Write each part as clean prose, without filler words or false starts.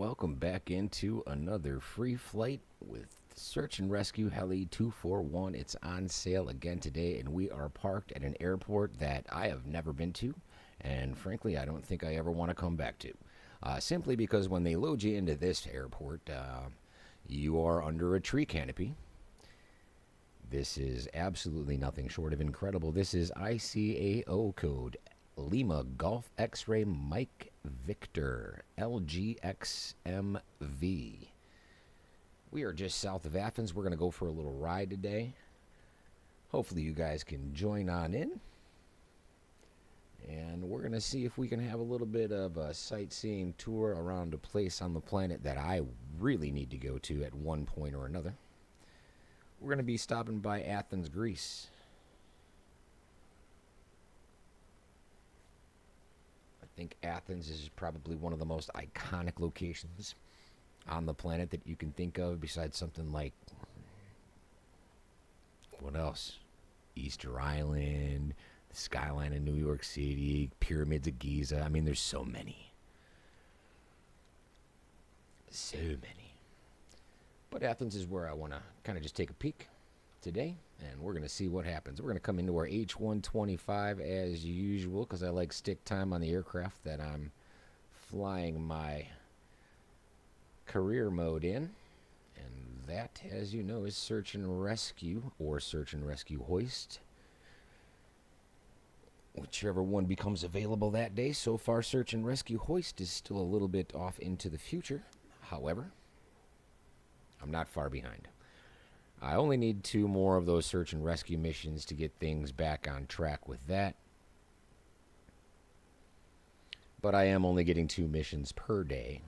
welcome back into another free flight with Search and Rescue Heli 241. It's on sale again today, and we are parked at an airport that I have never been to, and frankly, I don't think I ever want to come back to. Simply because when they load you into this airport, you are under a tree canopy. This is absolutely nothing short of incredible. This is ICAO code Lima Golf X-Ray Mike Victor LGXMV. We are just south of Athens. We're going to go for a little ride today. Hopefully you guys can join on in. And we're going to see if we can have a little bit of a sightseeing tour around a place on the planet that I really need to go to at one point or another. We're going to be stopping by Athens, Greece. I think Athens is probably one of the most iconic locations on the planet that you can think of, besides something like, what else? Easter Island, the skyline of New York City, pyramids of Giza. I mean, there's so many. So many. But Athens is where I want to kind of just take a peek today, and we're going to see what happens. We're going to come into our H125 as usual, because I like stick time on the aircraft that I'm flying my career mode in. And that, as you know, is search and rescue, or search and rescue hoist. Whichever one becomes available that day. So far, search and rescue hoist is still a little bit off into the future. However, I'm not far behind. I only need 2 more of those search and rescue missions to get things back on track with that. But I am only getting 2 missions per day.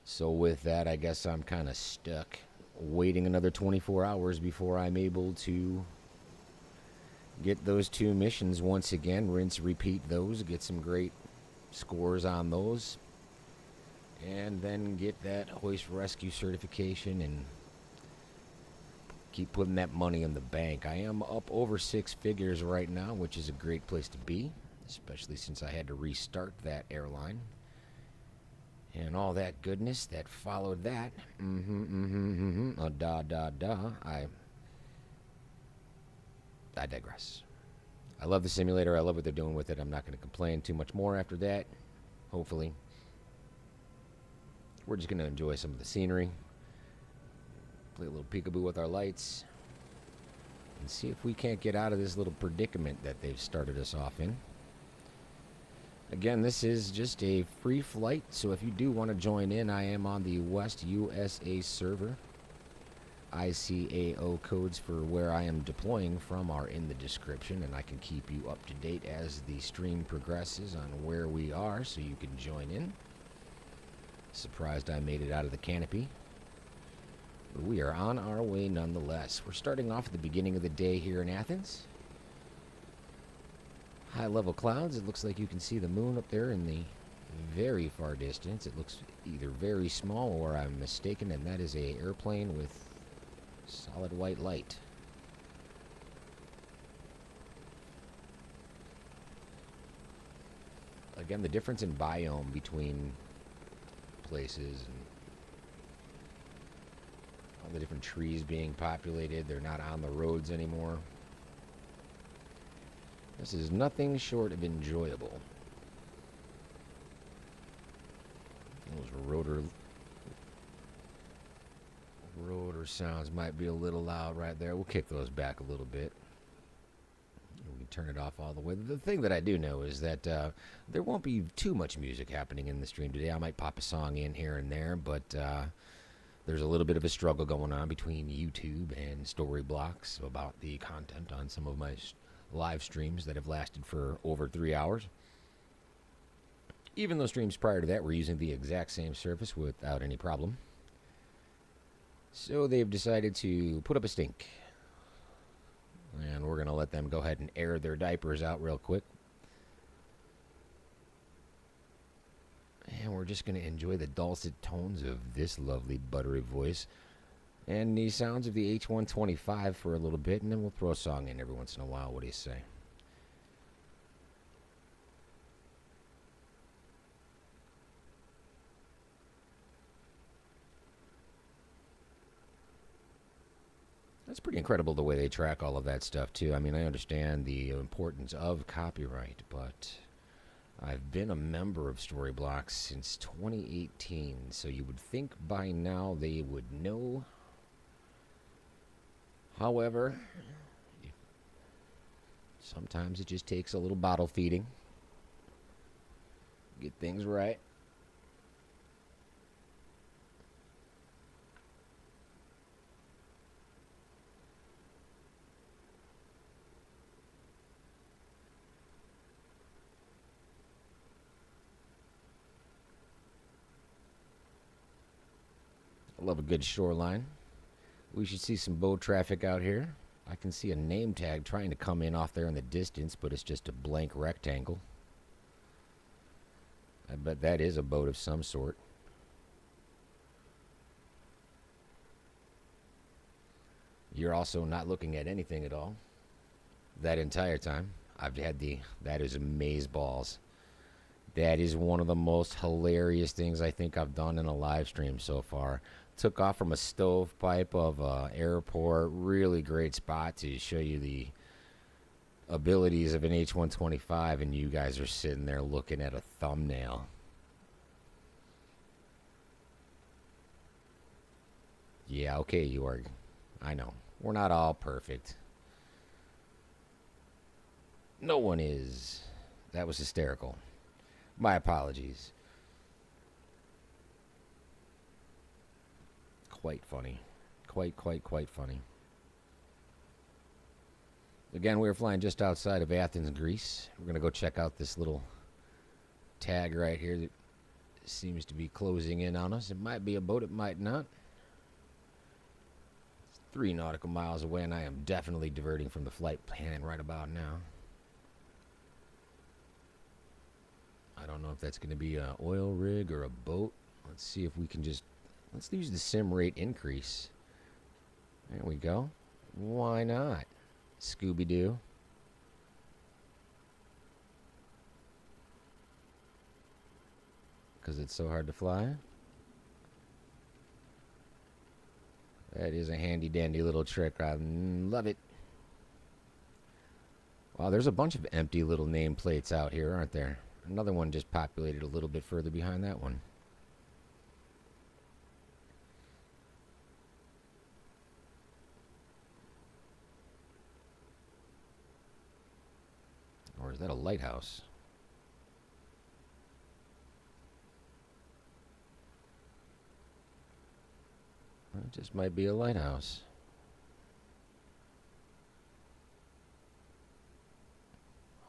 So with that, I guess I'm kind of stuck waiting another 24 hours before I'm able to get those 2 missions once again, rinse, repeat those, get some great scores on those, and then get that hoist rescue certification and keep putting that money in the bank. I am up over 6 figures right now, which is a great place to be, especially since I had to restart that airline and all that goodness that followed that. I digress. I love the simulator. I love what they're doing with it. I'm not going to complain too much more after that. Hopefully. We're just going to enjoy some of the scenery. Play a little peekaboo with our lights. And see if we can't get out of this little predicament that they've started us off in. Again, this is just a free flight, so if you do want to join in, I am on the West USA server. ICAO codes for where I am deploying from are in the description, and I can keep you up to date as the stream progresses on where we are, so you can join in. Surprised I made it out of the canopy. But we are on our way nonetheless. We're starting off at the beginning of the day here in Athens. High level clouds. It looks like you can see the moon up there in the very far distance. It looks either very small or I'm mistaken, and that is an airplane with solid white light. Again, the difference in biome between places and all the different trees being populated. They're not on the roads anymore. This is nothing short of enjoyable. Those rotor sounds might be a little loud right there. We'll kick those back a little bit. We can turn it off all the way. The thing that I do know is that there won't be too much music happening in the stream today. I might pop a song in here and there, but there's a little bit of a struggle going on between YouTube and story blocks about the content on some of my live streams that have lasted for over 3 hours. Even though streams prior to that were using the exact same surface without any problem. So they've decided to put up a stink. And we're going to let them go ahead and air their diapers out real quick. And we're just going to enjoy the dulcet tones of this lovely buttery voice and the sounds of the H125 for a little bit, and then we'll throw a song in every once in a while. What do you say? That's pretty incredible the way they track all of that stuff, too. I mean, I understand the importance of copyright, but I've been a member of Storyblocks since 2018, so you would think by now they would know. However, sometimes it just takes a little bottle feeding. Get things right. I love a good shoreline. We should see some boat traffic out here. I can see a name tag trying to come in off there in the distance, but it's just a blank rectangle. I bet that is a boat of some sort. You're also not looking at anything at all that entire time. That is amazeballs. That is one of the most hilarious things I think I've done in a live stream so far. Took off from a stovepipe of an airport. Really great spot to show you the abilities of an H-125, and you guys are sitting there looking at a thumbnail. Yeah, okay, you are. I know. We're not all perfect. No one is. That was hysterical. My apologies. Quite funny. Quite funny. Again, we were flying just outside of Athens, Greece. We're going to go check out this little tag right here that seems to be closing in on us. It might be a boat, it might not. It's 3 nautical miles away, and I am definitely diverting from the flight plan right about now. I don't know if that's going to be an oil rig or a boat. Let's see if we can just... Let's use the sim rate increase. There we go. Why not? Scooby-Doo. Because it's so hard to fly. That is a handy-dandy little trick. I love it. Wow, there's a bunch of empty little nameplates out here, aren't there? Another one just populated a little bit further behind that one. Or is that a lighthouse? It just might be a lighthouse.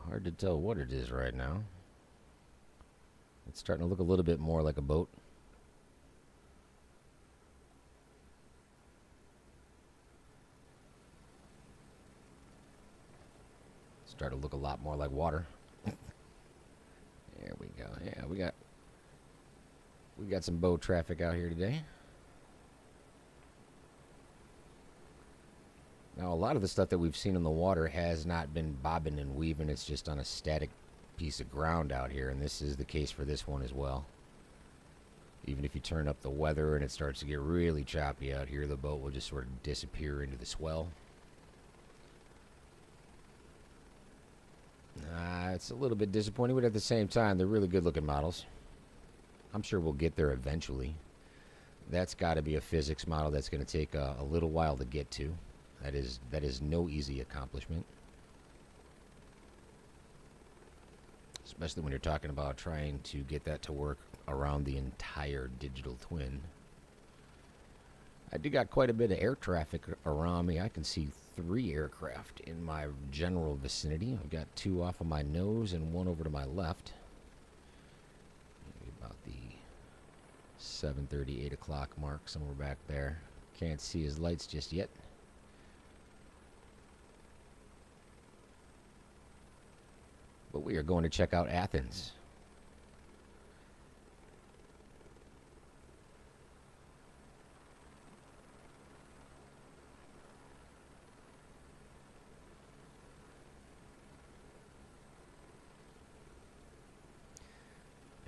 Hard to tell what it is right now. It's starting to look a little bit more like a boat. Starting to look a lot more like water. There we go. Yeah, we got some boat traffic out here today. Now, a lot of the stuff that we've seen in the water has not been bobbing and weaving. It's just on a static piece of ground out here, and this is the case for this one as well. Even if you turn up the weather and it starts to get really choppy out here, the boat will just sort of disappear into the swell. It's a little bit disappointing, but at the same time, they're really good-looking models. I'm sure we'll get there eventually. That's got to be a physics model that's going to take a little while to get to. That is no easy accomplishment. Especially when you're talking about trying to get that to work around the entire digital twin. I do got quite a bit of air traffic around me. I can see 3 aircraft in my general vicinity. I've got 2 off of my nose and 1 over to my left. Maybe about the 7:30, 8 o'clock mark, somewhere back there. Can't see his lights just yet. But we are going to check out Athens.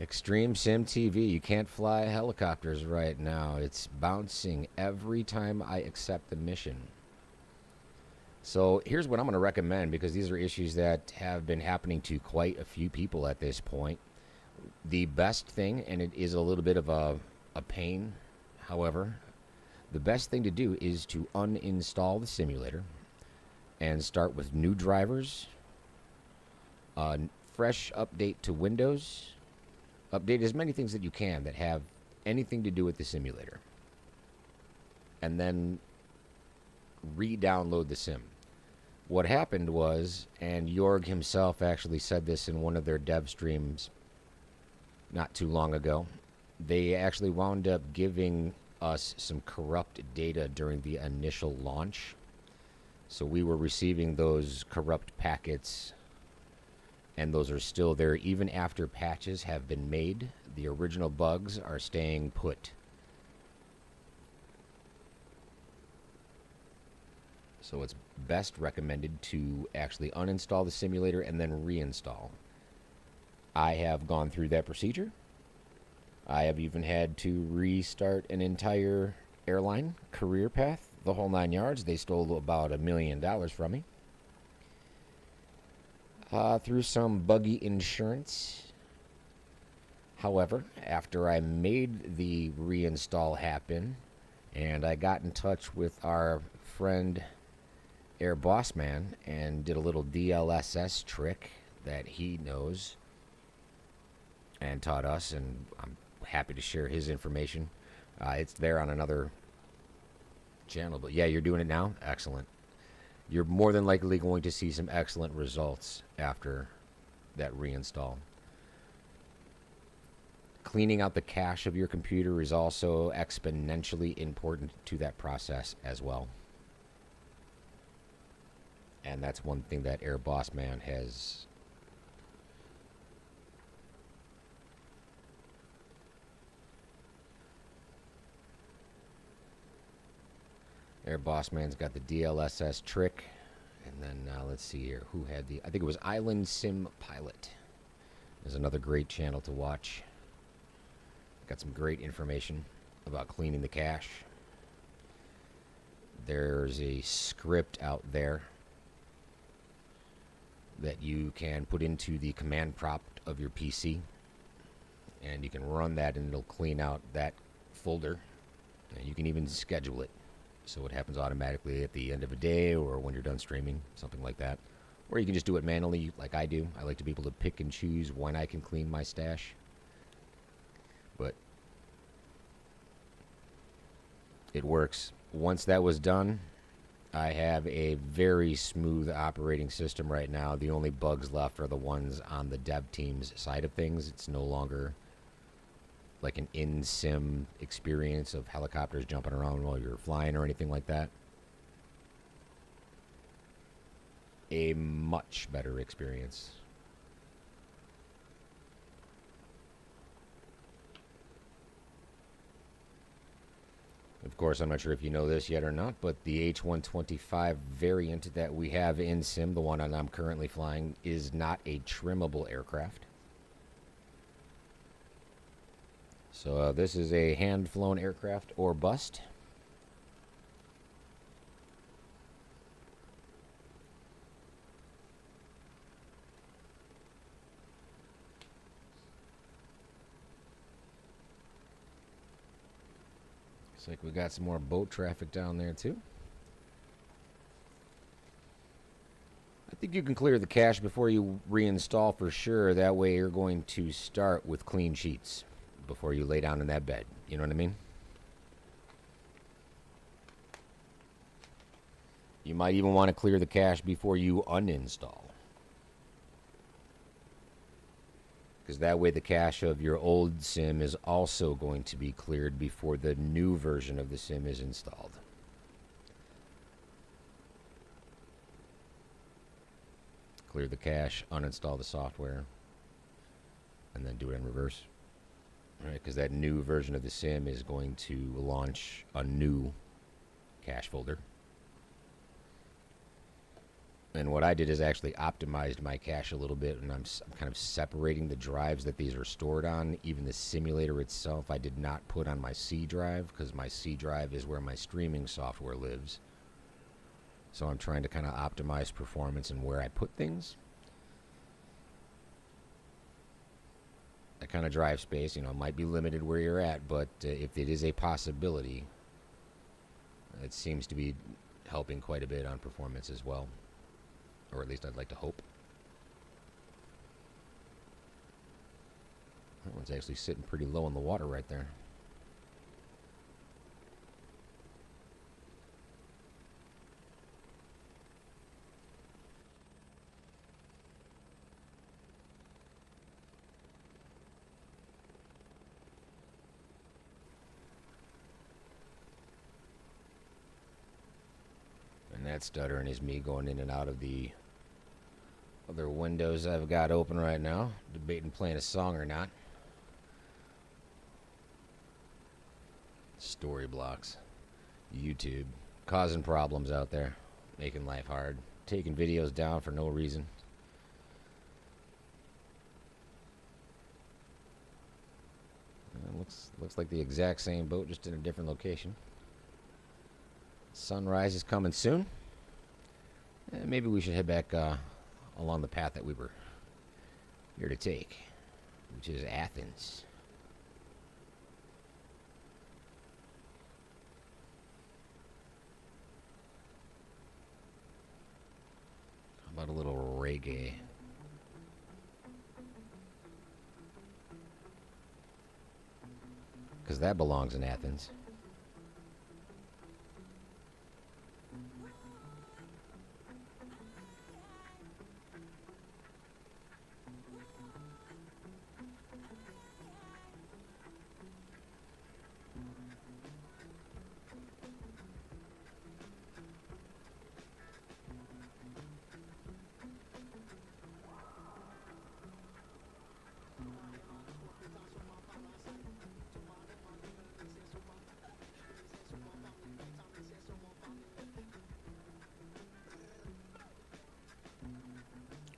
Extreme Sim TV. You can't fly helicopters right now. It's bouncing every time I accept the mission. So here's what I'm going to recommend, because these are issues that have been happening to quite a few people at this point. The best thing, and it is a little bit of a pain, however, the best thing to do is to uninstall the simulator and start with new drivers, a fresh update to Windows, update as many things that you can that have anything to do with the simulator, and then re-download the sim. What happened was, and Jorg himself actually said this in one of their dev streams not too long ago, they actually wound up giving us some corrupt data during the initial launch. So we were receiving those corrupt packets, and those are still there even after patches have been made. The original bugs are staying put. So it's best recommended to actually uninstall the simulator and then reinstall. I have gone through that procedure. I have even had to restart an entire airline career path, the whole 9 yards. They stole about $1 million from me. Through some buggy insurance. However, after I made the reinstall happen, and I got in touch with our friend Air Boss Man and did a little DLSS trick that he knows and taught us, and I'm happy to share his information. It's there on another channel, but yeah, you're doing it now? Excellent. You're more than likely going to see some excellent results after that reinstall. Cleaning out the cache of your computer is also exponentially important to that process as well. And that's one thing that Air Boss Man has Air Boss Man's got the DLSS trick. And then let's see here. Who had I think it was Island Sim Pilot. There's another great channel to watch. Got some great information about cleaning the cache. There's a script out there that you can put into the command prompt of your PC. And you can run that and it'll clean out that folder. And you can even schedule it, so it happens automatically at the end of a day or when you're done streaming, something like that. Or you can just do it manually like I do. I like to be able to pick and choose when I can clean my stash. But it works. Once that was done, I have a very smooth operating system right now. The only bugs left are the ones on the dev team's side of things. It's no longer like an in-sim experience of helicopters jumping around while you're flying or anything like that. A much better experience. Of course, I'm not sure if you know this yet or not, but the H-125 variant that we have in sim, the one that I'm currently flying, is not a trimmable aircraft. So this is a hand-flown aircraft or bust. Looks like we got some more boat traffic down there too. I think you can clear the cache before you reinstall for sure. That way you're going to start with clean sheets before you lay down in that bed. You know what I mean? You might even want to clear the cache before you uninstall. Because that way the cache of your old sim is also going to be cleared before the new version of the sim is installed. Clear the cache, uninstall the software, and then do it in reverse. Right, because that new version of the sim is going to launch a new cache folder. And what I did is actually optimized my cache a little bit, and I'm kind of separating the drives that these are stored on. Even the simulator itself I did not put on my C drive, because my C drive is where my streaming software lives. So I'm trying to kind of optimize performance and where I put things. That kind of drive space, you know, might be limited where you're at, but if it is a possibility, it seems to be helping quite a bit on performance as well. Or at least I'd like to hope. That one's actually sitting pretty low in the water right there. And that stuttering is me going in and out of the other windows I've got open right now, debating playing a song or not. Story blocks. YouTube. Causing problems out there. Making life hard. Taking videos down for no reason. Looks like the exact same boat, just in a different location. Sunrise is coming soon. Maybe we should head back along the path that we were here to take, which is Athens. How about a little reggae? Because that belongs in Athens.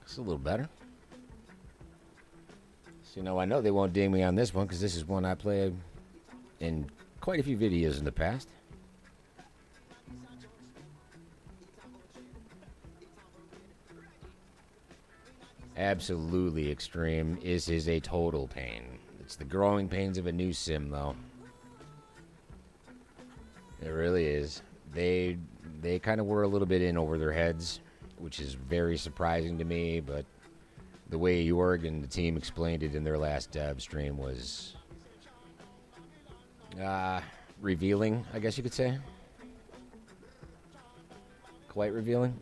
It's a little better. So, you know, I know they won't ding me on this one because this is one I played in quite a few videos in the past. Absolutely extreme. This is a total pain. It's the growing pains of a new sim, though. It really is. They kind of were a little bit in over their heads, which is very surprising to me, but the way Jorg and the team explained it in their last dev stream was revealing, I guess you could say. Quite revealing.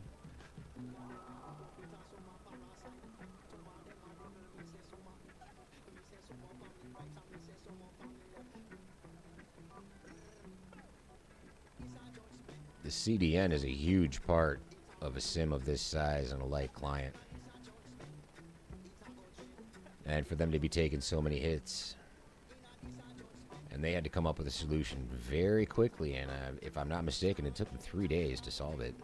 The CDN is a huge part of a sim of this size and a light client. And for them to be taking so many hits, and they had to come up with a solution very quickly, and if I'm not mistaken, it took them 3 days to solve it.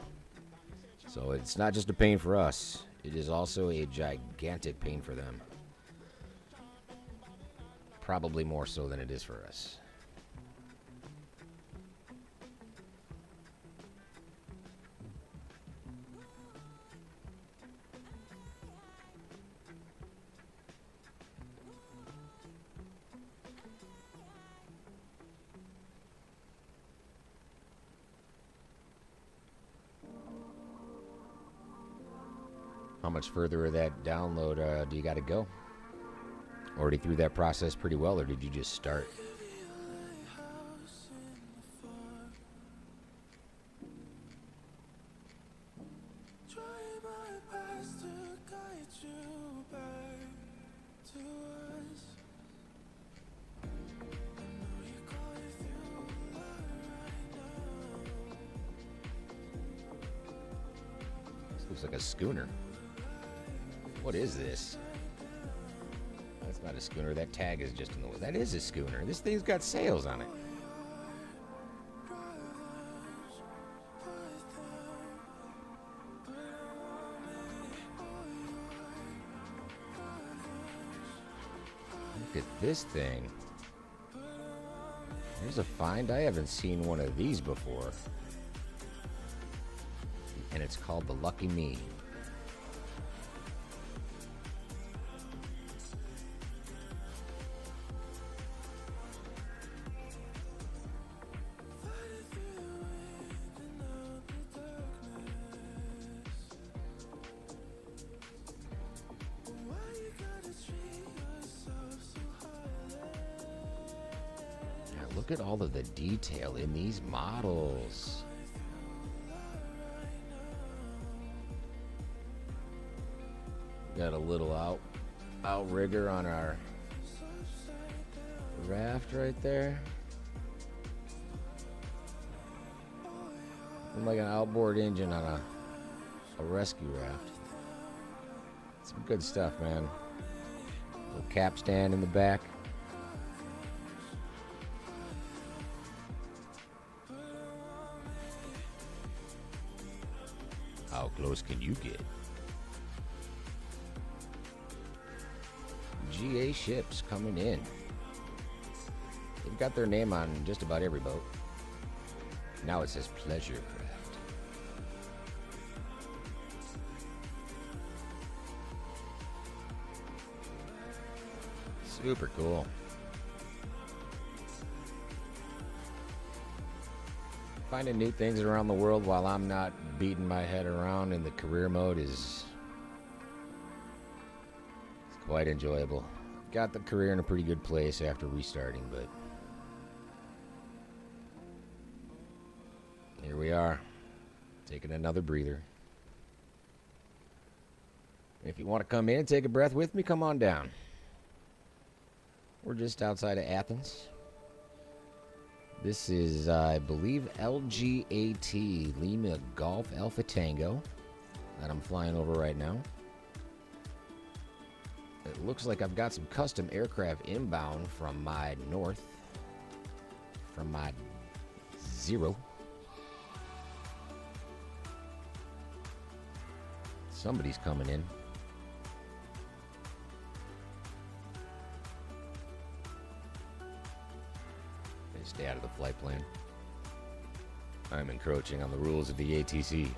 So it's not just a pain for us, it is also a gigantic pain for them. Probably more so than it is for us. How much further of that download do you got to go? Already through that process pretty well, or did you just start? This looks like a schooner. What is this? That's not a schooner. That tag is just in the way. That is a schooner. This thing's got sails on it. Look at this thing. Here's a find. I haven't seen one of these before. and it's called the Lucky Me. Look at all of the detail in these models. Got a little outrigger on our raft right there. Like an outboard engine on a rescue raft. Some good stuff, man. Little cap stand in the back. How close can you get? GA ships coming in. They've got their name on just about every boat. Now it says pleasure craft. Super cool. Finding new things around the world while I'm not beating my head around in the career mode is quite enjoyable. Got the career in a pretty good place after restarting, but here we are, taking another breather. If you want to come in and take a breath with me, come on down. We're just outside of Athens. This is, I believe, LGAT, Lima Golf Alpha Tango, that I'm flying over right now. It looks like I've got some custom aircraft inbound from my north, from my 0. Somebody's coming in. Stay out of the flight plan. I'm encroaching on the rules of the ATC.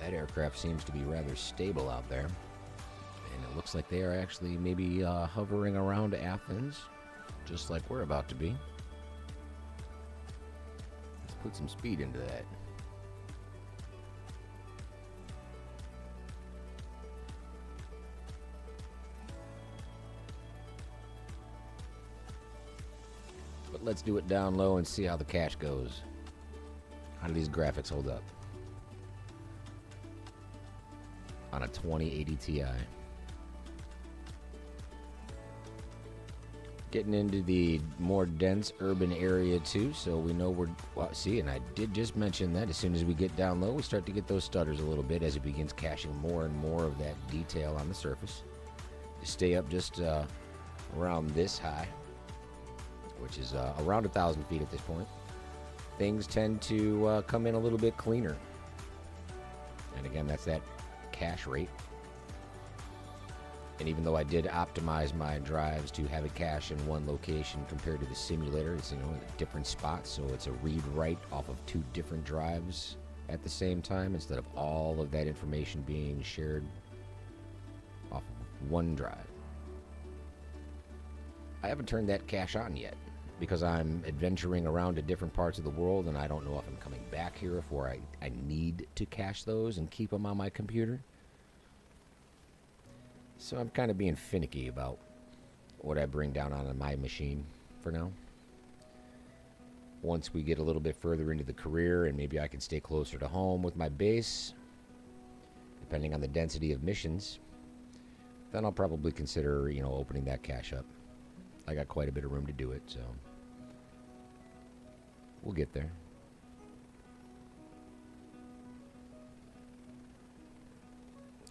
That aircraft seems to be rather stable out there. And it looks like they are actually maybe hovering around Athens, just like we're about to be. Let's put some speed into that. But let's do it down low and see how the cache goes. How do these graphics hold up? On a 2080 Ti. Getting into the more dense urban area too, so we know we're, well, see, and I did just mention that as soon as we get down low, we start to get those stutters a little bit as it begins caching more and more of that detail on the surface. You stay up just around this high, which is around 1,000 feet at this point. Things tend to come in a little bit cleaner. And again, that's that cache rate. And even though I did optimize my drives to have it cache in one location compared to the simulator, it's, you know, different spots, so it's a read-write off of 2 different drives at the same time instead of all of that information being shared off of one drive. I haven't turned that cache on yet because I'm adventuring around to different parts of the world and I don't know if I'm coming back here or I need to cache those and keep them on my computer. So I'm kind of being finicky about what I bring down on my machine for now. Once we get a little bit further into the career and maybe I can stay closer to home with my base, depending on the density of missions, then I'll probably consider, you know, opening that cache up. I got quite a bit of room to do it, so we'll get there.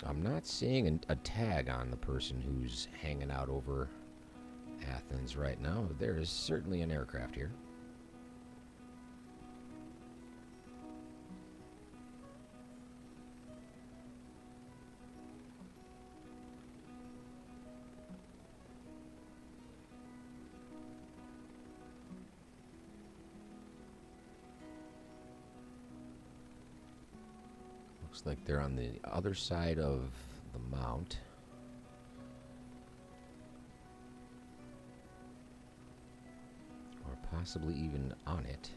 I'm not seeing a tag on the person who's hanging out over Athens right now. There is certainly an aircraft here. Looks like they're on the other side of the mount. Or possibly even on it.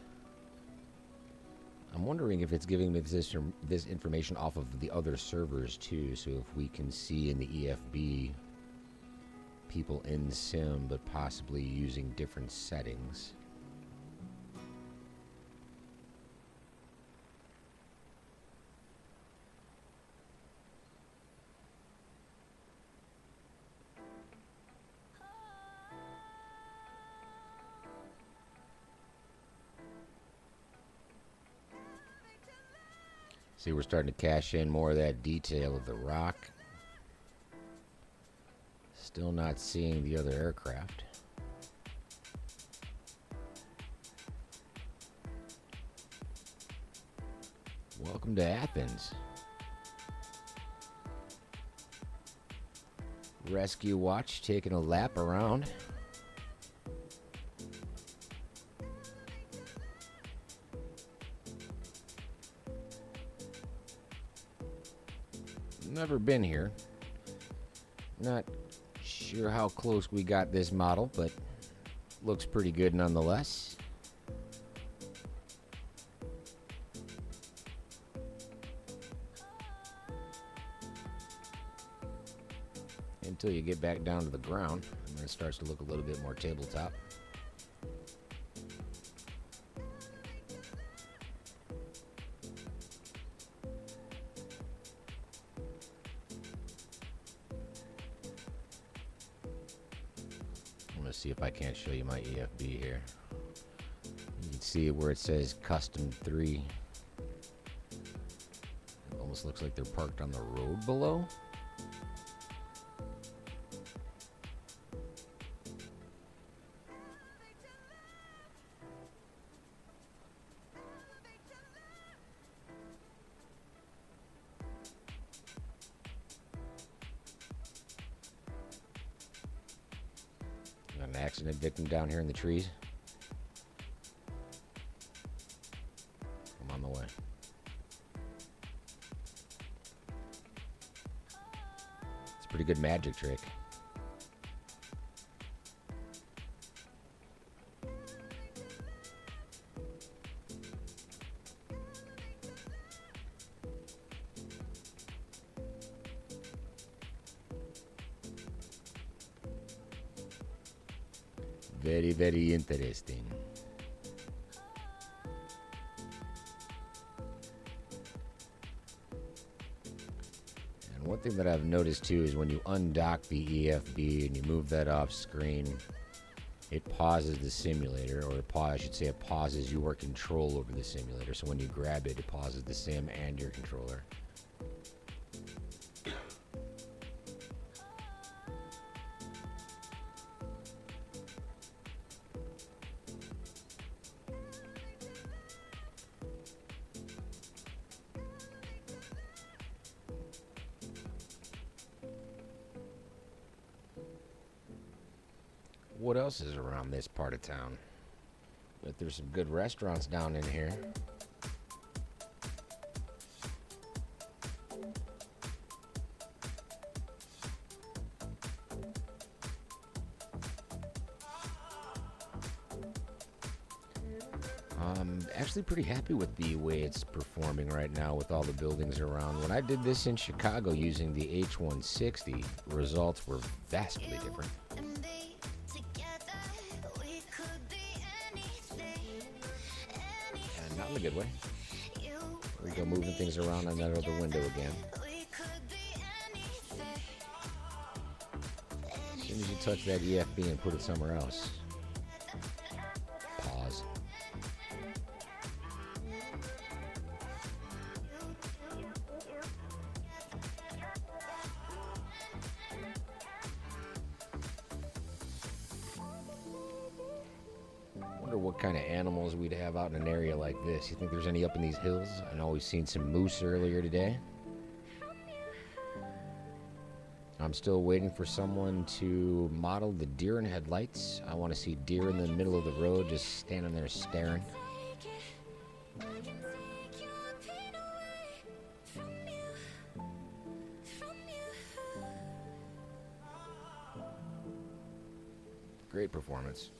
I'm wondering if it's giving me this information off of the other servers too, so if we can see in the EFB people in sim but possibly using different settings. See, we're starting to cash in more of that detail of the rock. Still not seeing the other aircraft. Welcome to Athens. Rescue Watch taking a lap around. Never been here. Not sure how close we got this model, but looks pretty good nonetheless. Until you get back down to the ground, and then it starts to look a little bit more tabletop. I'm going to see if I can't show you my EFB here. You can see where it says Custom 3. It almost looks like they're parked on the road below. Got an accident victim down here in the trees. I'm on the way. It's a pretty good magic trick. Very, very interesting. And one thing that I've noticed too is when you undock the EFB and you move that off screen, it pauses the simulator, or I should say it pauses your control over the simulator. So when you grab it, it pauses the sim and your controller. What else is around this part of town? But there's some good restaurants down in here. I'm actually pretty happy with the way it's performing right now with all the buildings around. When I did this in Chicago using the H160, results were vastly different. Not in a good way. We go moving things around on that other window again. As soon as you touch that EFB and put it somewhere else. Pause. What kind of animals we'd have out in an area like this. You think there's any up in these hills? I know we've seen some moose earlier today. I'm still waiting for someone to model the deer in headlights. I want to see deer in the middle of the road just standing there staring. Great performance.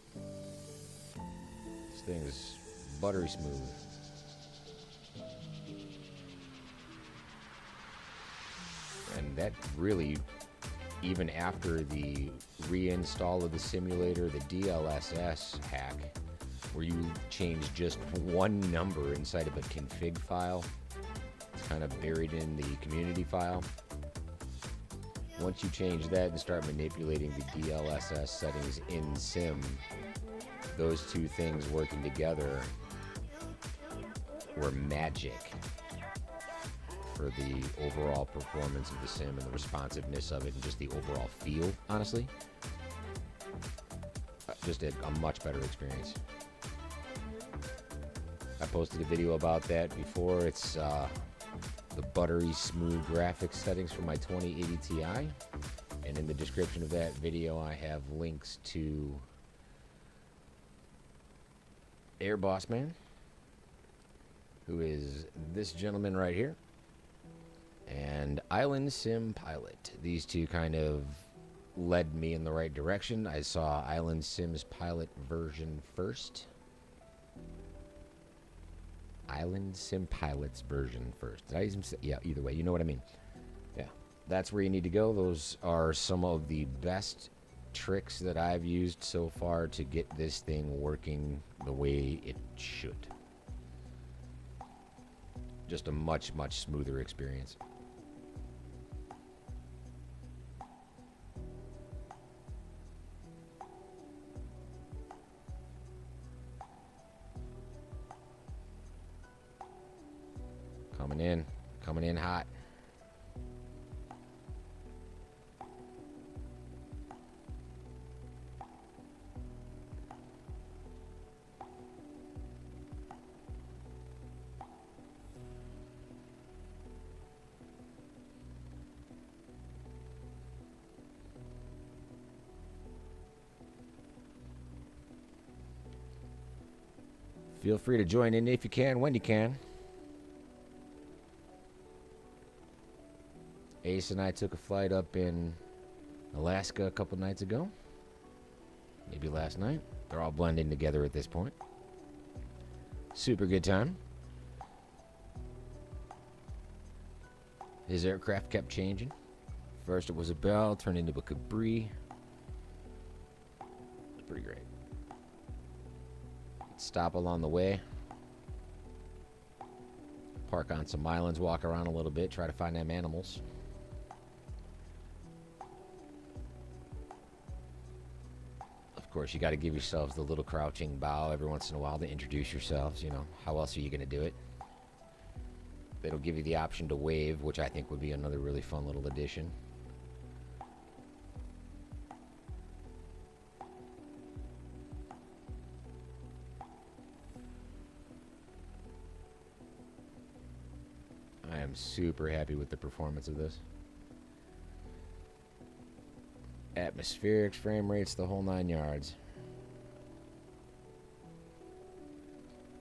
This thing is buttery smooth. And that really, even after the reinstall of the simulator, the DLSS hack, where you change just one number inside of a config file, it's kind of buried in the community file. Once you change that and start manipulating the DLSS settings in sim, those two things working together were magic for the overall performance of the sim and the responsiveness of it and just the overall feel, honestly. Just a much better experience. I posted a video about that before. It's the buttery smooth graphics settings for my 2080 Ti. And in the description of that video, I have links to Air Boss Man, who is this gentleman right here, and Island Sim Pilot. These two kind of led me in the right direction. I saw Island Sims Pilot version first. Island Sim Pilot's version first. Did I even say? Yeah, either way, you know what I mean. Yeah, that's where you need to go. Those are some of the best tricks that I've used so far to get this thing working the way it should. Just a much, much smoother experience. Coming in hot. Feel free to join in if you can, when you can. Ace and I took a flight up in Alaska a couple nights ago. Maybe last night. They're all blending together at this point. Super good time. His aircraft kept changing. First it was a Bell, turned into a Cabri. It's pretty great. Stop along the way. Park on some islands, walk around a little bit, try to find them animals. Of course, you got to give yourselves the little crouching bow every once in a while to introduce yourselves. You know, how else are you going to do it? It'll give you the option to wave, which I think would be another really fun little addition. I am super happy with the performance of this. Atmospherics, frame rates, the whole 9 yards.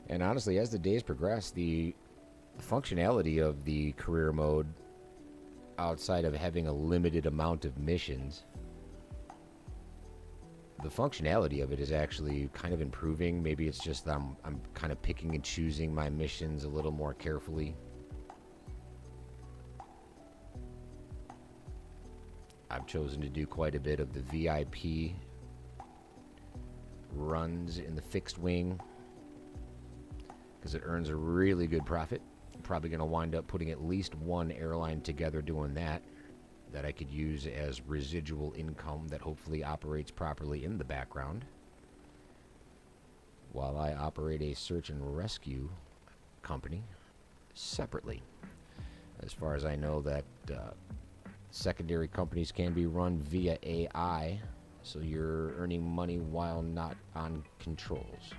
And honestly, as the days progress, the functionality of the career mode, outside of having a limited amount of missions, the functionality of it is actually kind of improving. Maybe it's just that I'm kind of picking and choosing my missions a little more carefully. I've chosen to do quite a bit of the VIP runs in the fixed wing because it earns a really good profit. I'm probably going to wind up putting at least one airline together doing that I could use as residual income that hopefully operates properly in the background while I operate a search and rescue company separately. As far as I know, that secondary companies can be run via AI, so you're earning money while not on controls.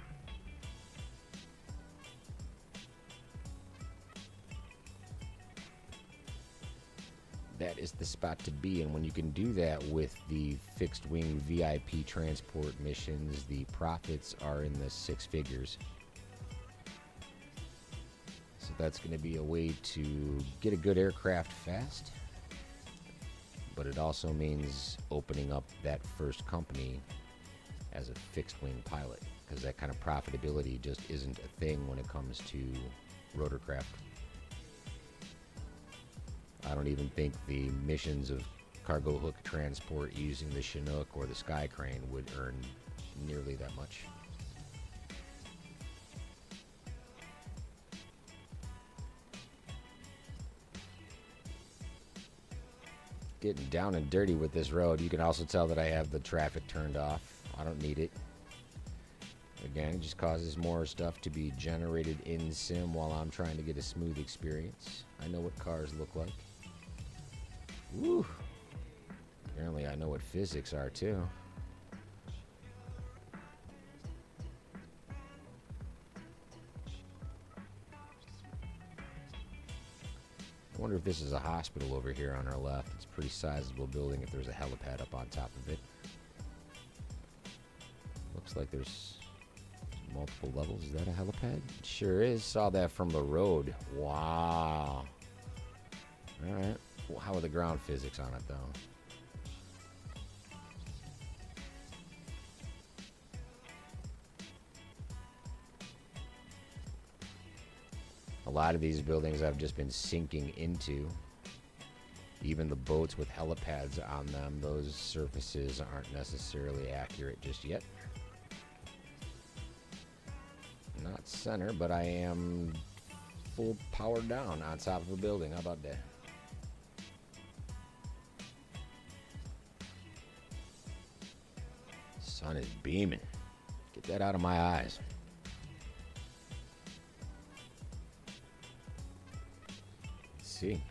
That is the spot to be, and when you can do that with the fixed wing VIP transport missions, the profits are in the 6 figures. So that's going to be a way to get a good aircraft fast. But it also means opening up that first company as a fixed wing pilot, because that kind of profitability just isn't a thing when it comes to rotorcraft. I don't even think the missions of cargo hook transport using the Chinook or the Sky Crane would earn nearly that much. Getting down and dirty with this road. You can also tell that I have the traffic turned off. I don't need it. Again, it just causes more stuff to be generated in sim while I'm trying to get a smooth experience. I know what cars look like. Woo! Apparently I know what physics are too. I wonder if this is a hospital over here on our left. It's a pretty sizable building if there's a helipad up on top of it. Looks like there's multiple levels. Is that a helipad? It sure is. Saw that from the road. Wow. Alright. Well, how are the ground physics on it though? A lot of these buildings I've just been sinking into. Even the boats with helipads on them, those surfaces aren't necessarily accurate just yet. Not center, but I am full power down on top of a building. How about that? Sun is beaming. Get that out of my eyes. See,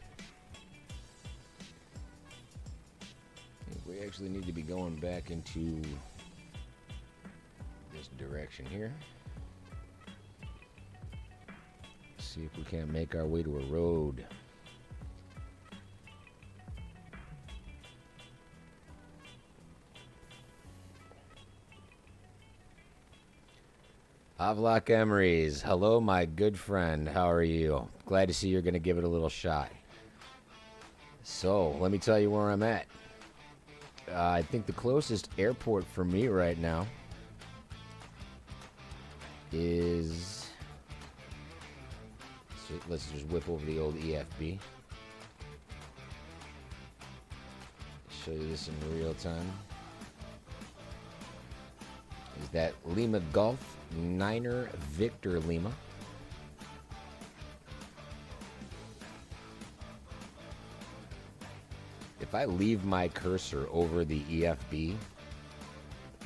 I think we actually need to be going back into this direction here. See if we can't make our way to a road. Avlok Emery's, hello my good friend, how are you? Glad to see you're going to give it a little shot. So, let me tell you where I'm at. I think the closest airport for me right now is... So let's just whip over the old EFB. Show you this in real time. Is that Lima Golf 9er Victor Lima. If I leave my cursor over the EFB,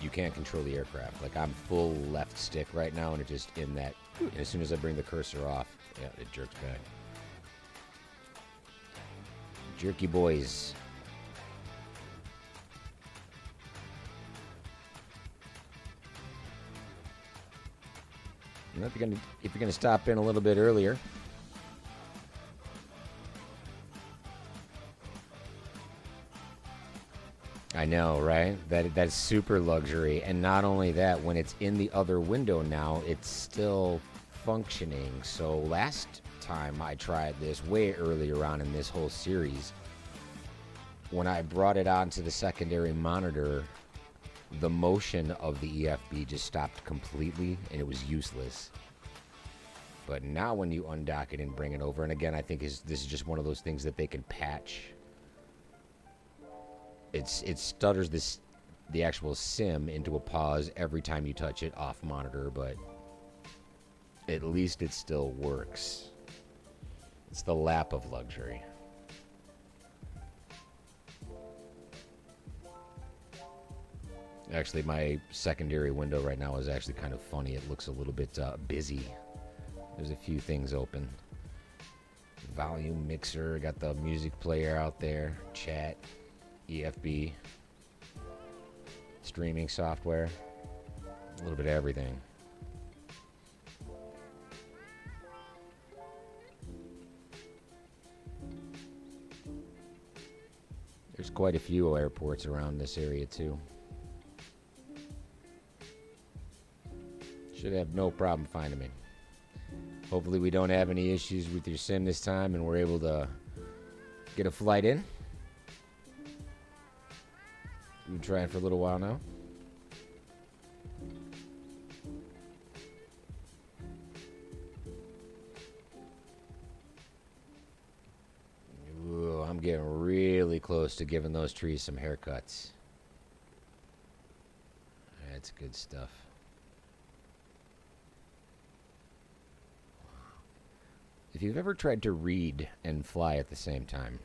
you can't control the aircraft. Like I'm full left stick right now and it just in that, and as soon as I bring the cursor off, yeah, it jerks back. Jerky boys. You know, if you're gonna stop in a little bit earlier. I know, right? That's super luxury. And not only that, when it's in the other window now, it's still functioning. So last time I tried this, way earlier on in this whole series, when I brought it onto the secondary monitor, the motion of the EFB just stopped completely and it was useless. But now when you undock it and bring it over, and again, I think this is just one of those things that they can patch. It stutters the actual sim into a pause every time you touch it off monitor, but at least it still works. It's the lap of luxury. Actually, my secondary window right now is actually kind of funny. It looks a little bit busy. There's a few things open. Volume mixer, got the music player out there, chat, EFB, streaming software, a little bit of everything. There's quite a few airports around this area too. Should have no problem finding me. Hopefully we don't have any issues with your sim this time and we're able to get a flight in. We've been trying for a little while now. getting really close to giving those trees some haircuts. That's good stuff. If you've ever tried to read and fly at the same time,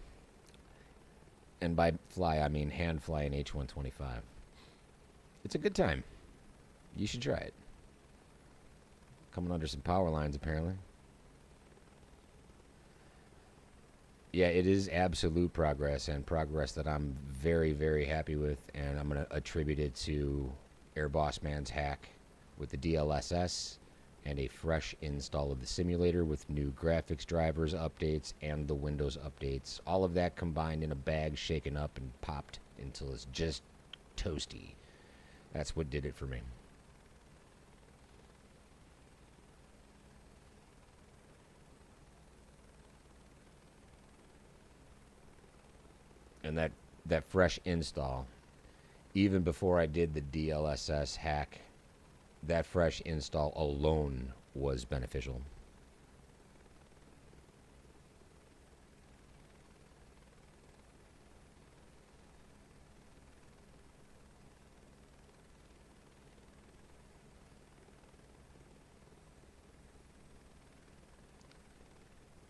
and by fly I mean hand fly an H-125, it's a good time. You should try it. Coming under some power lines, apparently. Yeah, it is absolute progress, and progress that I'm very, very happy with, and I'm going to attribute it to Air Boss Man's hack with the DLSS and a fresh install of the simulator with new graphics drivers updates and the Windows updates. All of that combined in a bag, shaken up, and popped until it's just toasty. That's what did it for me. And that fresh install, even before I did the DLSS hack, that fresh install alone was beneficial.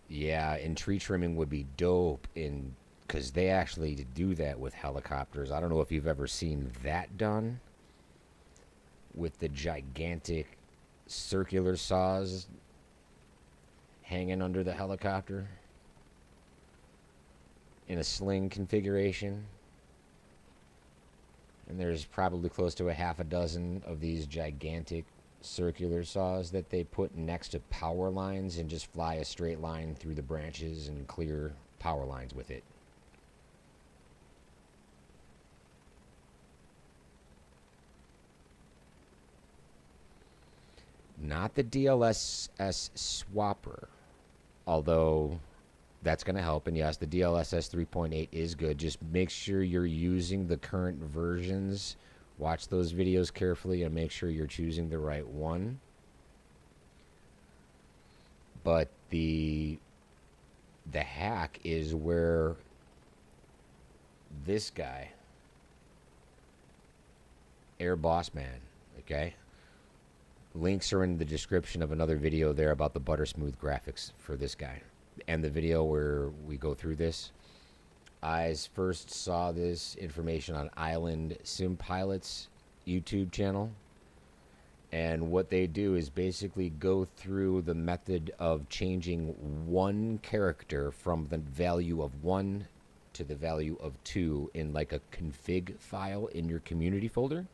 Yeah, and tree trimming would be dope in because they actually do that with helicopters. I don't know if you've ever seen that done with the gigantic circular saws hanging under the helicopter in a sling configuration. And there's probably close to a half a dozen of these gigantic circular saws that they put next to power lines and just fly a straight line through the branches and clear power lines with it. Not the DLSS swapper, although that's going to help. And yes, the DLSS 3.8 is good. Just make sure you're using the current versions. Watch those videos carefully and make sure you're choosing the right one. But the hack is where this guy, Air Boss Man, okay? Links are in the description of another video there about the butter smooth graphics for this guy. And the video where we go through this. I first saw this information on Island Sim Pilot's YouTube channel. And what they do is basically go through the method of changing one character from the value of 1 to the value of 2 in like a config file in your community folder.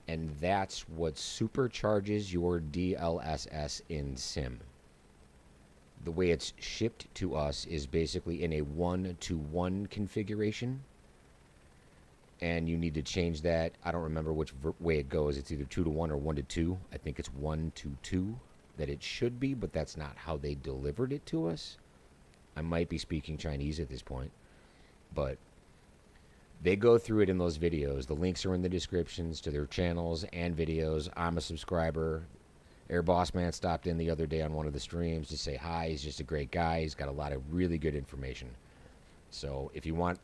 And that's what supercharges your DLSS in Sim. The way it's shipped to us is basically in a 1-to-1 configuration. And you need to change that. I don't remember which way it goes. It's either 2-to-1 or 1-to-2. I think it's 1-to-2 that it should be, but that's not how they delivered it to us. I might be speaking Chinese at this point, but they go through it in those videos. The links are in the descriptions to their channels and videos. I'm a subscriber. Air Boss Man stopped in the other day on one of the streams to say hi. He's just a great guy. He's got a lot of really good information. So if you want,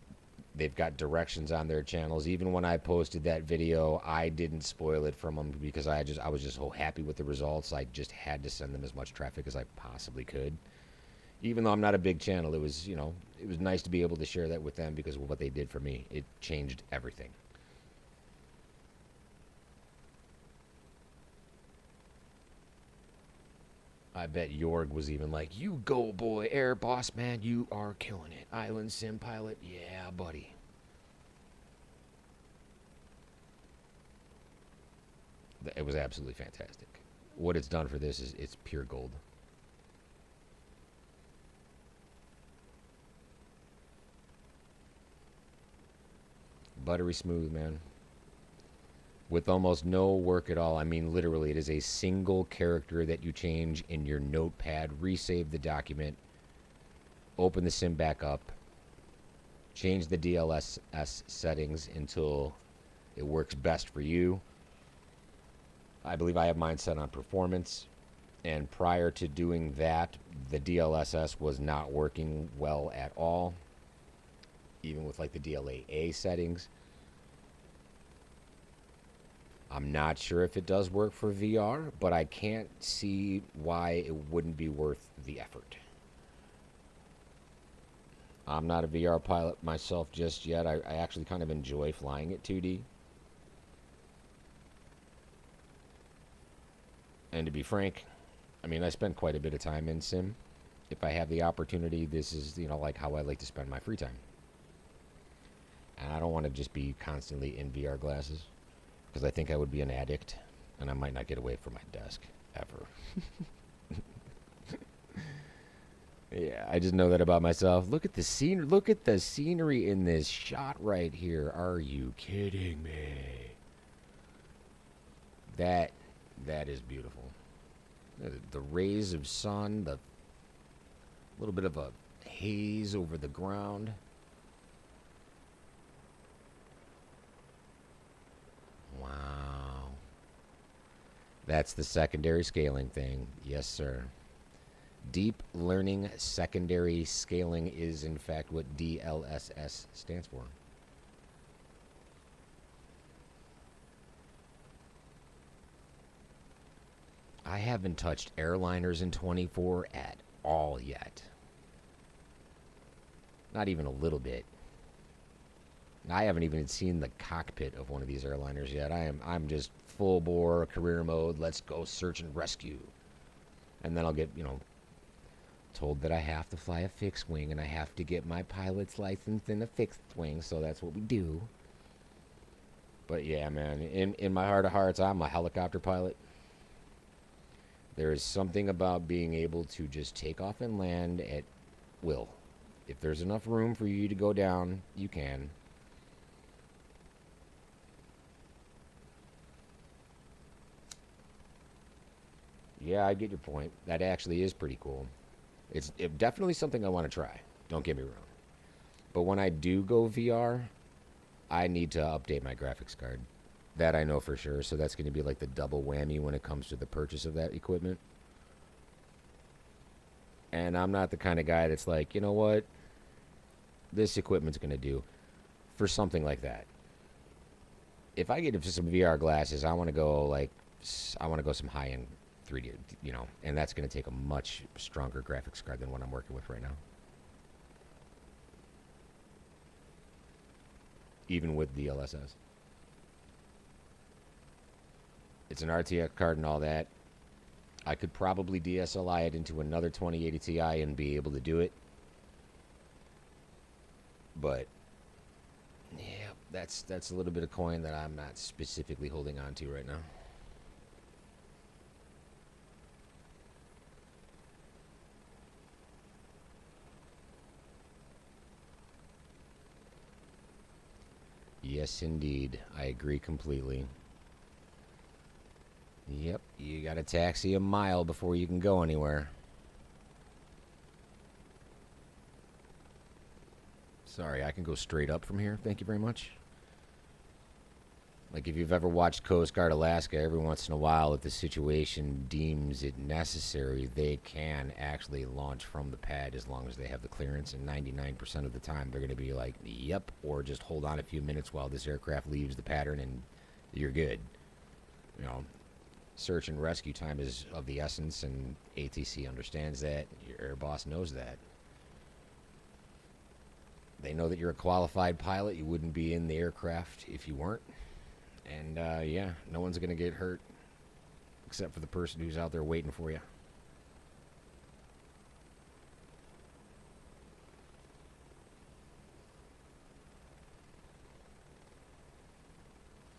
they've got directions on their channels. Even when I posted that video, I didn't spoil it from them because I was just so happy with the results. I just had to send them as much traffic as I possibly could. Even though I'm not a big channel, it was, it was nice to be able to share that with them because of what they did for me. It changed everything. I bet Jorg was even like, "You go, boy, Air Boss Man, you are killing it. Island Sim Pilot, yeah, buddy." It was absolutely fantastic. What it's done for this is it's pure gold. Buttery smooth, man. With almost no work at all. I mean, literally, it is a single character that you change in your notepad, resave the document, open the sim back up, change the DLSS settings until it works best for you. I believe I have mine set on performance, and prior to doing that, the DLSS was not working well at all. even with like the DLAA settings. I'm not sure if it does work for VR, but I can't see why it wouldn't be worth the effort. I'm not a VR pilot myself just yet. I actually kind of enjoy flying at 2D. And to be frank, I mean, I spend quite a bit of time in sim. If I have the opportunity, this is, like how I like to spend my free time. And I don't want to just be constantly in VR glasses because I think I would be an addict and I might not get away from my desk ever. Yeah, I just know that about myself. Look at the scene. Look at the scenery in this shot right here. Are you kidding me? That is beautiful. The rays of sun, the little bit of a haze over the ground. Wow. That's the secondary scaling thing. Yes, sir. Deep Learning Secondary Scaling is, in fact, what DLSS stands for. I haven't touched airliners in 24 at all yet. Not even a little bit. I haven't even seen the cockpit of one of these airliners yet. I'm just full bore career mode. Let's go search and rescue. And then I'll get, told that I have to fly a fixed wing and I have to get my pilot's license in a fixed wing, so that's what we do. But yeah, man, in my heart of hearts, I'm a helicopter pilot. There is something about being able to just take off and land at will. If there's enough room for you to go down, you can. Yeah, I get your point. That actually is pretty cool. It's definitely something I want to try. Don't get me wrong. But when I do go VR, I need to update my graphics card. That I know for sure. So that's going to be like the double whammy when it comes to the purchase of that equipment. And I'm not the kind of guy that's like, you know what? This equipment's going to do for something like that. If I get into some VR glasses, I want to go some high-end 3D, and that's going to take a much stronger graphics card than what I'm working with right now. Even with DLSS. It's an RTX card and all that. I could probably DSLI it into another 2080 Ti and be able to do it. But yeah, that's a little bit of coin that I'm not specifically holding on to right now. Yes, indeed. I agree completely. Yep, you gotta taxi a mile before you can go anywhere. Sorry, I can go straight up from here. Thank you very much. Like, if you've ever watched Coast Guard Alaska, every once in a while, if the situation deems it necessary, they can actually launch from the pad as long as they have the clearance. And 99% of the time, they're going to be like, yep, or just hold on a few minutes while this aircraft leaves the pattern and you're good. Search and rescue time is of the essence, and ATC understands that. Your air boss knows that. They know that you're a qualified pilot. You wouldn't be in the aircraft if you weren't. And, yeah, no one's going to get hurt except for the person who's out there waiting for you.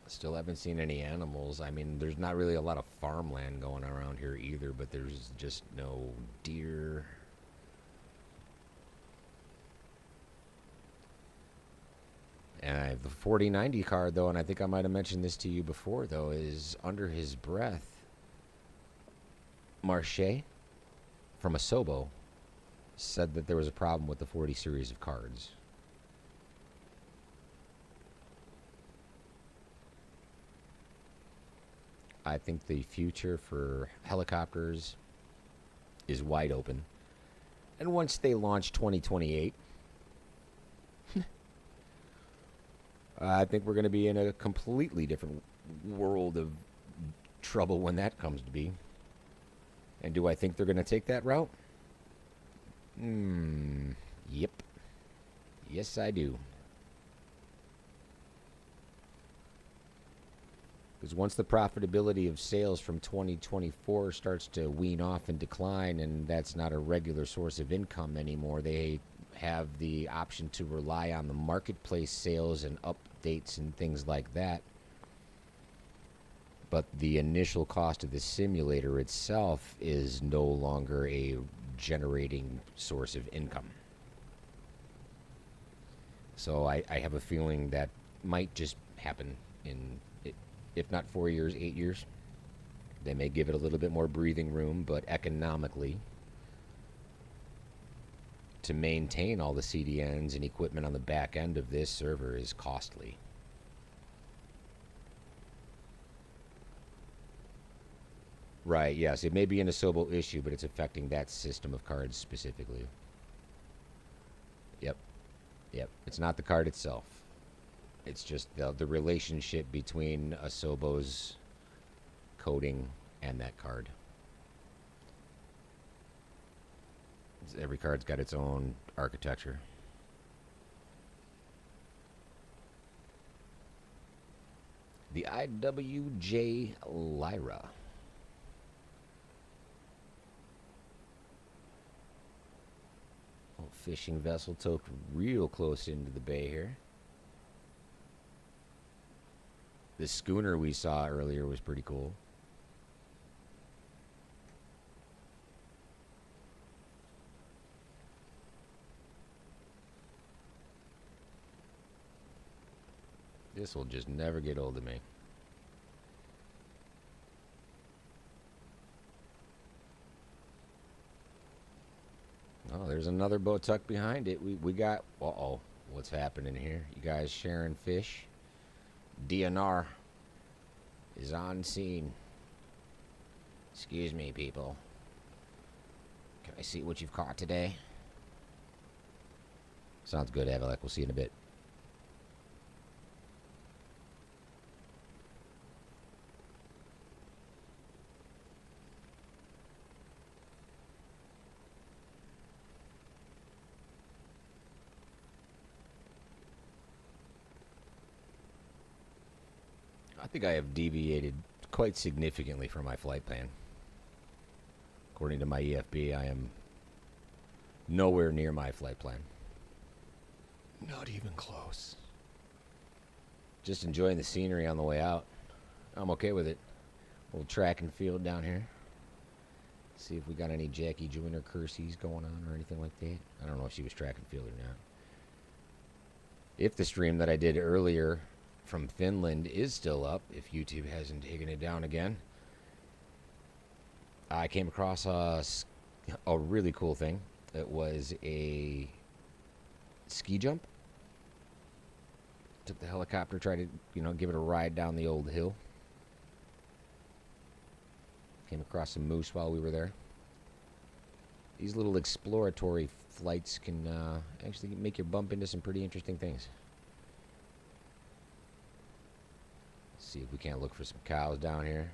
Still haven't seen any animals. I mean, there's not really a lot of farmland going around here either, but there's just no deer. And the 4090 card, though, and I think I might have mentioned this to you before, though, is under his breath. Marche from Asobo said that there was a problem with the 40 series of cards. I think the future for helicopters is wide open. And once they launch 2028, I think we're going to be in a completely different world of trouble when that comes to be. And do I think they're going to take that route? Yep. Yes, I do. Because once the profitability of sales from 2024 starts to wean off and decline, and that's not a regular source of income anymore, they have the option to rely on the marketplace sales and updates and things like that. But the initial cost of the simulator itself is no longer a generating source of income. So I have a feeling that might just happen in, if not 4 years, 8 years. They may give it a little bit more breathing room, but economically, to maintain all the CDNs and equipment on the back end of this server is costly. Right, yes, it may be an Asobo issue, but it's affecting that system of cards specifically. Yep, yep. It's not the card itself. It's just the relationship between Asobo's coding and that card. Every card's got its own architecture. The IWJ Lyra. Fishing vessel towed real close into the bay here. The schooner we saw earlier was pretty cool. This will just never get old of me. Oh, there's another boat tucked behind it. We got... Uh-oh. What's happening here? You guys sharing fish? DNR is on scene. Excuse me, people. Can I see what you've caught today? Sounds good, Avalek. We'll see you in a bit. I think I have deviated quite significantly from my flight plan. According to my EFB, I am nowhere near my flight plan. Not even close. Just enjoying the scenery on the way out. I'm okay with it. A little track and field down here. See if we got any Jackie Joyner cursies going on or anything like that. I don't know if she was track and field or not. If the stream that I did earlier from Finland is still up, if YouTube hasn't taken it down again, I came across a really cool thing. It was a ski jump. Took the helicopter, tried to, give it a ride down the old hill. Came across some moose while we were there. These little exploratory flights can actually make you bump into some pretty interesting things. See if we can't look for some cows down here.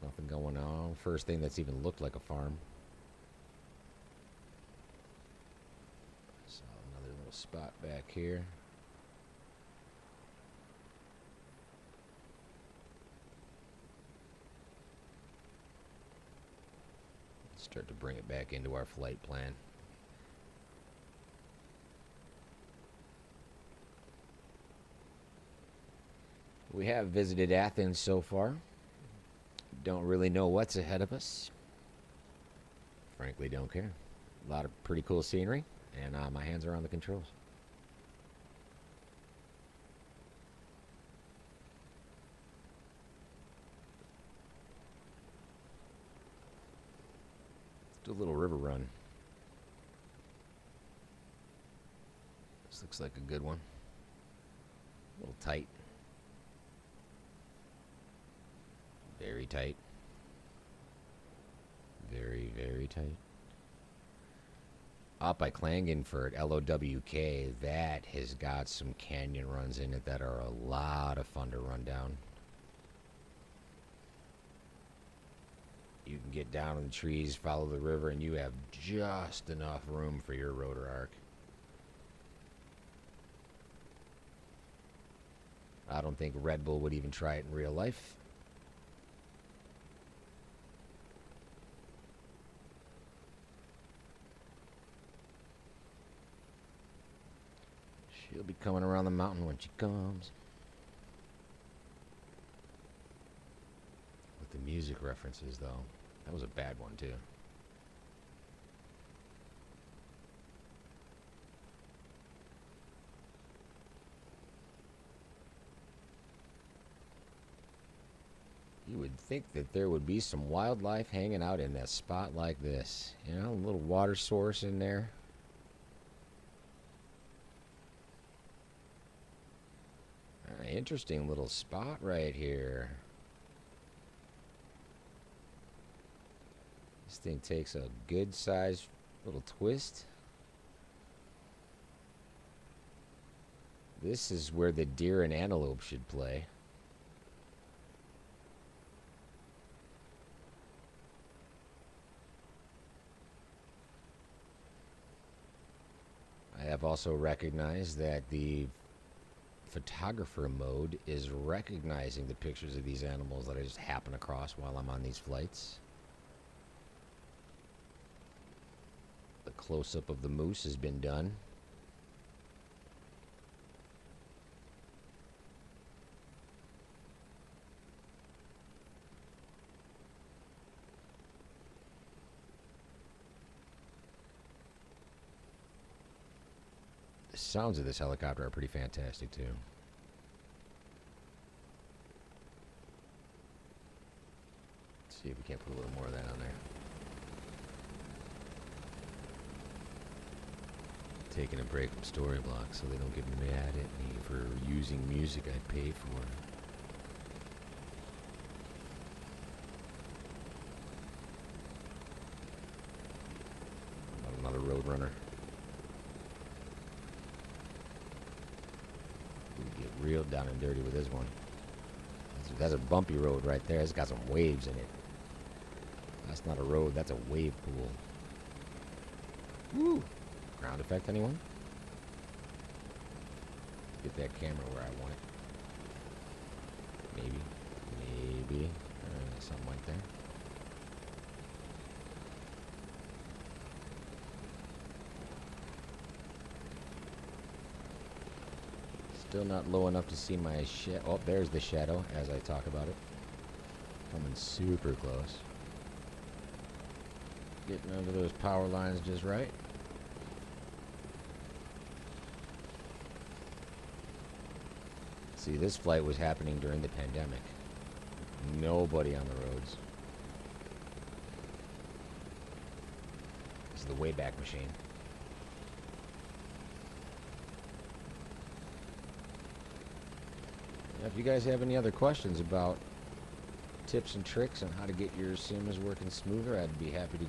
Nothing going on. First thing that's even looked like a farm. Saw another little spot back here. Let's start to bring it back into our flight plan. We have visited Athens so far. Don't really know what's ahead of us. Frankly, don't care. A lot of pretty cool scenery, and my hands are on the controls. Let's do a little river run. This looks like a good one. A little tight. Very tight. Very, very tight. Up by Klagenfurt, LOWK, that has got some canyon runs in it that are a lot of fun to run down. You can get down in the trees, follow the river, and you have just enough room for your rotor arc. I don't think Red Bull would even try it in real life. She'll be coming around the mountain when she comes. With the music references, though. That was a bad one, too. You would think that there would be some wildlife hanging out in a spot like this. You know, a little water source in there. Interesting little spot right here. This thing takes a good sized little twist. This is where the deer and antelope should play. I have also recognized that the photographer mode is recognizing the pictures of these animals that I just happen across while I'm on these flights. The close-up of the moose has been done. The sounds of this helicopter are pretty fantastic too. Let's see if we can't put a little more of that on there. Taking a break from Storyblocks so they don't get mad at me for using music I pay for. Another Roadrunner. Get real down and dirty with this one. That's a bumpy road right there. It's got some waves in it. That's not a road, that's a wave pool. Woo! Ground effect, anyone? Get that camera where I want it. Maybe. Something like that. Still not low enough to see my shadow. Oh, there's the shadow as I talk about it. Coming super close. Getting under those power lines just right. See, this flight was happening during the pandemic. Nobody on the roads. This is the Wayback Machine. If you guys have any other questions about tips and tricks on how to get your sims working smoother, I'd be happy to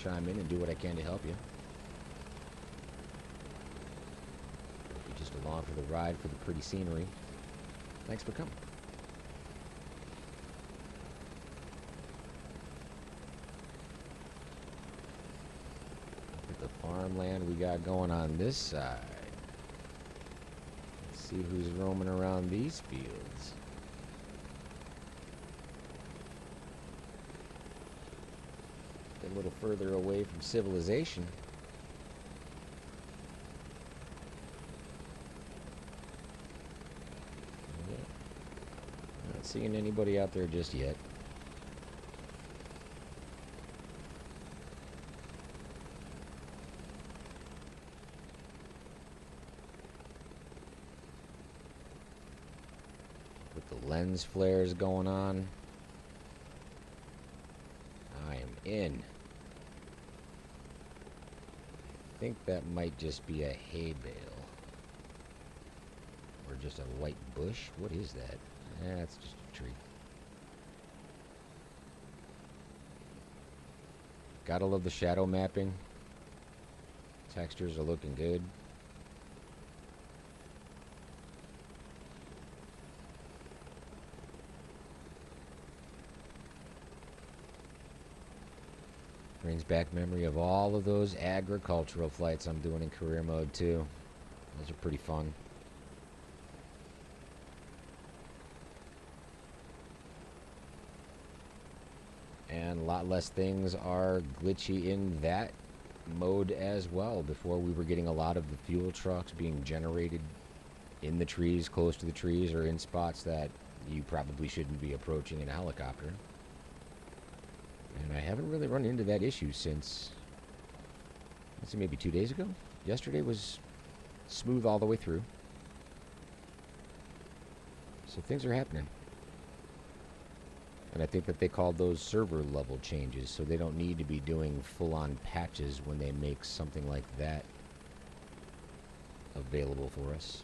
chime in and do what I can to help you. If you're just along for the ride for the pretty scenery, thanks for coming. Look at the farmland we got going on this side. See who's roaming around these fields. Get a little further away from civilization. Yeah. Not seeing anybody out there just yet. Lens flares going on. I am in. I think that might just be a hay bale. Or just a white bush. What is that? That's just a tree. Gotta love the shadow mapping. Textures are looking good. Brings back memory of all of those agricultural flights I'm doing in career mode too. Those are pretty fun. And a lot less things are glitchy in that mode as well. Before, we were getting a lot of the fuel trucks being generated in the trees, close to the trees, or in spots that you probably shouldn't be approaching in a helicopter. And I haven't really run into that issue since, let's see, maybe 2 days ago. Yesterday was smooth all the way through. So things are happening. And I think that they called those server level changes, so they don't need to be doing full-on patches when they make something like that available for us.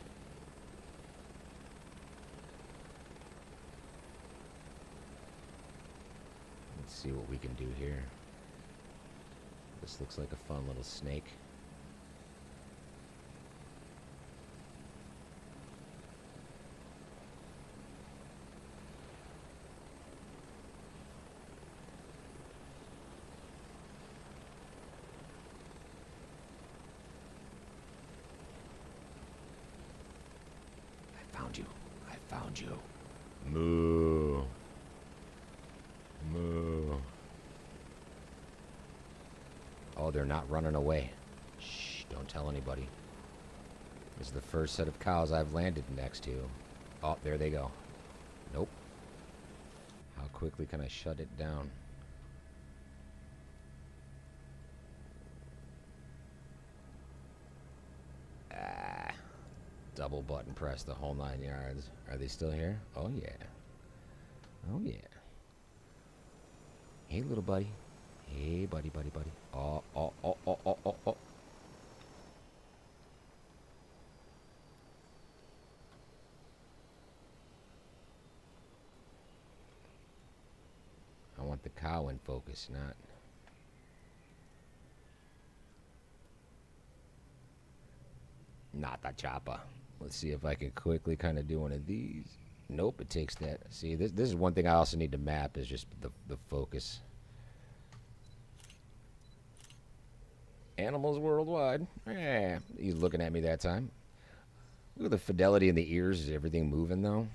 Let's see what we can do here. This looks like a fun little snake. I found you. Moo. Moo. Oh, they're not running away. Shh, don't tell anybody. This is the first set of cows I've landed next to. Oh, there they go. Nope. How quickly can I shut it down? Double button press, the whole 9 yards. Are they still here? Oh, yeah. Oh, yeah. Hey, little buddy. Hey, buddy. Oh. I want the cow in focus, not the chopper. Let's see if I can quickly kind of do one of these. Nope, it takes that. See, this is one thing I also need to map, is just the focus. Animals worldwide. Eh, he's looking at me that time. Look at the fidelity in the ears. Is everything moving, though?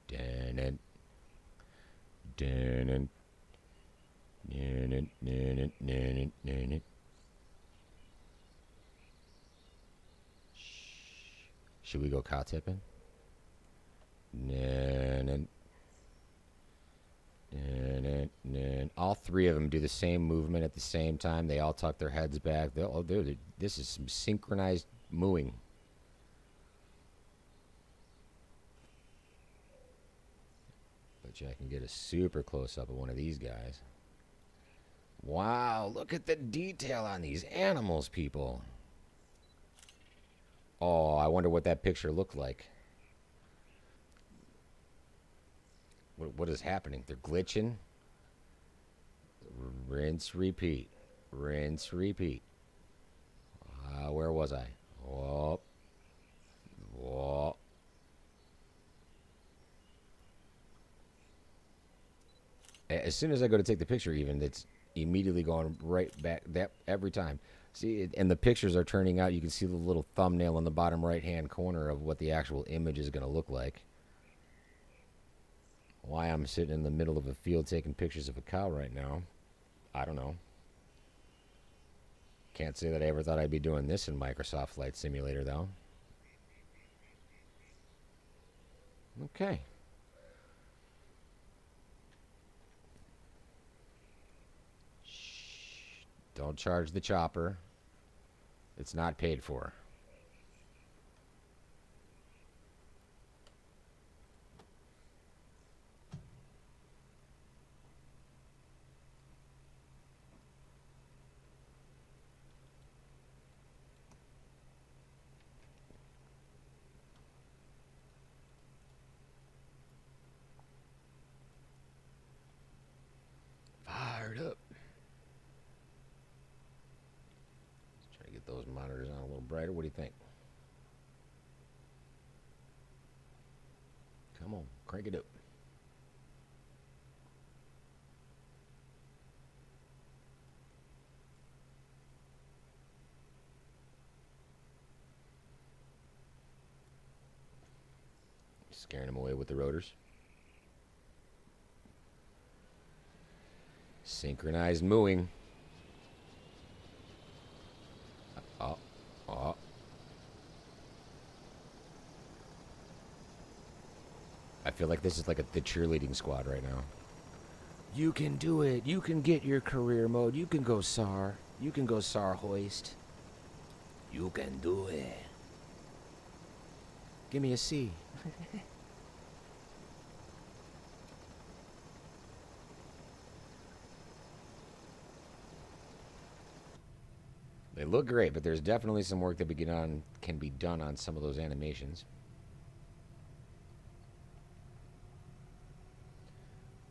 Dun-dun. Dun-dun. Should we go cow tipping? All three of them do the same movement at the same time. They all tuck their heads back. This is some synchronized mooing. Bet you I can get a super close up of one of these guys. Wow, look at the detail on these animals, people. Oh, I wonder what that picture looked like. What is happening? They're glitching. Rinse, repeat. Rinse, repeat. Where was I? Whoa. Whoa. As soon as I go to take the picture, even, it's immediately going right back. That every time. See, and the pictures are turning out. You can see the little thumbnail in the bottom right-hand corner of what the actual image is going to look like. Why I'm sitting in the middle of a field taking pictures of a cow right now, I don't know. Can't say that I ever thought I'd be doing this in Microsoft Flight Simulator, though. Okay. Shh. Don't charge the chopper. It's not paid for. monitor's on a little brighter. What do you think? Come on, crank it up. Scaring them away with the rotors. Synchronized mooing. Oh, oh. I feel like this is like the cheerleading squad right now. You can do it. You can get your career mode. You can go SAR. You can go SAR hoist. You can do it. Give me a C. They look great, but there's definitely some work that can be done on some of those animations.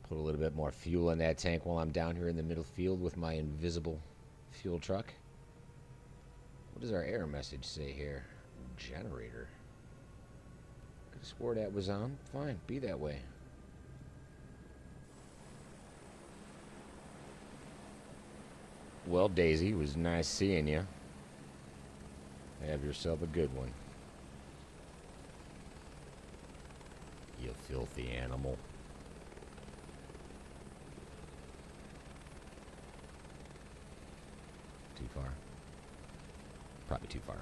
Put a little bit more fuel in that tank while I'm down here in the middle field with my invisible fuel truck. What does our error message say here? Generator. Could have swore that was on. Fine, be that way. Well, Daisy, it was nice seeing you. Have yourself a good one. You filthy animal. Too far? Probably too far.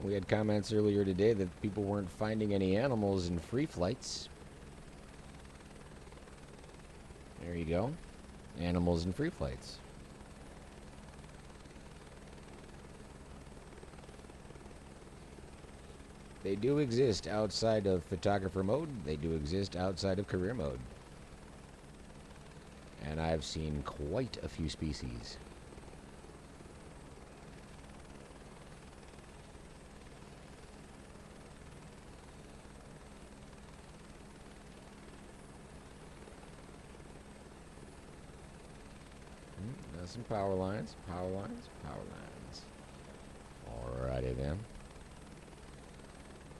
We had comments earlier today that people weren't finding any animals in free flights. There you go. Animals in free flights. They do exist outside of photographer mode. They do exist outside of career mode. And I've seen quite a few species. Some power lines, power lines, power lines. Alrighty then.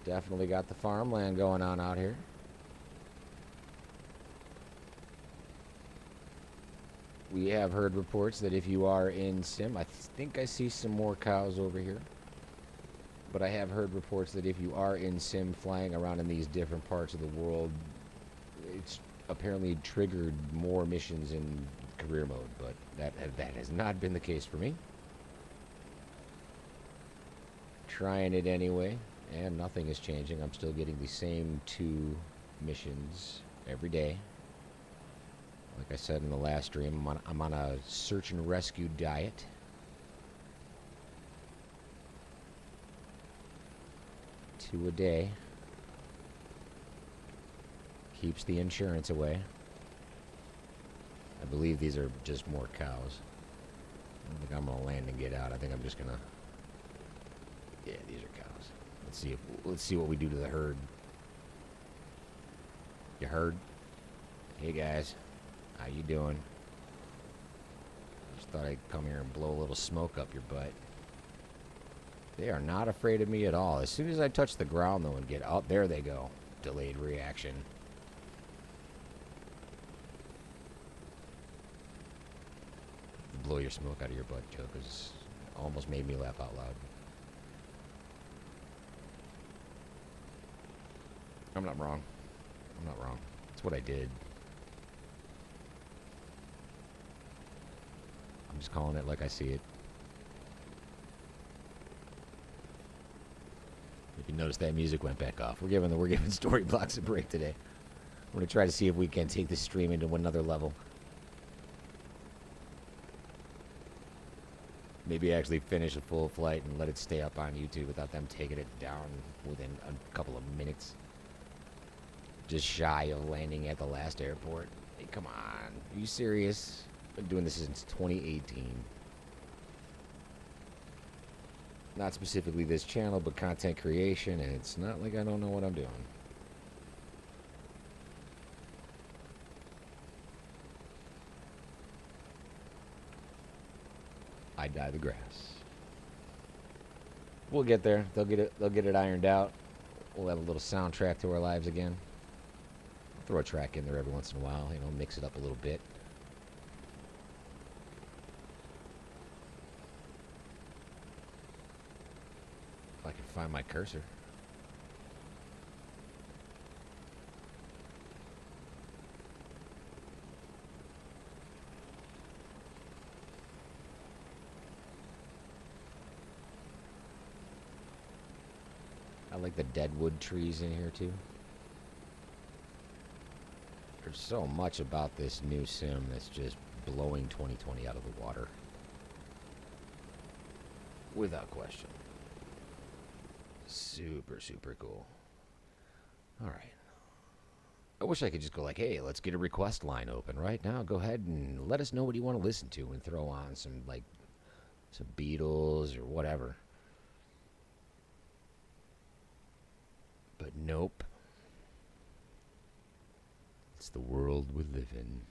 Definitely got the farmland going on out here. We have heard reports that if you are in sim, I think I see some more cows over here. But I have heard reports that if you are in sim flying around in these different parts of the world, it's apparently triggered more missions in career mode, but that has not been the case for me. Trying it anyway, and nothing is changing. I'm still getting the same 2 missions every day. Like I said in the last stream, I'm on a search and rescue diet. Two a day. Keeps the insurance away. I believe these are just more cows. I don't think I'm gonna land and get out. I think I'm just gonna. Yeah, these are cows. Let's see what we do to the herd. You heard? Hey guys, how you doing? Just thought I'd come here and blow a little smoke up your butt. They are not afraid of me at all. As soon as I touch the ground though and get out, there they go. Delayed reaction. Blow your smoke out of your butt joke is almost made me laugh out loud. I'm not wrong. I'm not wrong. It's what I did. I'm just calling it like I see it. If you notice, that music went back off. We're giving story blocks a break today. We're gonna try to see if we can take this stream into another level. Maybe actually finish a full flight and let it stay up on YouTube without them taking it down within a couple of minutes. Just shy of landing at the last airport. Hey, come on. Are you serious? Been doing this since 2018. Not specifically this channel, but content creation, and it's not like I don't know what I'm doing. I dye the grass. We'll get there. They'll get it ironed out. We'll have a little soundtrack to our lives again. I'll throw a track in there every once in a while, mix it up a little bit. If I can find my cursor. I like the deadwood trees in here too. There's so much about this new sim that's just blowing 2020 out of the water. Without question. Super, super cool. Alright. I wish I could just go like, hey, let's get a request line open right now. Go ahead and let us know what you want to listen to and throw on some Beatles or whatever. But nope. It's the world we live in.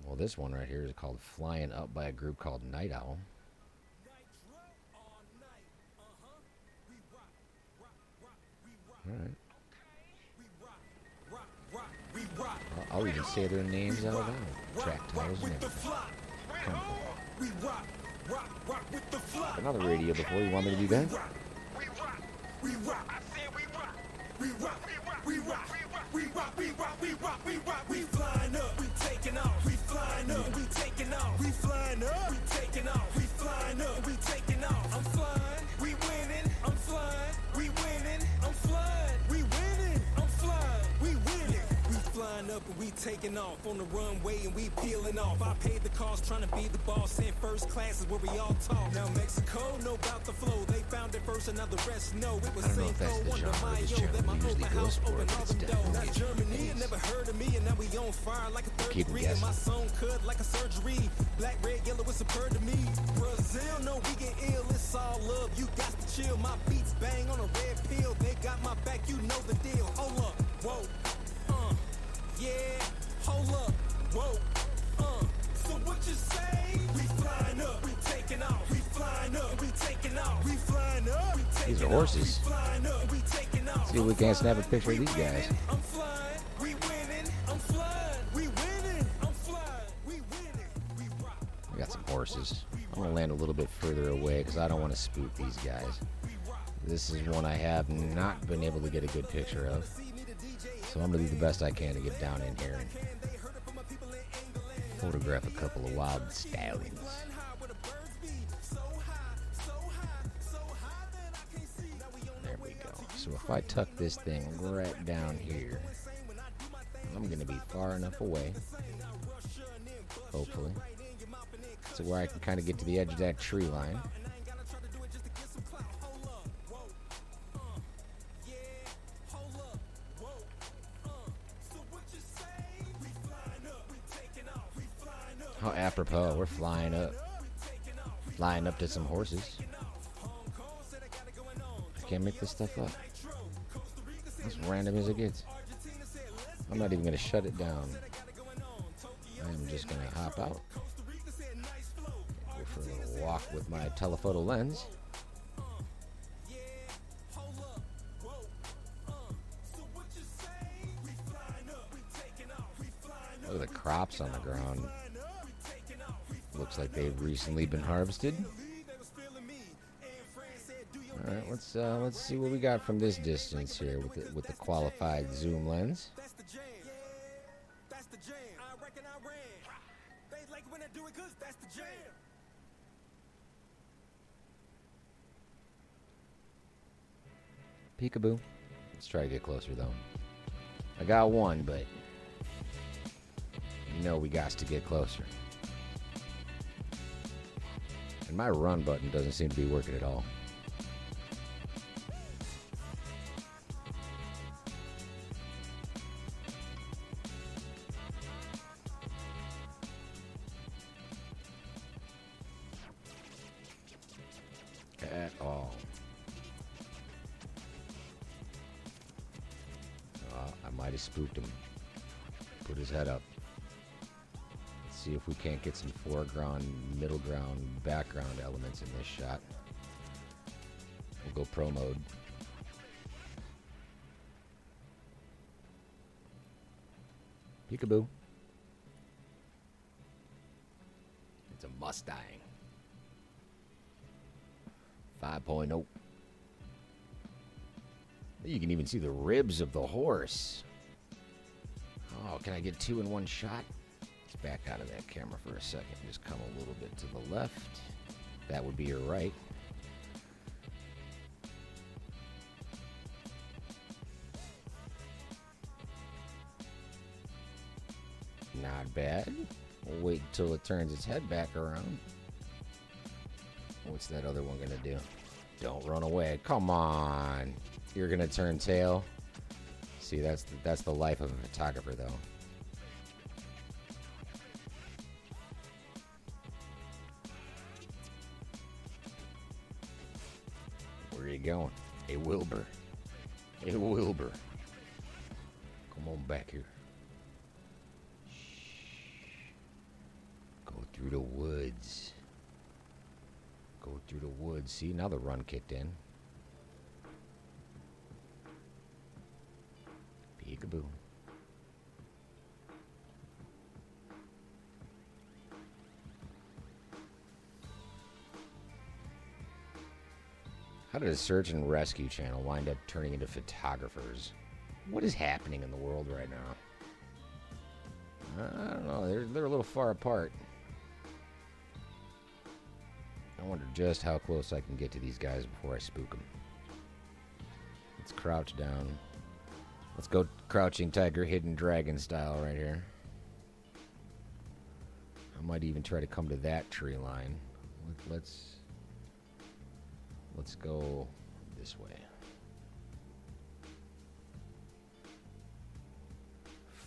Well, this one right here is called Flying Up by a group called Night Owl. Alright. I'll even say their names out loud. Track titles and everything. Another radio before. You want me to do that? We flying up, we taking off, we flying up, we taking off, we flying up, we taking off, we flying up, we taking off. I'm flying, we winning, I'm flying, we winning, I'm flying, we winning, I'm flying, we winning. We flying up and we taking off on the runway and we peeling off. I paid the cost trying to be the boss, in first class is where we all talk. Now Mexico know about the flow, they found it first and now the rest know. It was Cinco, Wonder Mayo, that my open house, open all them doors. Now Germany never heard of me and now we on fire like a third degree. And my song cut like a surgery. Black, red, yellow, it's a bird to me. Brazil, no, we get ill, it's all love. You got to chill, my beats bang on a red pill. They got my back, you know the deal. Hold up, whoa, yeah, hold up, whoa, so what you say? We flying up, we taking off, we flying up, we taking off, we flying up, we taking off. These are horses. We taking off. See if we can't snap a picture of these guys. I'm flying, we winning, I'm flying, we winning, I'm flying, we winning, we rock. We got some horses. I'm gonna land a little bit further away because I don't want to spook these guys. This is one I have not been able to get a good picture of. So I'm gonna do the best I can to get down in here and photograph a couple of wild stallions. There we go. So if I tuck this thing right down here, I'm gonna be far enough away, hopefully, to where I can kind of get to the edge of that tree line. How apropos, we're flying up to some horses. I can't make this stuff up. As random as it gets. I'm not even gonna shut it down. I'm just gonna hop out. Go for a little walk with my telephoto lens. Look at the crops on the ground. Looks like they've recently been harvested. All right, let's see what we got from this distance here with the qualified zoom lens. Peekaboo. Let's try to get closer though. I got one, but we got to get closer. And my run button doesn't seem to be working at all. have spooked him. Put his head up. Let's see if we can't get some foreground, middle ground, background elements in this shot. We'll go pro mode. Peekaboo. It's a Mustang. 5.0. You can even see the ribs of the horse. Oh, can I get two in one shot? Let's back out of that camera for a second. Just come a little bit to the left. That would be your right. Not bad. We'll wait until it turns its head back around. What's that other one gonna do? Don't run away. Come on. You're gonna turn tail. See, that's the life of a photographer, though. Where are you going? A Wilbur. A Wilbur. Come on back here. Go through the woods. Go through the woods. See, now the run kicked in. Peekaboo. How did a search and rescue channel wind up turning into photographers? What is happening in the world right now? I don't know. They're a little far apart. I wonder just how close I can get to these guys before I spook them. Let's crouch down. Let's go Crouching Tiger, Hidden Dragon style right here. I might even try to come to that tree line. Let's go this way.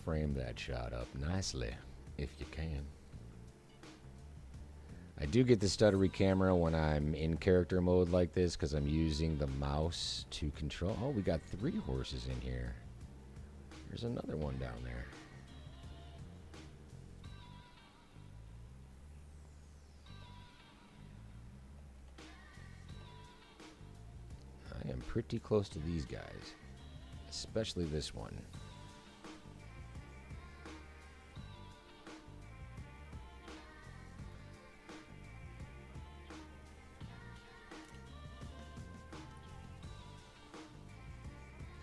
Frame that shot up nicely, if you can. I do get the stuttery camera when I'm in character mode like this because I'm using the mouse to control. Oh, we got 3 horses in here. There's another one down there. I am pretty close to these guys, especially this one.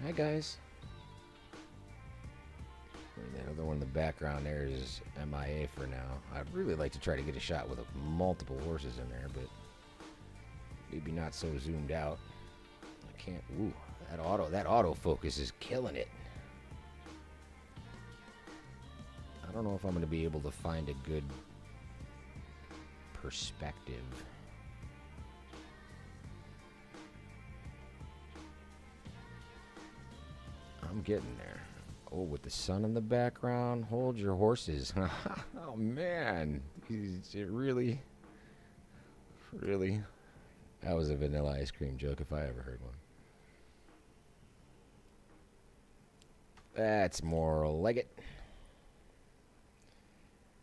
Hi, guys. That other one in the background there is MIA for now. I'd really like to try to get a shot with multiple horses in there, but maybe not so zoomed out. I can't. Ooh, that autofocus is killing it. I don't know if I'm going to be able to find a good perspective. I'm getting there. Oh, with the sun in the background, hold your horses. Oh, man. It really... That was a vanilla ice cream joke if I ever heard one. That's more like it.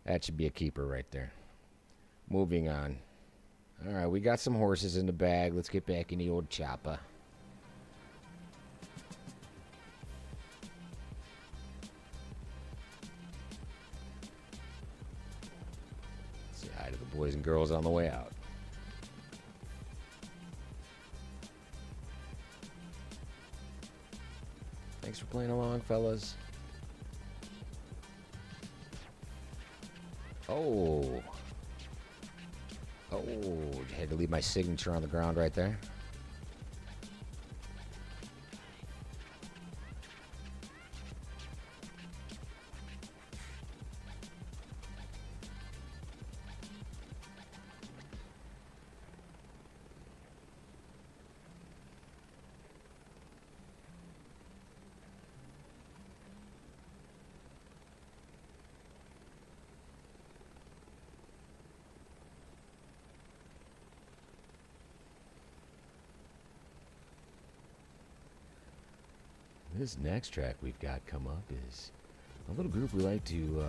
That should be a keeper right there. Moving on. All right, we got some horses in the bag. Let's get back in the old chopper. Say hi to the boys and girls on the way out. Thanks for playing along, fellas. Oh. Oh, had to leave my signature on the ground right there. This next track we've got come up is a little group we like to,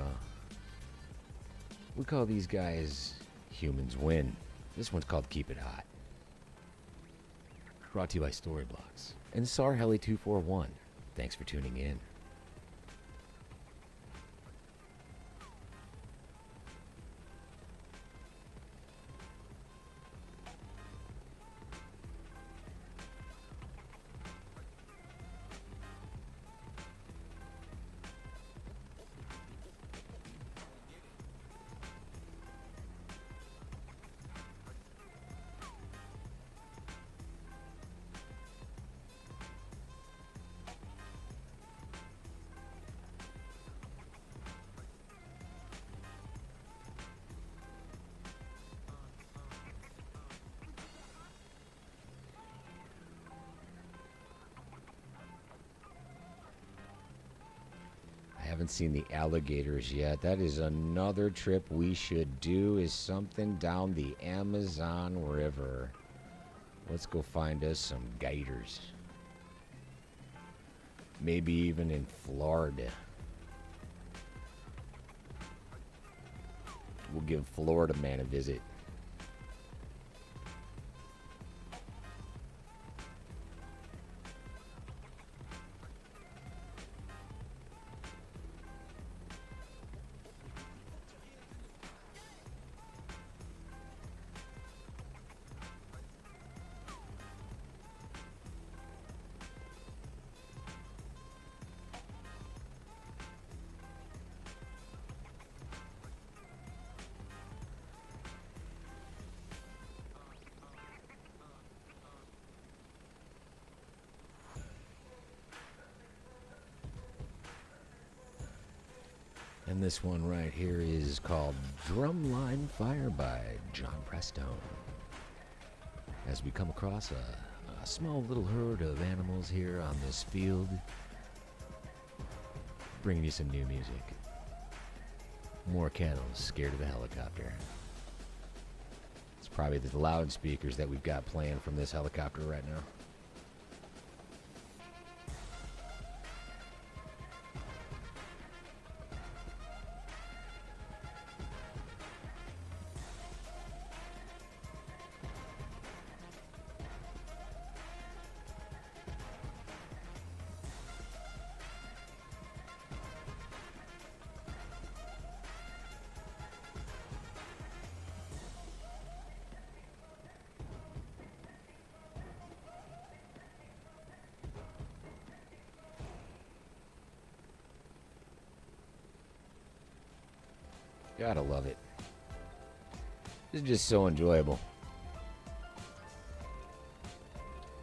we call these guys Humans Win. This one's called Keep It Hot. Brought to you by Storyblocks and Sarhelly241. Thanks for tuning in. Haven't seen the alligators yet. That is another trip we should do, is something down the Amazon River. Let's go find us some gators. Maybe even in Florida. We'll give Florida man a visit. And this one right here is called Drumline Fire by John Prestone. As we come across a small little herd of animals here on this field, bringing you some new music. More cattle scared of a helicopter. It's probably the loudspeakers that we've got playing from this helicopter right now. Gotta love it. It's just so enjoyable.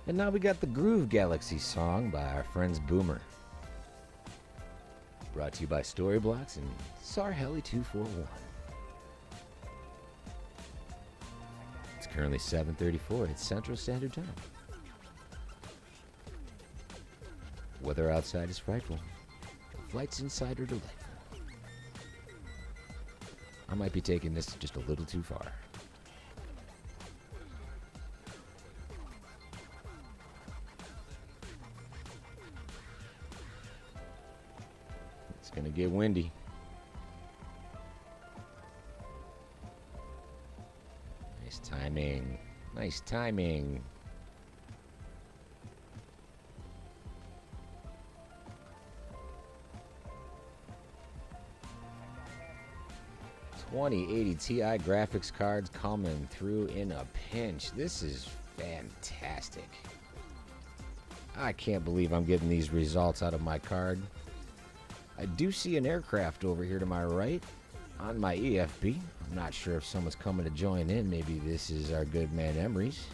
And now we got the Groove Galaxy song by our friends Boomer. Brought to you by Storyblocks and Sarhelly241. It's currently 7:34. It's Central Standard Time. Weather outside is frightful. Flights inside are delightful. I might be taking this just a little too far. It's gonna get windy. Nice timing. Nice timing. $2080 Ti graphics cards coming through in a pinch. This is fantastic. I can't believe I'm getting these results out of my card. I do see an aircraft over here to my right on my EFB. I'm not sure if someone's coming to join in. Maybe this is our good man Emery's.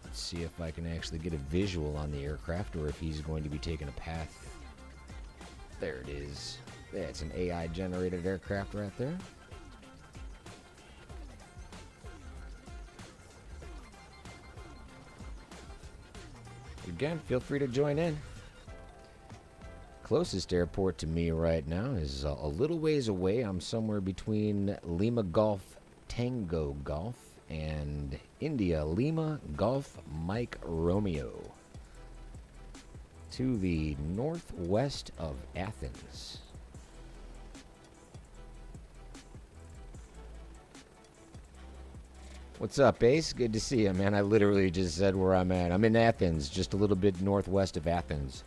Let's see if I can actually get a visual on the aircraft or if he's going to be taking a path. There it is. That's an AI generated aircraft right there. Again, feel free to join in. Closest airport to me right now is a little ways away. I'm somewhere between Lima Golf Tango Golf and India Lima Golf Mike Romeo. to the northwest of Athens. What's up, Ace? Good to see you, man. I literally just said where I'm at. I'm in Athens, just a little bit northwest of Athens.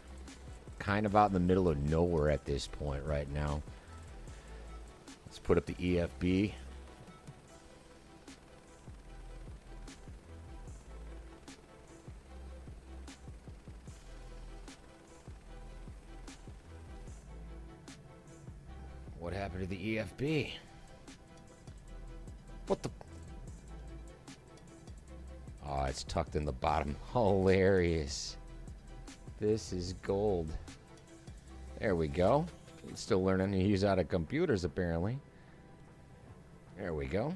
Kind of out in the middle of nowhere at this point right now. Let's put up the EFB. What happened to the EFB? What the... Oh, it's tucked in the bottom. Hilarious. This is gold. There we go. Still learning to use out of computers, apparently. There we go.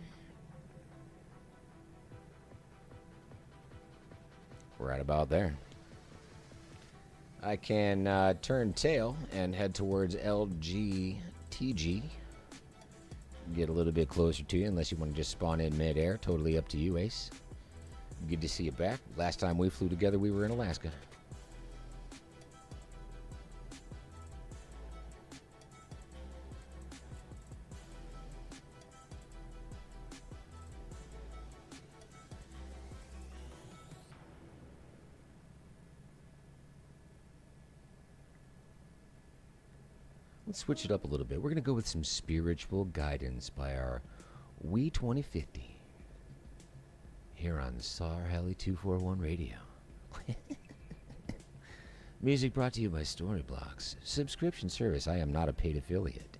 Right about there. I can turn tail and head towards LGTG. Get a little bit closer to you, unless you want to just spawn in midair. Totally up to you, Ace. Good to see you back. Last time we flew together, we were in Alaska. Let's switch it up a little bit. We're going to go with some spiritual guidance by our We 2050 here on SAR Heli 241 Radio. Music brought to you by Storyblocks. Subscription service. I am not a paid affiliate.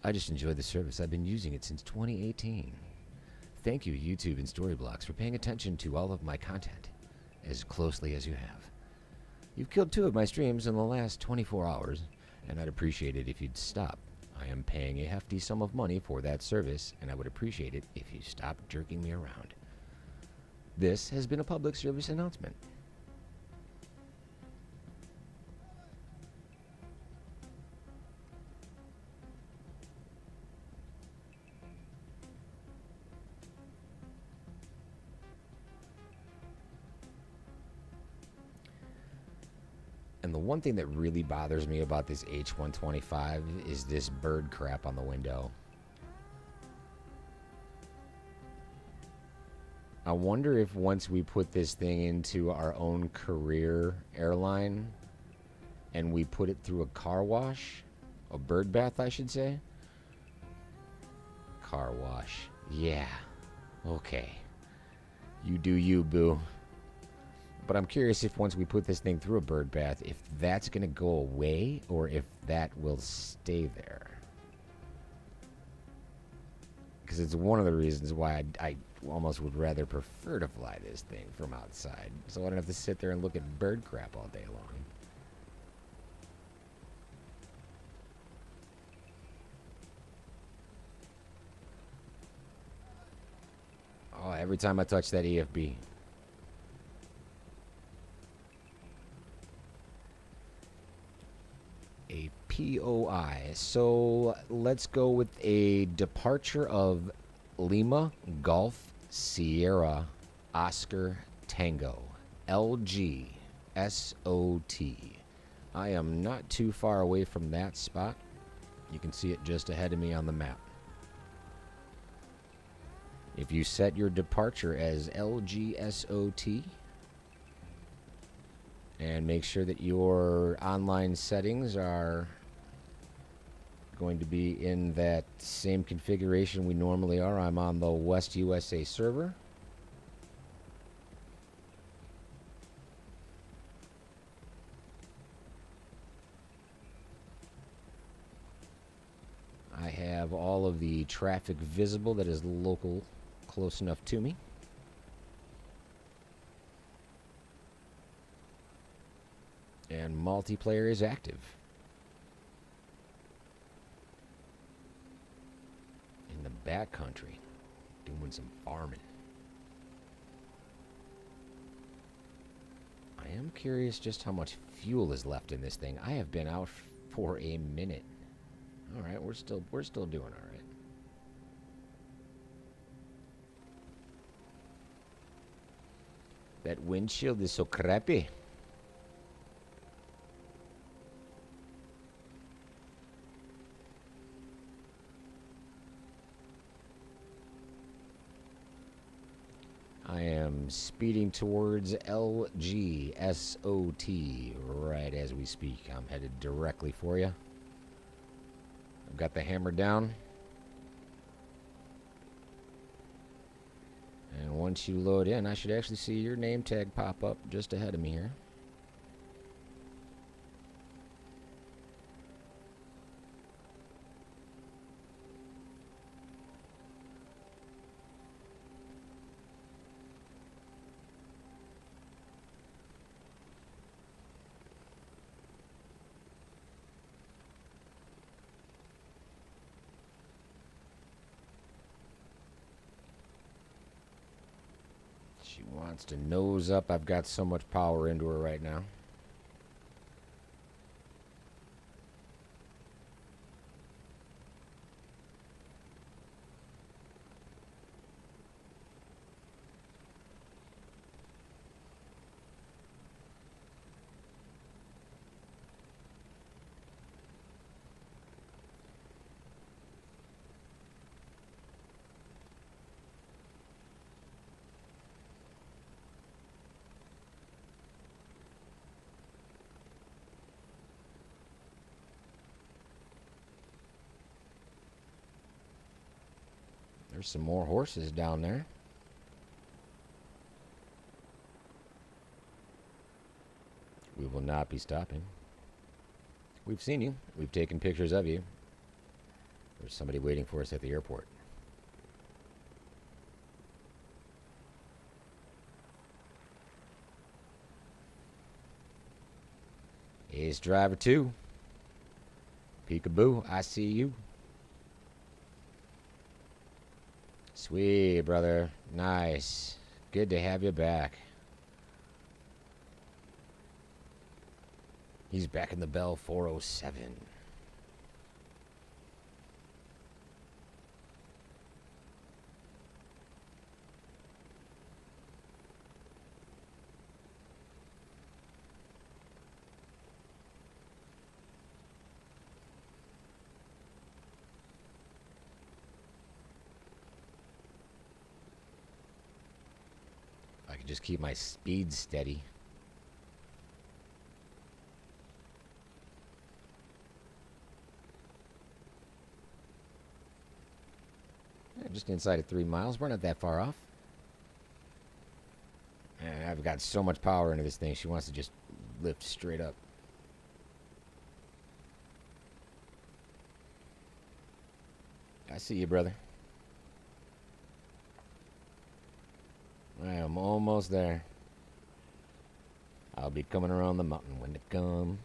I just enjoy the service. I've been using it since 2018. Thank you, YouTube and Storyblocks, for paying attention to all of my content as closely as you have. You've killed 2 of my streams in the last 24 hours, and I'd appreciate it if you'd stop. I am paying a hefty sum of money for that service, and I would appreciate it if you stopped jerking me around. This has been a public service announcement. And the one thing that really bothers me about this H125 is this bird crap on the window. I wonder if once we put this thing into our own career airline and we put it through a car wash, a bird bath, I should say. Car wash. Yeah. Okay. You do you, boo. But I'm curious if once we put this thing through a bird bath, if that's going to go away or if that will stay there. Because it's one of the reasons why I almost would rather prefer to fly this thing from outside. So I don't have to sit there and look at bird crap all day long. Oh, every time I touch that EFB. A POI. So let's go with a departure of Lima, Golf, Sierra, Oscar, Tango, LGSOT. I am not too far away from that spot. You can see it just ahead of me on the map. If you set your departure as LGSOT and make sure that your online settings are going to be in that same configuration we normally are. I'm on the West USA server. I have all of the traffic visible that is local, close enough to me. And multiplayer is active. In the backcountry, doing some farming. I am curious just how much fuel is left in this thing. I have been out for a minute. All right, we're still doing all right. That windshield is so crappy. I am speeding towards LGSOT right as we speak. I'm headed directly for you. I've got the hammer down. And once you load in, I should actually see your name tag pop up just ahead of me here. She wants to nose up. I've got so much power into her right now. There's some more horses down there. We will not be stopping. We've seen you. We've taken pictures of you. There's somebody waiting for us at the airport. Ace driver 2. Peekaboo, I see you. Sweet, brother. Nice. Good to have you back. He's back in the Bell 407. I can just keep my speed steady. Just inside of 3 miles. We're not that far off. And I've got so much power into this thing. She wants to just lift straight up. I see you, brother. I am almost there. I'll be coming around the mountain when it comes.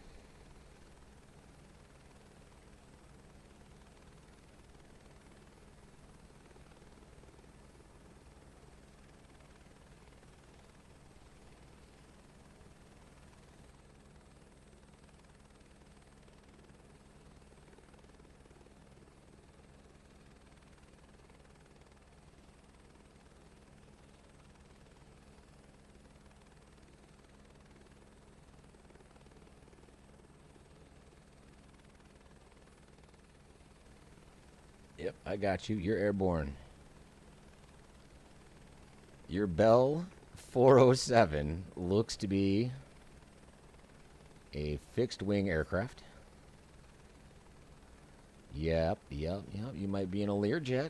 Yep, I got you. You're airborne. Your Bell 407 looks to be a fixed wing aircraft. Yep. You might be in a Learjet.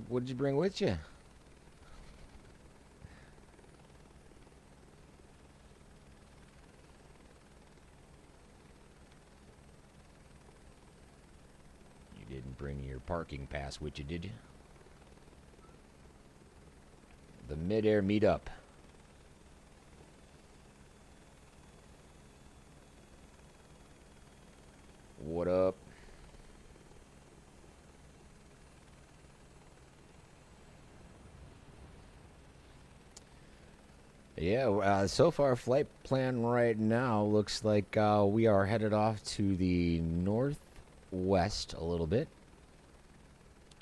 What did you bring with you? Didn't bring your parking pass with you, did you? The mid-air meetup. What up? Yeah, so far flight plan right now looks like we are headed off to the northwest a little bit.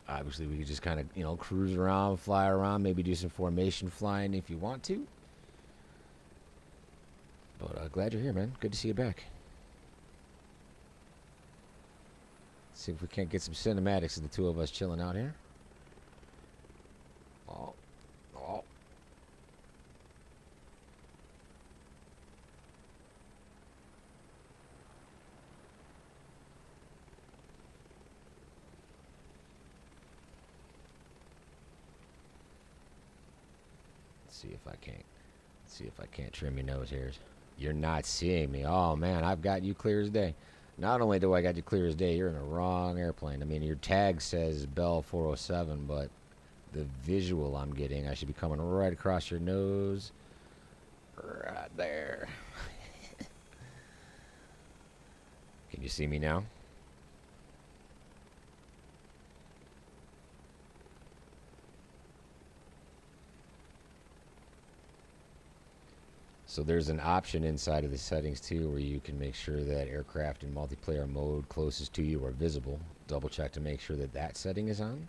Obviously, we could just kind of, cruise around, fly around, maybe do some formation flying if you want to. But glad you're here, man. Good to see you back. See if we can't get some cinematics of the two of us chilling out here. Oh, oh. See if I can't. See if I can't trim your nose hairs. You're not seeing me. Oh man, I've got you clear as day. Not only do I got you clear as day, you're in the wrong airplane. I mean, your tag says Bell 407, but the visual I'm getting, I should be coming right across your nose. Right there. Can you see me now? So there's an option inside of the settings too where you can make sure that aircraft in multiplayer mode closest to you are visible. Double check to make sure that that setting is on.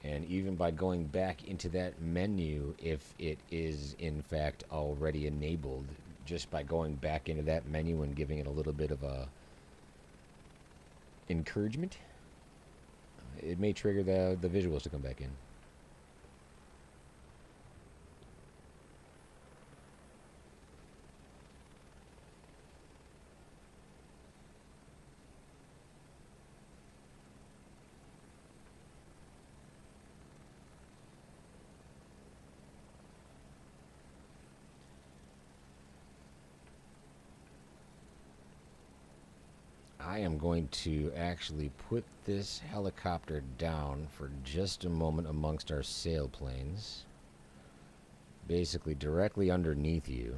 And even by going back into that menu, if it is in fact already enabled, just by going back into that menu and giving it a little bit of a encouragement, it may trigger the visuals to come back in. I am going to actually put this helicopter down for just a moment amongst our sailplanes. Basically directly underneath you.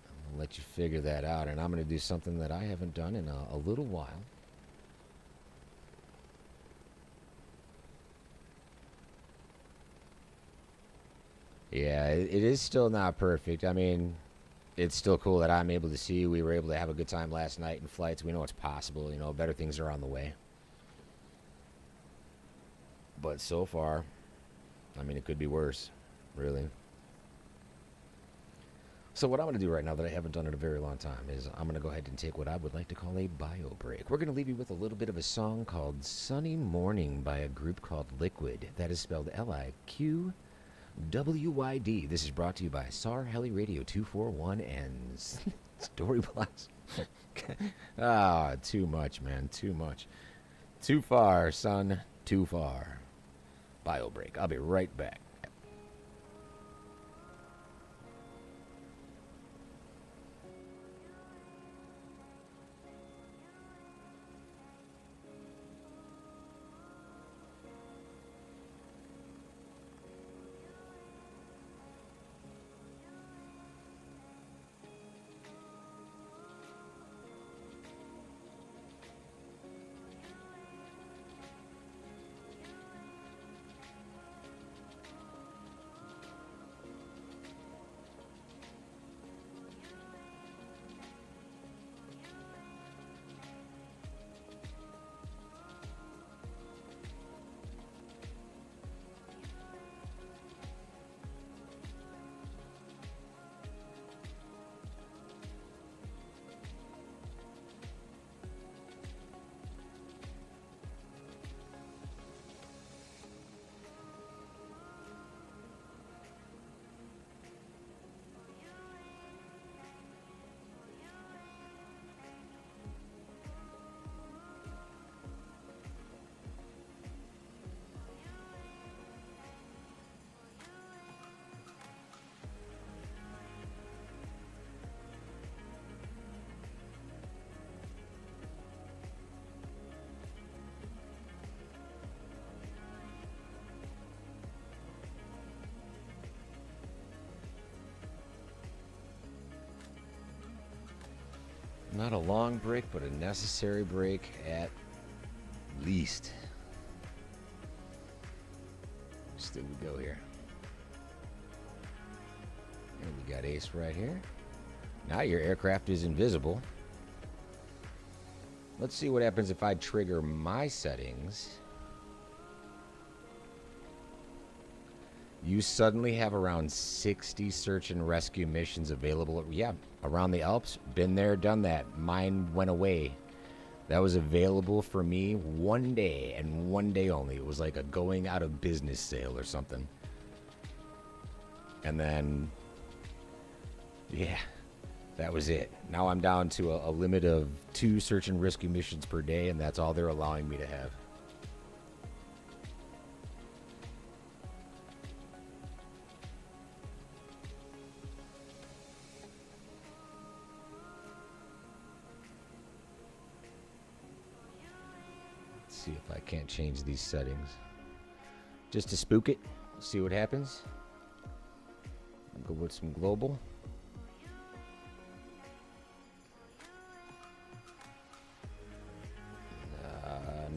I'm going to let you figure that out, and I'm going to do something that I haven't done in a little while. Yeah, it is still not perfect. I mean, it's still cool that I'm able to see you. We were able to have a good time last night in flights. We know it's possible. You know, better things are on the way. But so far, I mean, it could be worse, really. So what I'm going to do right now that I haven't done in a very long time is I'm going to go ahead and take what I would like to call a bio break. We're going to leave you with a little bit of a song called Sunny Morning by a group called Liquid. That is spelled Liqwyd. This is brought to you by SAR Heli Radio 241 and Story Blocks. Too much, man. Too much. Too far, son. Too far. Bio break. I'll be right back. Not a long break, but a necessary break at least. Still we go here. And we got Ace right here. Now your aircraft is invisible. Let's see what happens if I trigger my settings You suddenly have around 60 search and rescue missions available. Yeah, around the Alps. Been there, done that. Mine went away. That was available for me one day and one day only. It was like a going out of business sale or something. And then, yeah, that was it. Now I'm down to a limit of 2 search and rescue missions per day, and that's all they're allowing me to have. See if I can't change these settings just to spook it, see what happens. I'll go with some global.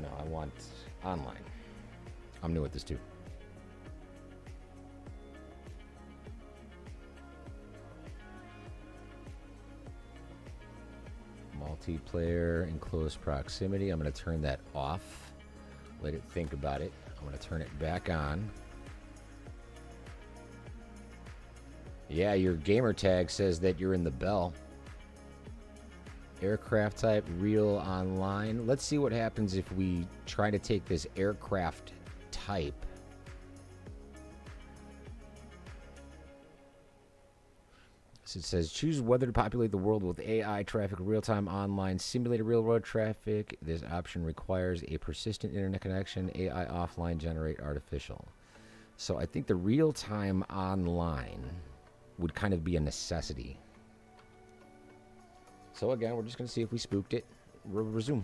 No, I want online. I'm new at this too. Multiplayer in close proximity. I'm going to turn that off. Let it think about it. I'm going to turn it back on. Yeah, your gamer tag says that you're in the Bell. Aircraft type, real online. Let's see what happens if we try to take this aircraft type. So it says, choose whether to populate the world with AI traffic, real-time online, simulated railroad traffic. This option requires a persistent internet connection, AI offline, generate artificial. So I think the real-time online would kind of be a necessity. So again, we're just going to see if we spooked it. Resume.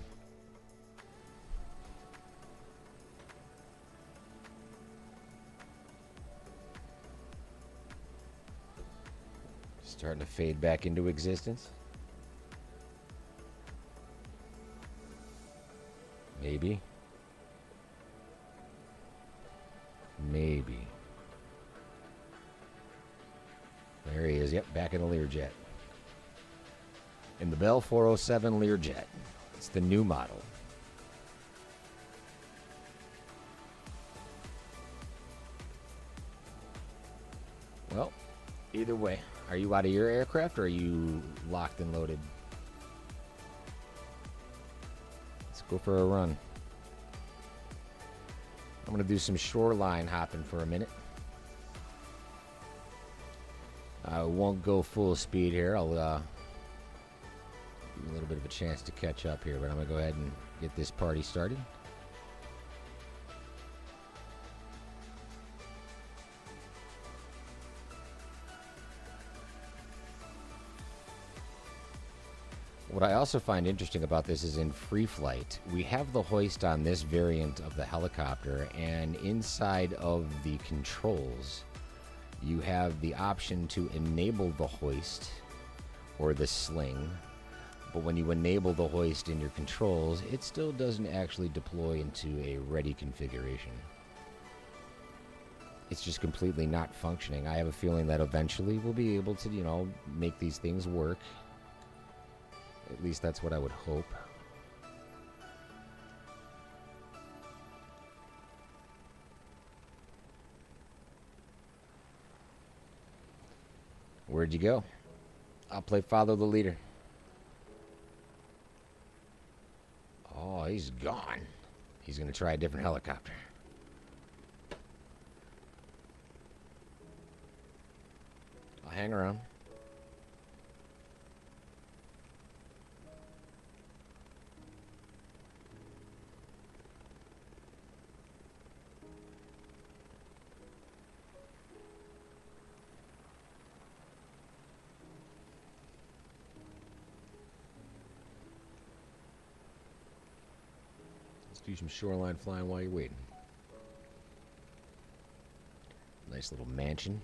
Starting to fade back into existence. Maybe. Maybe. There he is. Yep, back in the Learjet. In the Bell 407 Learjet. It's the new model. Well, either way. Are you out of your aircraft or are you locked and loaded? Let's go for a run. I'm going to do some shoreline hopping for a minute. I won't go full speed here. I'll give you a little bit of a chance to catch up here, but I'm going to go ahead and get this party started. What I also find interesting about this is in free flight, we have the hoist on this variant of the helicopter, and inside of the controls, you have the option to enable the hoist or the sling, but when you enable the hoist in your controls, it still doesn't actually deploy into a ready configuration. It's just completely not functioning. I have a feeling that eventually we'll be able to, make these things work. At least that's what I would hope. Where'd you go? I'll play follow the leader. Oh, he's gone. He's going to try a different helicopter. I'll hang around. Do some shoreline flying while you're waiting. Nice little mansion.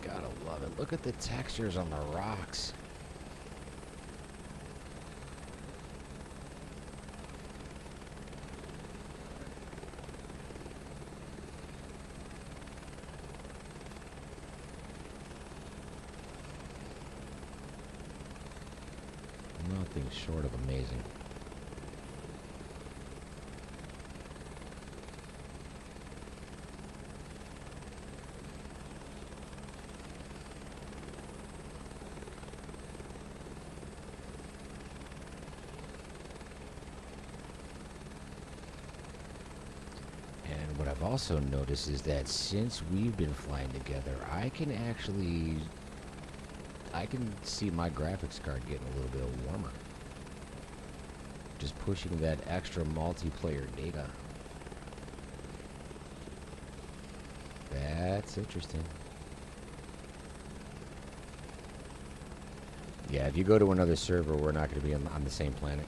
Gotta love it. Look at the textures on the rocks. Nothing short of amazing. And what I've also noticed is that since we've been flying together, I can see my graphics card getting a little bit warmer. Just pushing that extra multiplayer data. That's interesting. Yeah, if you go to another server, we're not going to be on the same planet.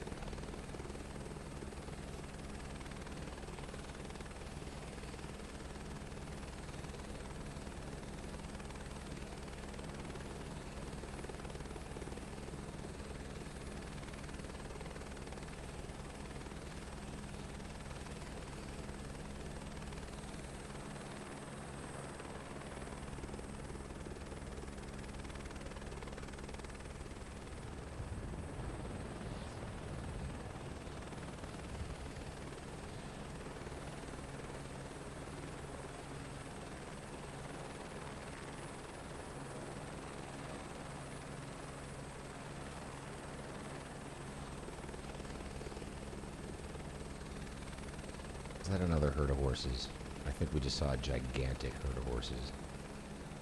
Is that another herd of horses? I think we just saw a gigantic herd of horses.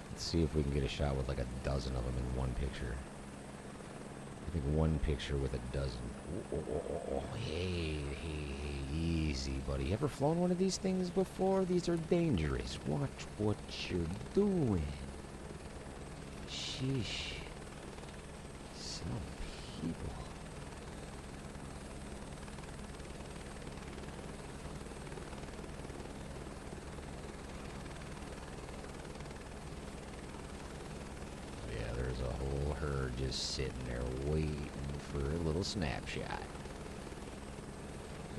Let's see if we can get a shot with like a dozen of them in one picture. I think one picture with a dozen. Oh, hey, easy, buddy. You ever flown one of these things before? These are dangerous. Watch what you're doing. Sheesh. Some people. There's a whole herd just sitting there waiting for a little snapshot.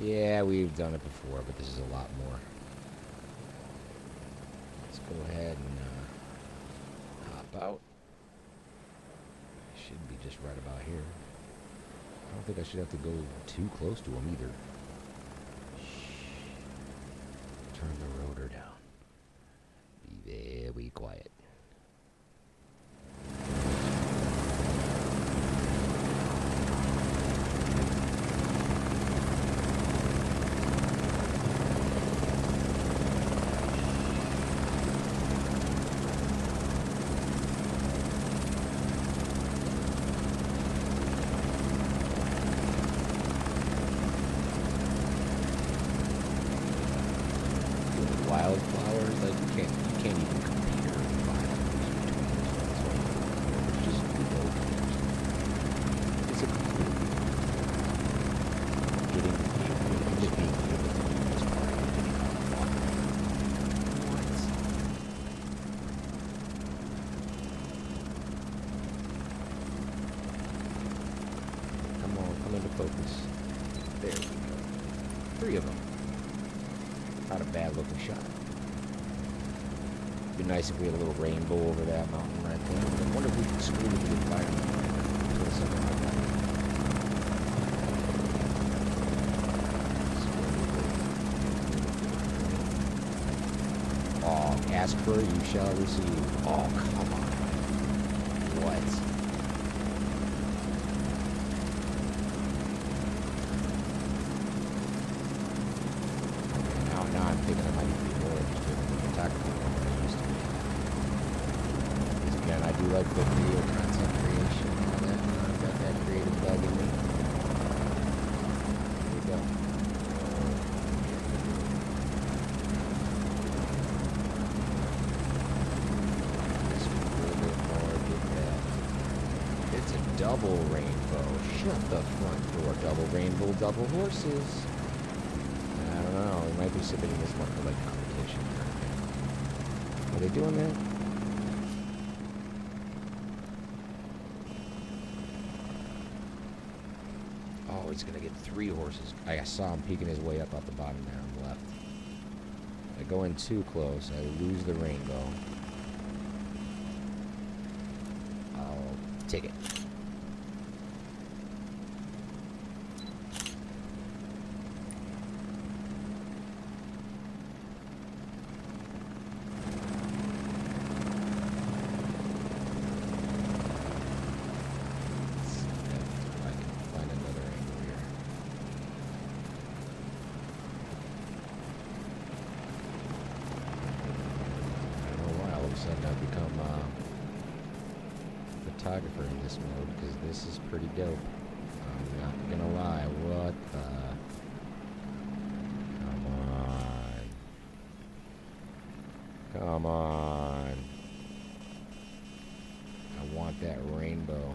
Yeah, we've done it before, but this is a lot more. Let's go ahead and hop out. Should be just right about here. I don't think I should have to go too close to them either. Shh. Turn the rotor down. Be very quiet. Wildflowers, like you can't even compare the vibes between these ones. It's just no comparison. It's a complete getting just being able to do this part and getting out of water. What? Come on, come into focus. There we go. 3 of them. Not a bad looking shot. Be nice if we had a little rainbow over that mountain right there. I wonder if we can screw with the environment or something like that. Oh, ask for it, you shall receive. Oh, come on. What? Now I'm thinking I might even be more interested in the photography than I used to be. Because again, I do like the video content creation and all that. I've got that creative bug in me. Here we go. Just a little bit more, get that. It's a double rainbow. Shut the front door. Double rainbow, double horses. I don't know. We might be submitting this one for like competition. Are they doing that? Oh, he's gonna get 3 horses. I saw him peeking his way up out the bottom there on the left. If I go in too close, I lose the rainbow. I'll take it. this mode because this is pretty dope. I'm not gonna lie. What the? Come on. Come on. I want that rainbow.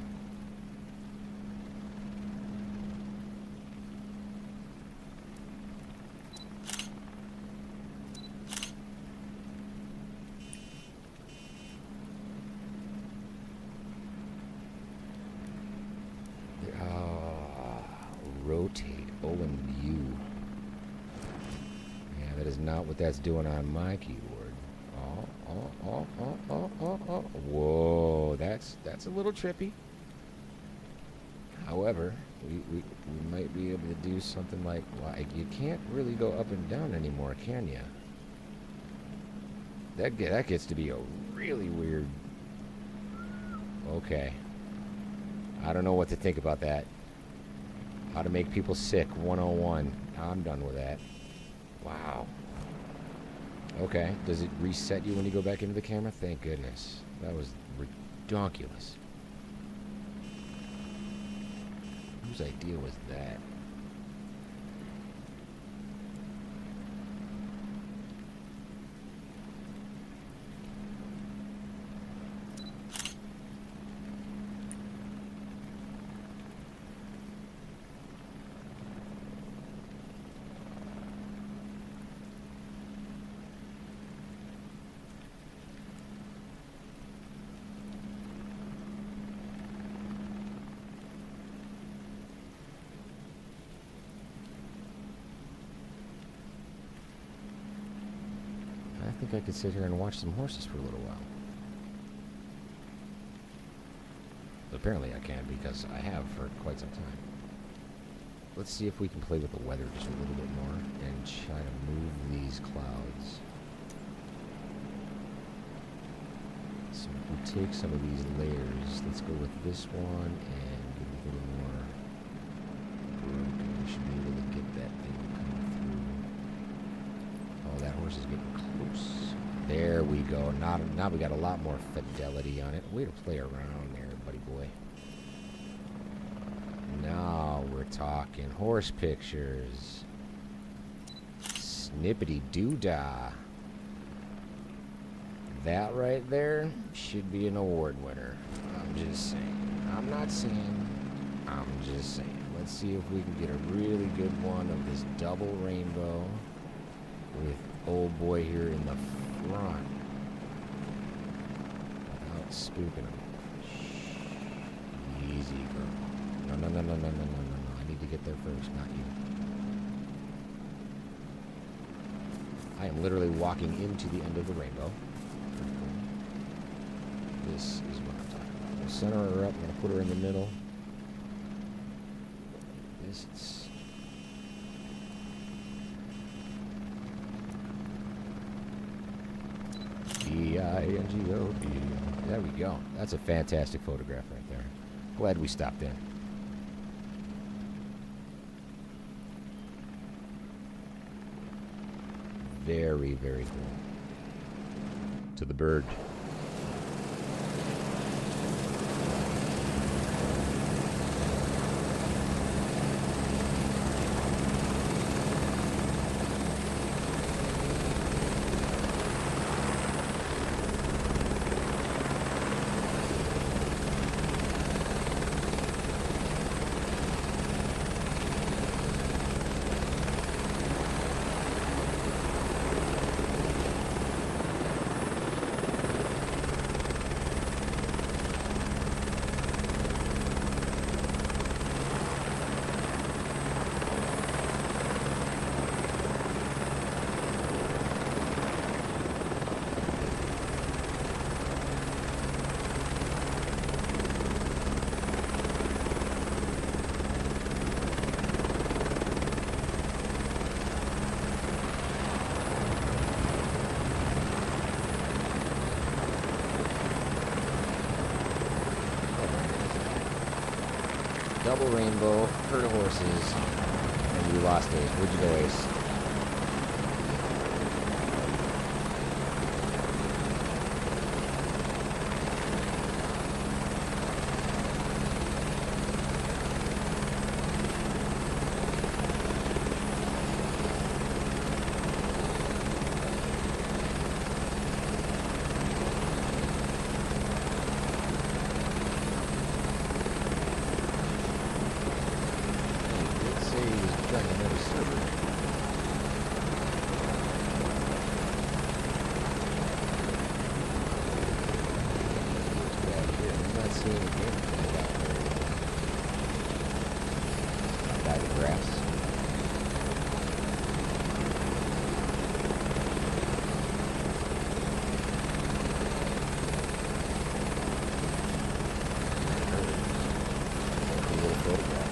Rotate O and U. Yeah, that is not what that's doing on my keyboard. Oh. Whoa, that's a little trippy. However, we might be able to do something like, you can't really go up and down anymore, can you? That gets to be a really weird. Okay. I don't know what to think about that. How to make people sick 101. I'm done with that. Wow. Okay. Does it reset you when you go back into the camera? Thank goodness. That was redonkulous. Whose idea was that? I think I could sit here and watch some horses for a little while. Apparently I can, because I have for quite some time. Let's see if we can play with the weather just a little bit more and try to move these clouds. So if we take some of these layers, let's go with this one and get a little more broken. We should be able to get that thing coming through. Oh, that horse is getting close. There we go. Now we got a lot more fidelity on it. Way to play around there, buddy boy. Now we're talking horse pictures. Snippity doo-dah. That right there should be an award winner. I'm just saying. I'm not saying. I'm just saying. Let's see if we can get a really good one of this double rainbow with old boy here in the front without spooking him. Easy, girl. No. I need to get there first, not you. I am literally walking into the end of the rainbow. Pretty cool. This is what I'm talking about. We'll center her up. I'm going to put her in the middle. This is... D-I-N-G-O-D. There we go. That's a fantastic photograph right there. Glad we stopped in. Very, very cool. To the bird. Double rainbow, herd of horses, and you lost Ace. Where'd you go, Ace? trying another server. Back here, I'm not seeing anything about by the grass. Cool little photograph.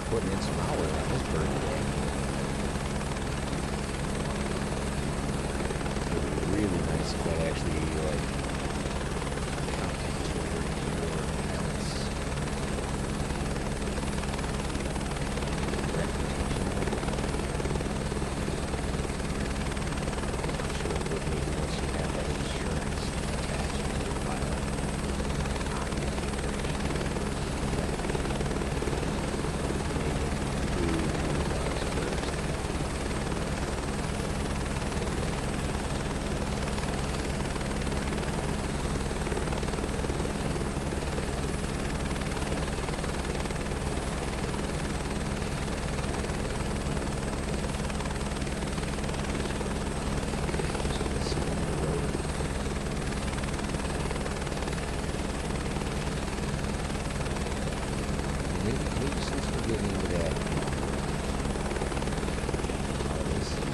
Putting in some hours on this bird today. It would be really nice if I actually like counted to more balance. I'm sure it would maybe once you have that insurance attached to your file. Maybe since we're getting into that holiday season,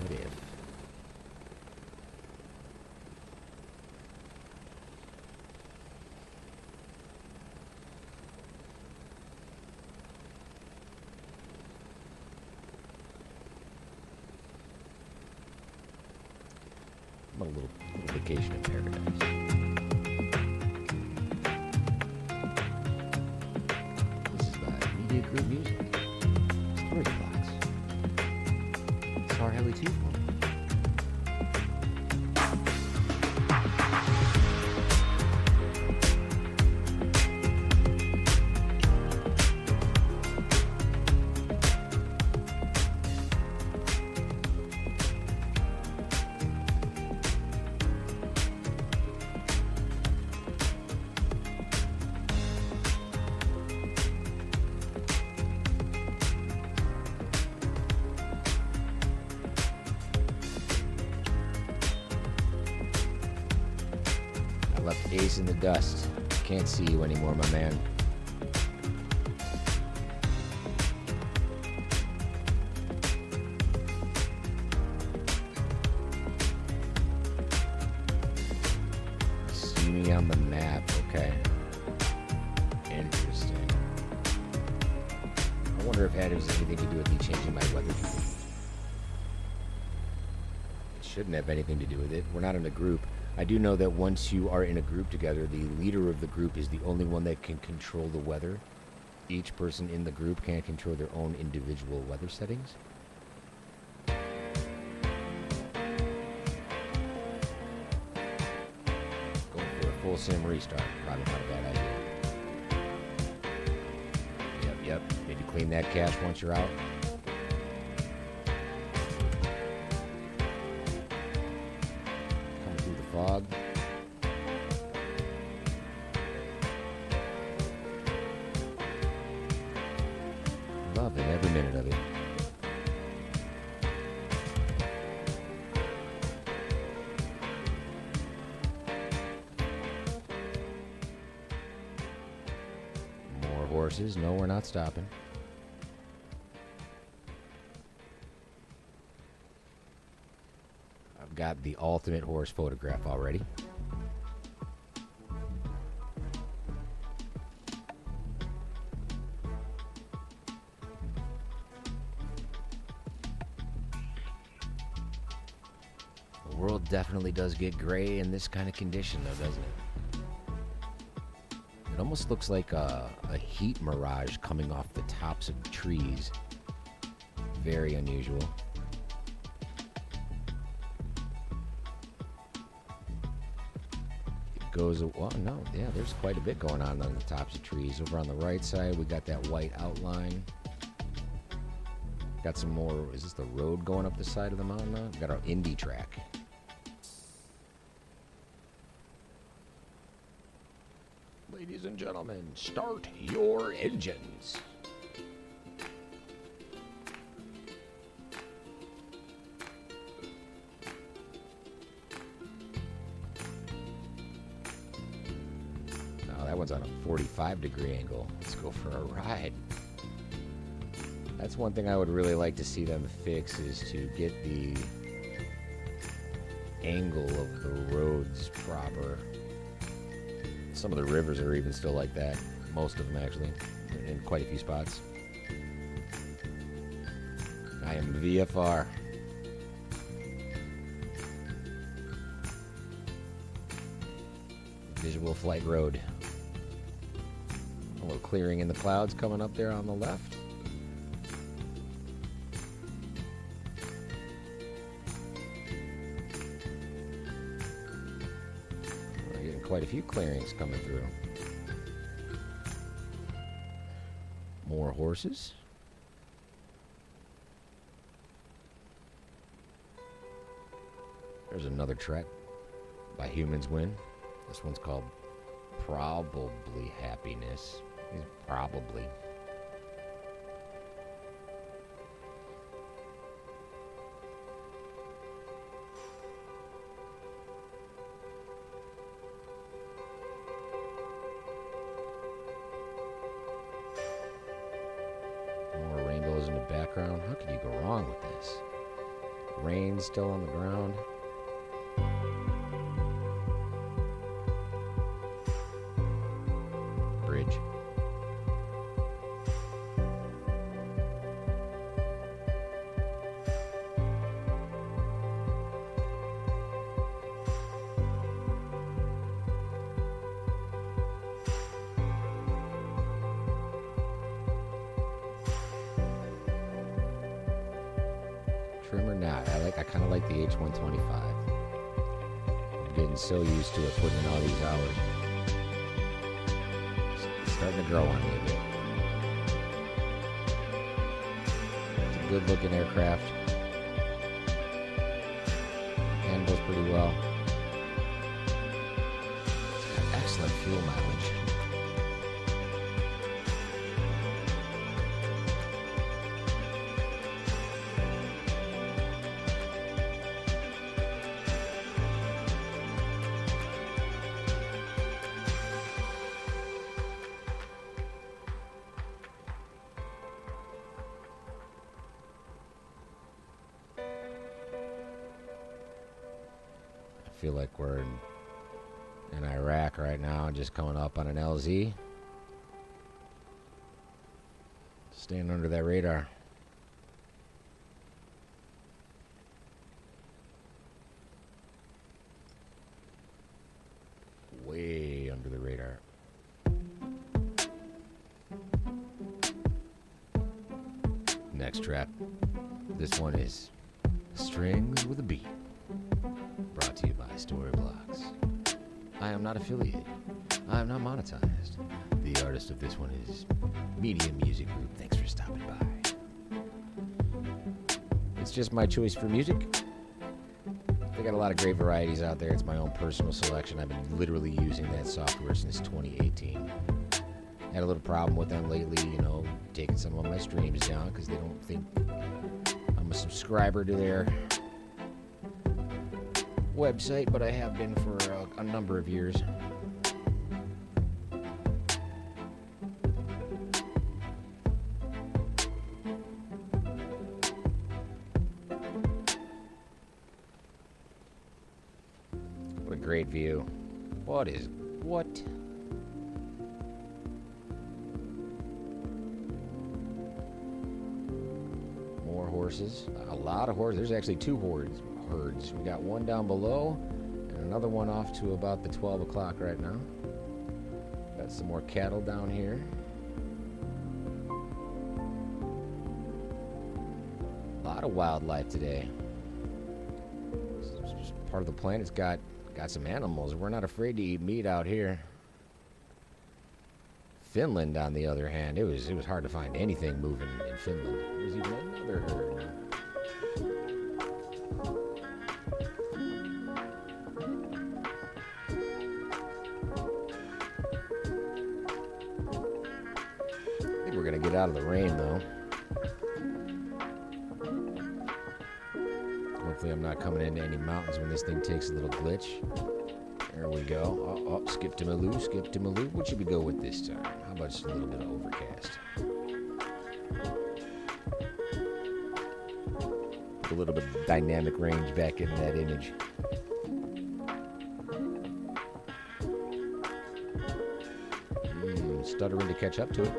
what if? I'm on a little vacation in paradise. This is by Media Group Music. Story Box. Star Heli 2. Left Ace in the dust. Can't see you anymore, my man. See me on the map, okay. Interesting. I wonder if that has anything to do with me changing my weather. It shouldn't have anything to do with it. We're not in a group. I do know that once you are in a group together, the leader of the group is the only one that can control the weather. Each person in the group can't control their own individual weather settings. Going for a full sim restart. Probably not a bad idea. Yep. Need to clean that cache once you're out. Fog. Loving every minute of it. More horses. No, we're not stopping. Got the ultimate horse photograph already. world definitely does get gray in this kind of condition, though, doesn't it? It almost looks like a heat mirage coming off the tops of trees. Very unusual. It goes, well, no, yeah, there's quite a bit going on the tops of trees. Over on the right side, we got that white outline. Got some more, is this the road going up the side of the mountain now? We got our Indy track. Ladies and gentlemen, start your engines. Now that one's on a 45-degree angle. Let's go for a ride. That's one thing I would really like to see them fix, is to get the angle of the roads proper. Some of the rivers are even still like that. Most of them, actually, in quite a few spots. I am VFR. Visual Flight Road. A little clearing in the clouds coming up there on the left. Quite a few clearings coming through. More horses. There's another track by Humans Win. This one's called Probably Happiness. Probably. Background. How could you go wrong with this? Rain still on the ground. Bridge. Trim or not? I kind of like the H125. I'm getting so used to it, putting in all these hours. It's starting to grow on me a bit. It's a good looking aircraft. Handles pretty well. It's got excellent fuel mileage. I feel like we're in Iraq right now, just coming up on an LZ. Staying under that radar. Way under the radar. Next track. This one is Strings with a Beat. Brought to you by Storyblocks. I am not affiliated. I am not monetized. The artist of this one is Media Music Group. Thanks for stopping by. It's just my choice for music. They got a lot of great varieties out there. It's my own personal selection. I've been literally using that software since 2018. Had a little problem with them lately, taking some of my streams down because they don't think I'm a subscriber to their website, but I have been for a number of years. What a great view. What? More horses. A lot of horses. There's actually two herds. We got one down below and another one off to about the 12 o'clock right now. Got some more cattle down here. A lot of wildlife today. Part of the planet's got some animals. We're not afraid to eat meat out here. Finland, on the other hand, it was hard to find anything moving in Finland. There's even another herd. I think we're gonna get out of the rain though. Hopefully I'm not coming into any mountains when this thing takes a little glitch. There we go. Oh, skip to Maloo, skip to Maloo. What should we go with this time? How about just a little bit of overcast? Put a little bit of dynamic range back in that image. Stuttering to catch up to it.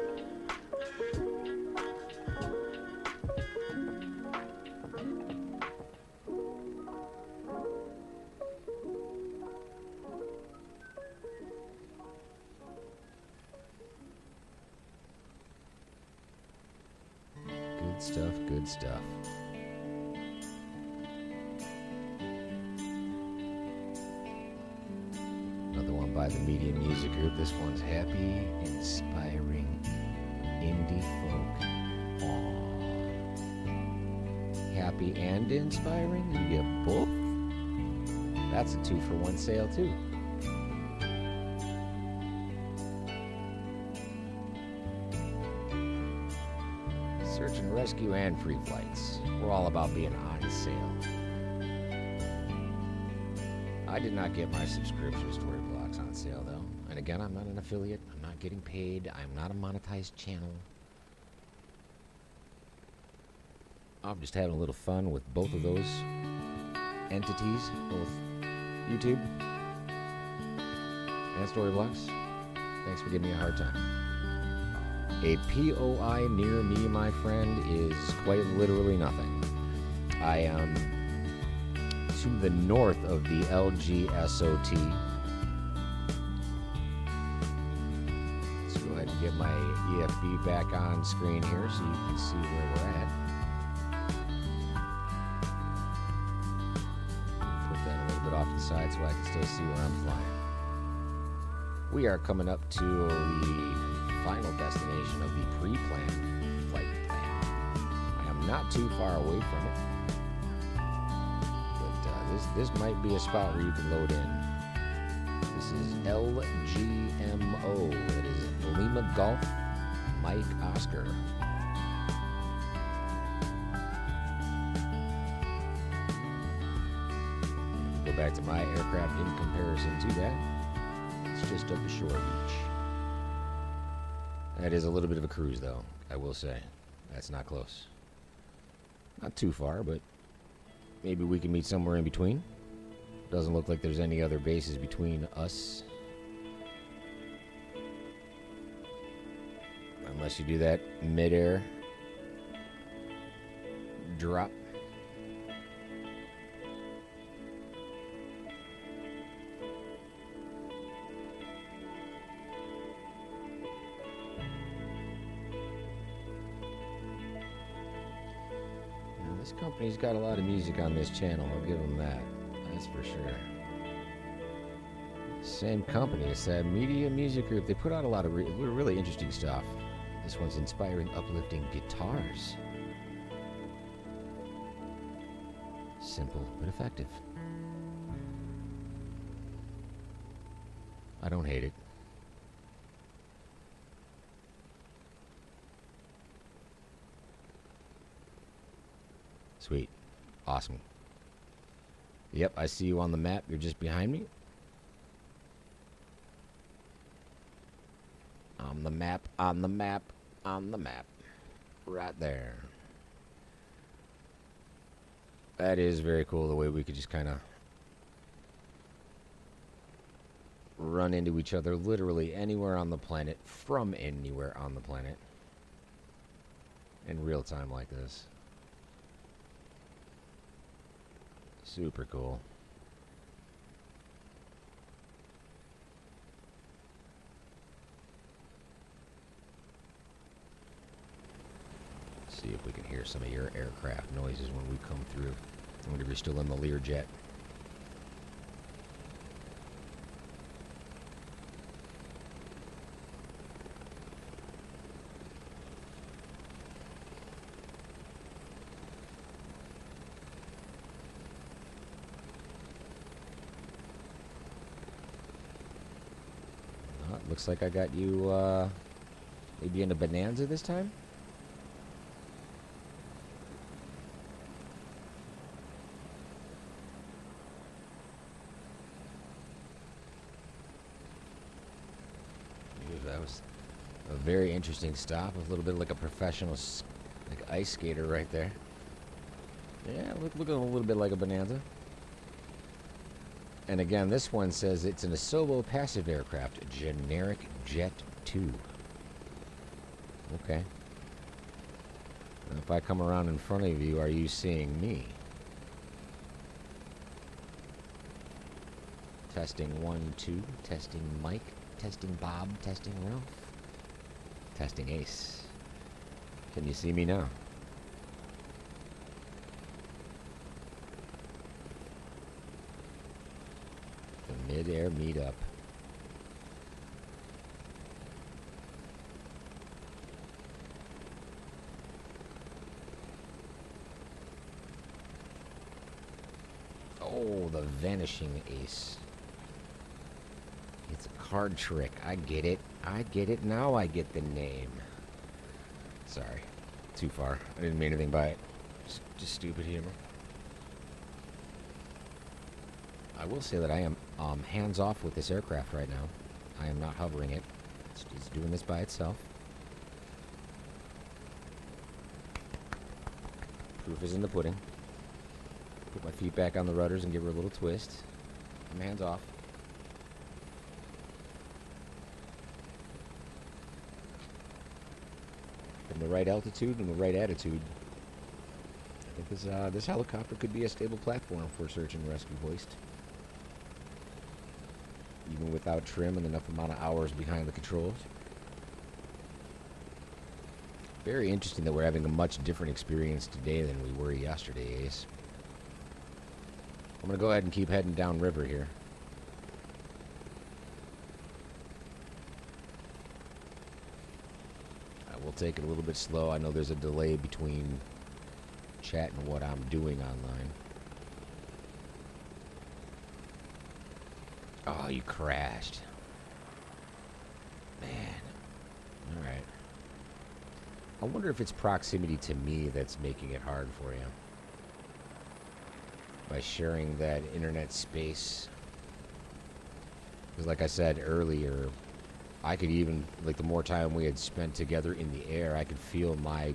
Good stuff, good stuff. Another one by the Medium Music Group. This one's happy, inspiring, indie folk. Aww. Happy and inspiring? You get both? That's a 2-for-1 sale too. Search and rescue and free flights. We're all about being on sale. I did not get my subscription story blocks on sale though. And again, I'm not an affiliate. I'm not getting paid. I'm not a monetized channel. I'm just having a little fun with both of those entities, both YouTube and story blocks. Thanks for giving me a hard time. A POI near me, my friend, is quite literally nothing. I am to the north of the LGSOT. Let's go ahead and get my EFB back on screen here so you can see where we're at. Put that a little bit off to the side so I can still see where I'm flying. We are coming up to the final destination of the pre-planned flight plan. I am not too far away from it, but this might be a spot where you can load in. This is LGMO. That is Lima Golf Mike Oscar. Go back to my aircraft in comparison to that. It's just up the shore beach. That is a little bit of a cruise, though, I will say. That's not close. Not too far, but maybe we can meet somewhere in between. Doesn't look like there's any other bases between us. Unless you do that mid-air drop. This company's got a lot of music on this channel, I'll give them that. That's for sure. Same company, it's that Media Music Group. They put out a lot of really interesting stuff. This one's inspiring, uplifting guitars. Simple but effective. I don't hate it. Sweet. Awesome. Yep, I see you on the map. You're just behind me. On the map, on the map, on the map. Right there. That is very cool, the way we could just kind of run into each other literally anywhere on the planet, from anywhere on the planet, in real time like this. Super cool. See if we can hear some of your aircraft noises when we come through. I wonder if you're still in the Learjet. Looks like I got you, maybe in a Bonanza this time? That was a very interesting stop. A little bit like a professional, like ice skater right there. Yeah, looking a little bit like a Bonanza. And again, this one says it's an Asobo passive aircraft, generic Jet 2. Okay. And if I come around in front of you, are you seeing me? Testing 1, 2. Testing Mike. Testing Bob. Testing Ralph. Testing Ace. Can you see me now? The mid-air meetup. Oh, the vanishing Ace. It's a card trick. I get it. I get it. Now I get the name. Sorry. Too far. I didn't mean anything by it. Just stupid humor. I will say that I am hands off with this aircraft right now. I am not hovering it. It's doing this by itself. Proof is in the pudding. Put my feet back on the rudders and give her a little twist. I'm hands off. From the right altitude and the right attitude. I think this helicopter could be a stable platform for search and rescue hoist. Even without trim and enough amount of hours behind the controls. Very interesting that we're having a much different experience today than we were yesterday, Ace. I'm going to go ahead and keep heading down river here. I will take it a little bit slow. I know there's a delay between chat and what I'm doing online. Oh, you crashed. Man. Alright. I wonder if it's proximity to me that's making it hard for you. By sharing that internet space. Because like I said earlier, I could even, like the more time we had spent together in the air, I could feel my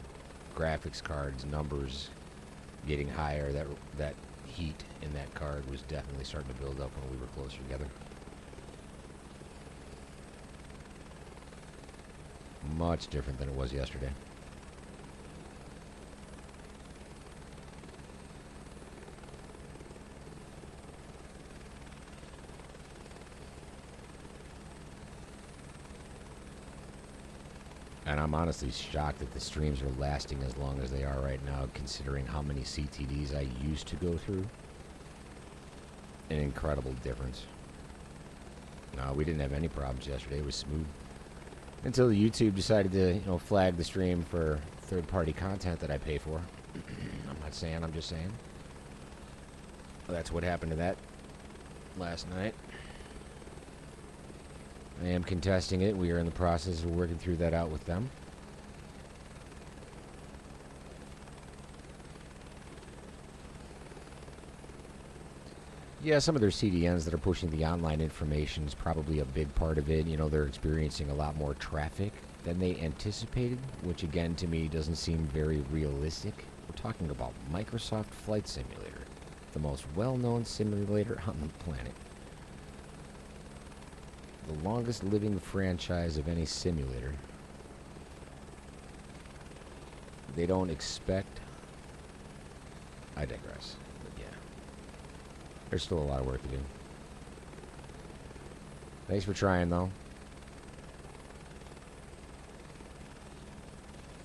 graphics card's numbers getting higher. That heat in that card was definitely starting to build up when we were closer together. Much different than it was yesterday. And I'm honestly shocked that the streams are lasting as long as they are right now, considering how many CTDs I used to go through. An incredible difference. No, we didn't have any problems yesterday. It was smooth. Until the YouTube decided to, flag the stream for third-party content that I pay for. I'm not saying, I'm just saying. That's what happened to that last night. I am contesting it. We are in the process of working through that out with them. Yeah, some of their CDNs that are pushing the online information is probably a big part of it. They're experiencing a lot more traffic than they anticipated, which again to me doesn't seem very realistic. We're talking about Microsoft Flight Simulator, the most well-known simulator on the planet. The longest living franchise of any simulator. They don't expect... I digress. But yeah. There's still a lot of work to do. Thanks for trying, though.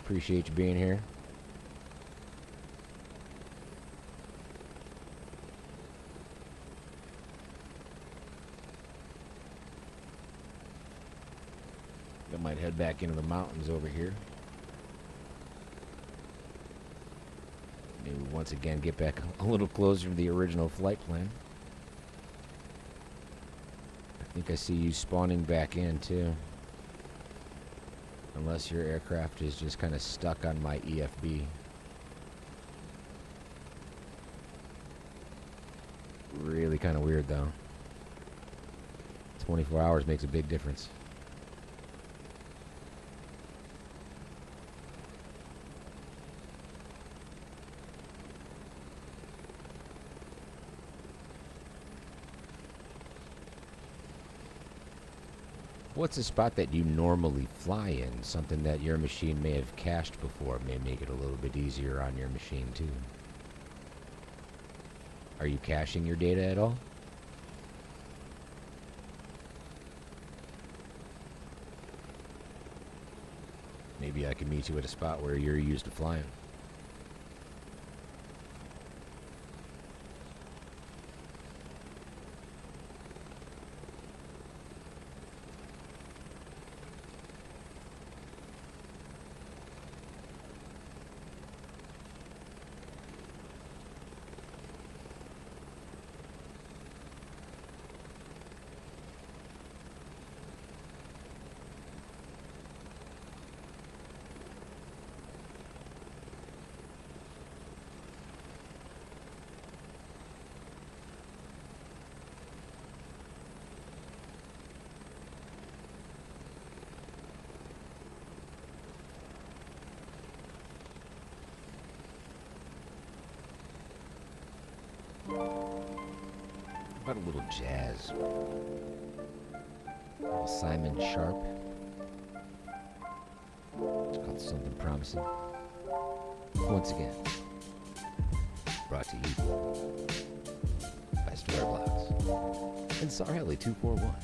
Appreciate you being here. I might head back into the mountains over here. Maybe once again get back a little closer to the original flight plan. I think I see you spawning back in too. Unless your aircraft is just kind of stuck on my EFB. Really kind of weird though. 24 hours makes a big difference. What's a spot that you normally fly in? Something that your machine may have cached before may make it a little bit easier on your machine too. Are you caching your data at all? Maybe I can meet you at a spot where you're used to flying. About a little jazz. A little Simon Sharp. It's called Something Promising. Once again, brought to you by Square Blocks and Sarhelli 241.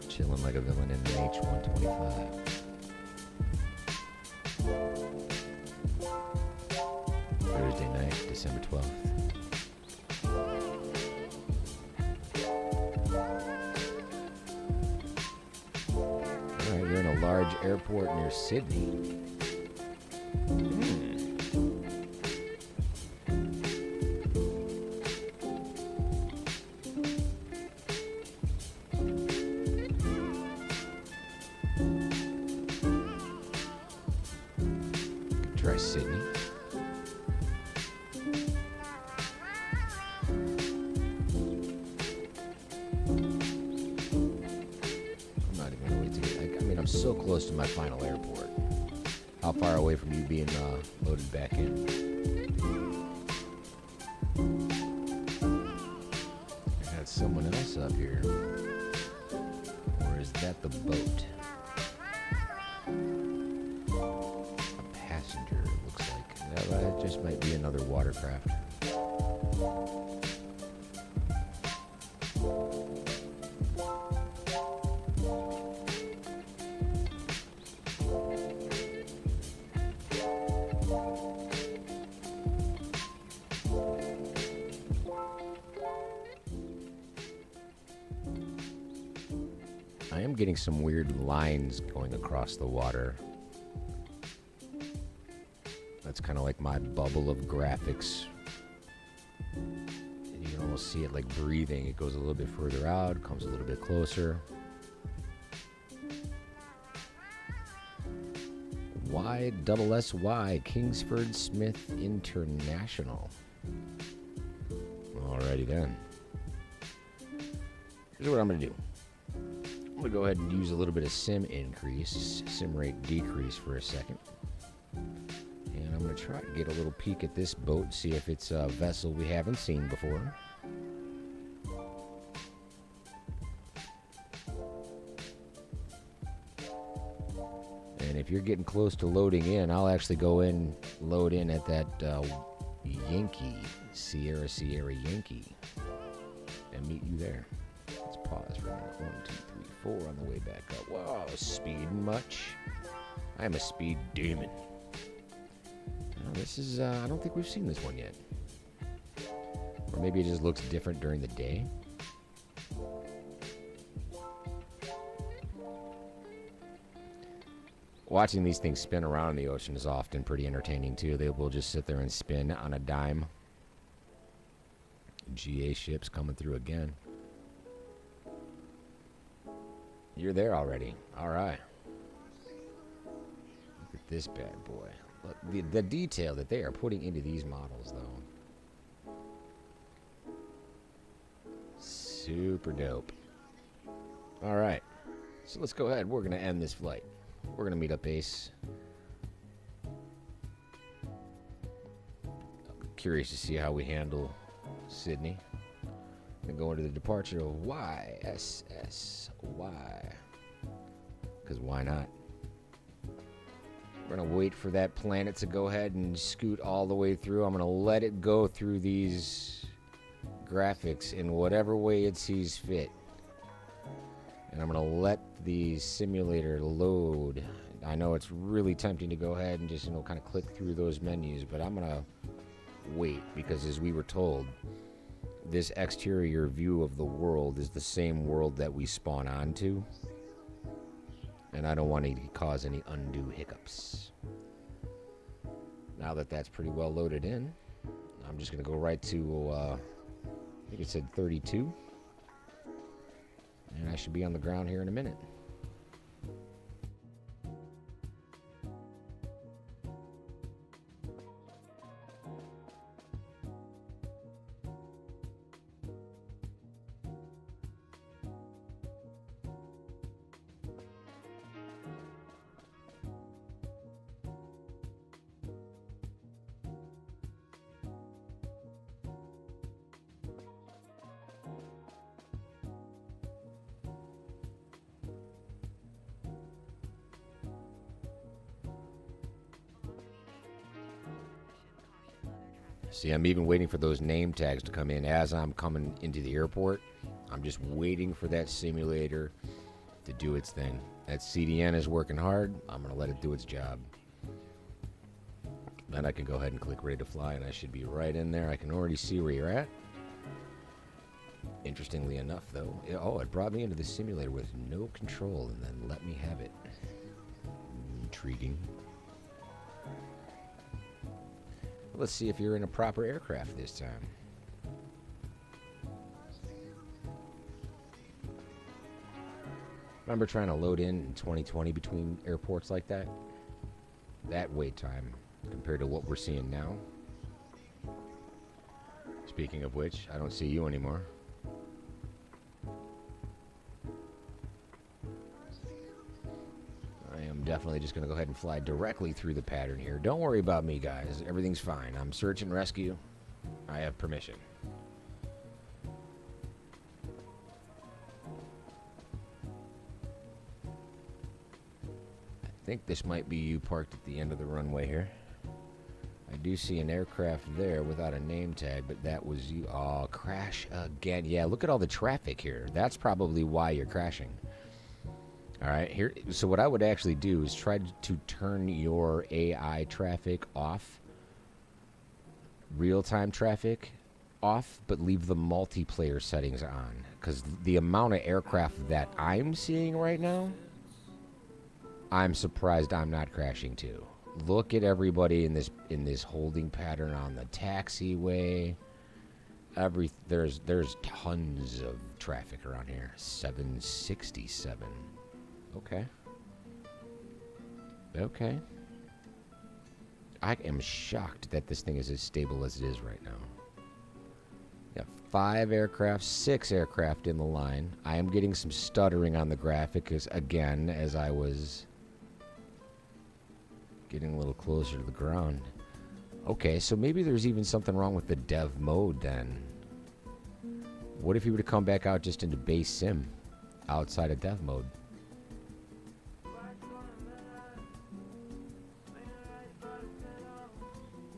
Chilling like a villain in an H-125. Thursday night, December 12th. Alright, you're in a large airport near Sydney. Try Sydney. I'm so close to my final airport. How far away from you being loaded back in? I had someone else up here. Or is that the boat? A passenger, it looks like. No, that just might be another watercraft. I am getting some weird lines going across the water. That's kind of like my bubble of graphics. And you can almost see it like breathing. It goes a little bit further out, comes a little bit closer. YSSY, Kingsford Smith International. Alrighty then. Here's what I'm going to do. I'm going to go ahead and use a little bit of sim increase, sim rate decrease for a second. And I'm going to try to get a little peek at this boat, see if it's a vessel we haven't seen before. And if you're getting close to loading in, I'll actually go in, load in at that Yankee, Sierra Yankee, and meet you there. Let's pause for a minute. 1, 2, 3, 4 on the way back up. Whoa, speeding much? I am a speed demon. This is, I don't think we've seen this one yet. Or maybe it just looks different during the day. Watching these things spin around in the ocean is often pretty entertaining too. They will just sit there and spin on a dime. GA ships coming through again. You're there already. All right. Look at this bad boy. Look, the detail that they are putting into these models, though. Super dope. All right. So let's go ahead. We're going to end this flight. We're going to meet up base. I'm curious to see how we handle Sydney. And go into the departure of YSSY. Because why not? We're going to wait for that planet to go ahead and scoot all the way through. I'm going to let it go through these graphics in whatever way it sees fit. And I'm going to let the simulator load. I know it's really tempting to go ahead and just, kind of click through those menus, but I'm going to wait because as we were told, this exterior view of the world is the same world that we spawn onto. And I don't want to cause any undue hiccups. Now that that's pretty well loaded in, I'm just going to go right to, I think it said 32. And I should be on the ground here in a minute. See, I'm even waiting for those name tags to come in as I'm coming into the airport. I'm just waiting for that simulator to do its thing. That CDN is working hard. I'm going to let it do its job. Then I can go ahead and click ready to fly, and I should be right in there. I can already see where you're at. Interestingly enough, though, it brought me into the simulator with no control and then let me have it. Intriguing. Let's see if you're in a proper aircraft this time. Remember trying to load in 2020 between airports like that? That wait time compared to what we're seeing now. Speaking of which, I don't see you anymore. I'm definitely just going to go ahead and fly directly through the pattern here. Don't worry about me, guys. Everything's fine. I'm search and rescue. I have permission. I think this might be you parked at the end of the runway here. I do see an aircraft there without a name tag, but that was you. Oh, crash again. Yeah, look at all the traffic here. That's probably why you're crashing. All right, here. So what I would actually do is try to turn your AI traffic off, real-time traffic off, but leave the multiplayer settings on. Because the amount of aircraft that I'm seeing right now, I'm surprised I'm not crashing too. Look at everybody in this holding pattern on the taxiway. There's tons of traffic around here. 767. Okay. Okay. I am shocked that this thing is as stable as it is right now. Got 5 aircraft, 6 aircraft in the line. I am getting some stuttering on the graphic as I was getting a little closer to the ground. Okay, so maybe there's even something wrong with the dev mode then. What if you were to come back out just into base sim outside of dev mode?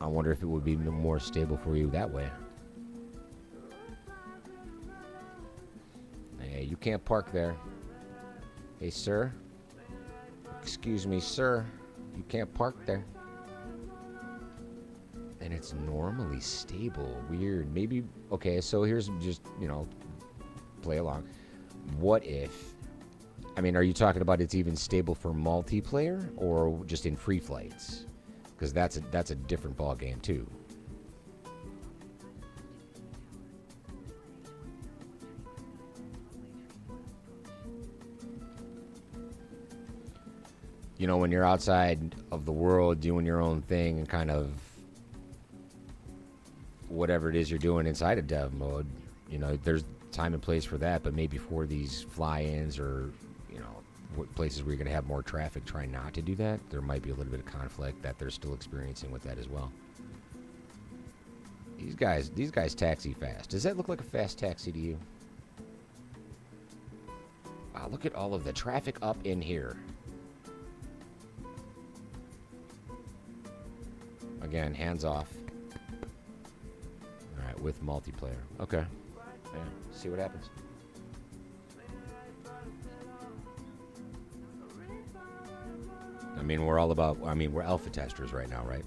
I wonder if it would be more stable for you that way. Hey, you can't park there. Hey, sir. Excuse me, sir. You can't park there. And it's normally stable. Weird. Maybe, okay, so here's just, play along. What if, I mean, are you talking about it's even stable for multiplayer or just in free flights? Because that's a different ball game too. When you're outside of the world doing your own thing and kind of whatever it is you're doing inside of dev mode, there's time and place for that, but maybe for these fly-ins or, places where you're going to have more traffic, try not to do that. There might be a little bit of conflict that they're still experiencing with that as well. These guys taxi fast. Does that look like a fast taxi to you? Wow, look at all of the traffic up in here. Again, hands off. All right, with multiplayer. Okay. Yeah, see what happens. I mean, we're alpha testers right now, right?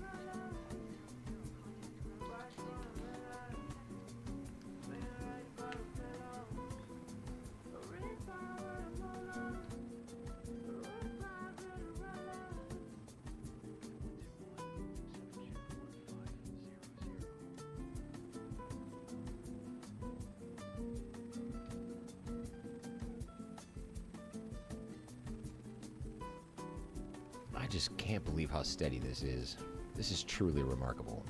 I just can't believe how steady this is. This is truly remarkable.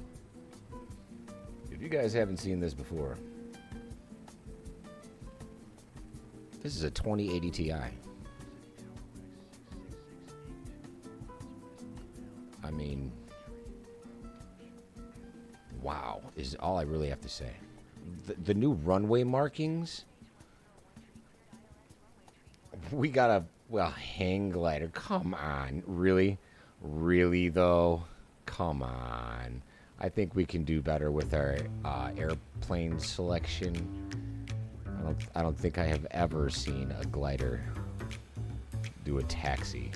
If you guys haven't seen this before, this is a 2080 Ti. I mean, wow, is all I really have to say. The new runway markings, we got a, hang glider. Come on. Really? Really, though? Come on. I think we can do better with our airplane selection. I don't think I have ever seen a glider do a taxi.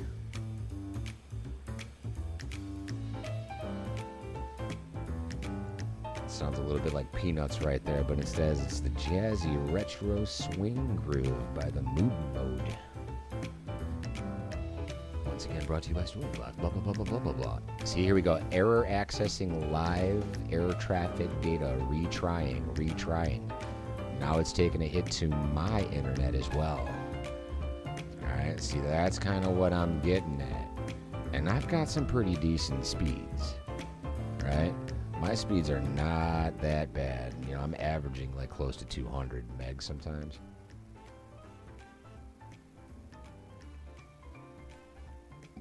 Sounds a little bit like Peanuts right there, but it says it's the jazzy retro swing groove by the Mood Mode. Once again, brought to you by Stormblock, blah, blah, blah, blah, blah, blah, blah. See, here we go. Error accessing live air traffic data, retrying. Now it's taking a hit to my internet as well. All right, see, that's kind of what I'm getting at. And I've got some pretty decent speeds, right? My speeds are not that bad. I'm averaging like close to 200 megs sometimes.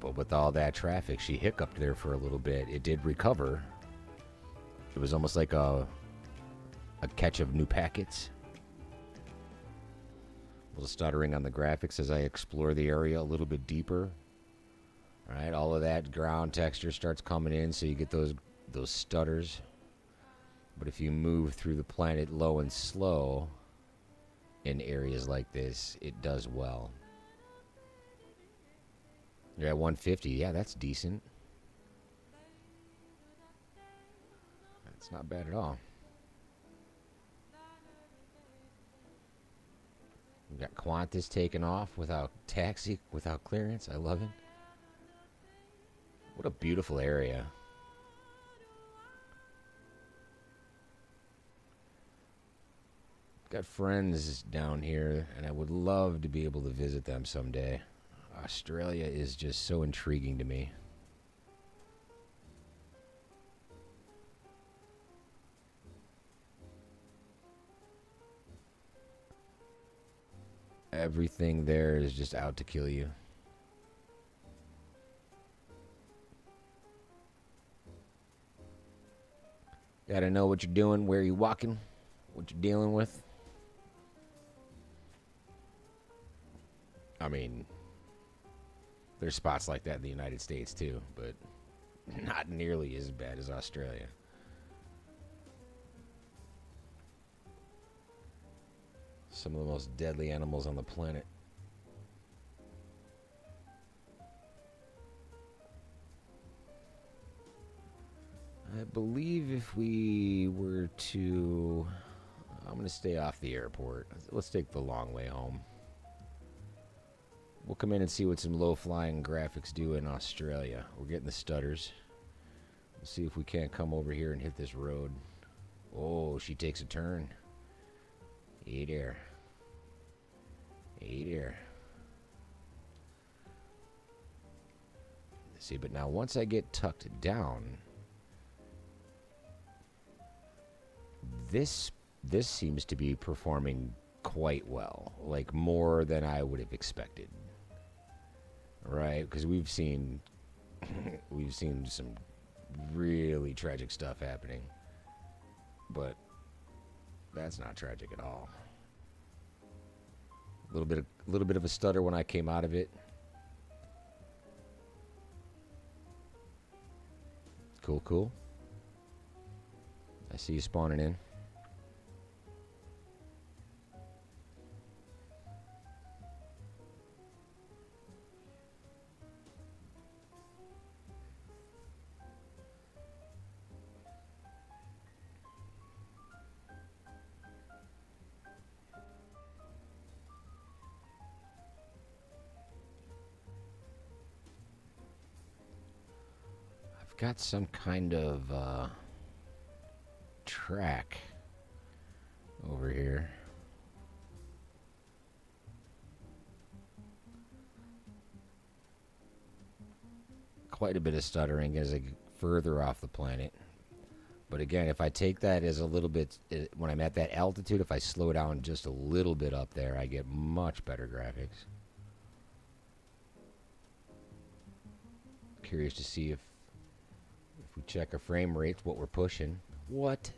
But with all that traffic, she hiccuped there for a little bit. It did recover. It was almost like a catch of new packets. A little stuttering on the graphics as I explore the area a little bit deeper. All right, all of that ground texture starts coming in, so you get those stutters. But if you move through the planet low and slow in areas like this, it does well. You're at 150. Yeah, that's decent. That's not bad at all. We got Qantas taking off without taxi, without clearance. I love it. What a beautiful area. Got friends down here, and I would love to be able to visit them someday. Australia is just so intriguing to me. Everything there is just out to kill you. Gotta know what you're doing, where you're walking, what you're dealing with. I mean, there's spots like that in the United States too, but not nearly as bad as Australia. Some of the most deadly animals on the planet. I believe if we were to... I'm going to stay off the airport. Let's take the long way home. We'll come in and see what some low-flying graphics do in Australia. We're getting the stutters. We'll see if we can't come over here and hit this road. Oh, she takes a turn. Hey there. Hey there. See, but now once I get tucked down, this seems to be performing quite well, like more than I would have expected. Right? Because we've seen some really tragic stuff happening, but that's not tragic at all. A little bit of a stutter when I came out of it. Cool. I see you spawning in. Got some kind of track over here. Quite a bit of stuttering as I get further off the planet. But again, if I take that as a little bit, when I'm at that altitude, if I slow down just a little bit up there, I get much better graphics. Curious to see if we check our frame rates, what we're pushing. What?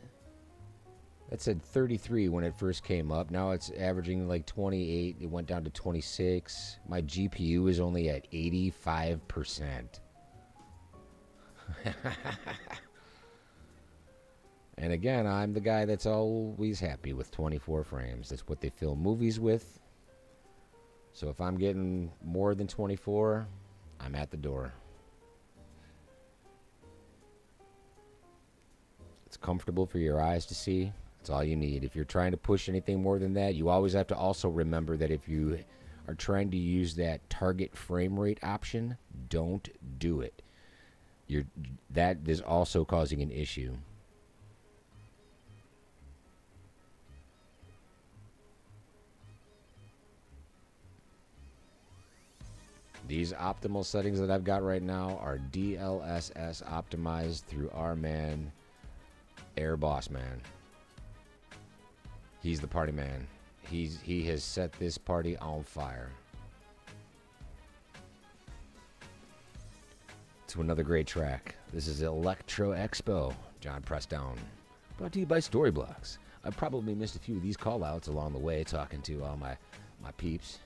That said 33 when it first came up. Now it's averaging like 28. It went down to 26. My GPU is only at 85%. And again, I'm the guy that's always happy with 24 frames. That's what they film movies with. So if I'm getting more than 24, I'm at the door. It's comfortable for your eyes to see. That's all you need. If you're trying to push anything more than that, you always have to also remember that if you are trying to use that target frame rate option, don't do it. That is also causing an issue. These optimal settings that I've got right now are DLSS optimized through our man, Air Boss Man. He's the party man. He has set this party on fire. To another great track. This is Electro Expo, John Pressdown. Brought to you by Storyblocks. I probably missed a few of these call-outs along the way, talking to all my peeps.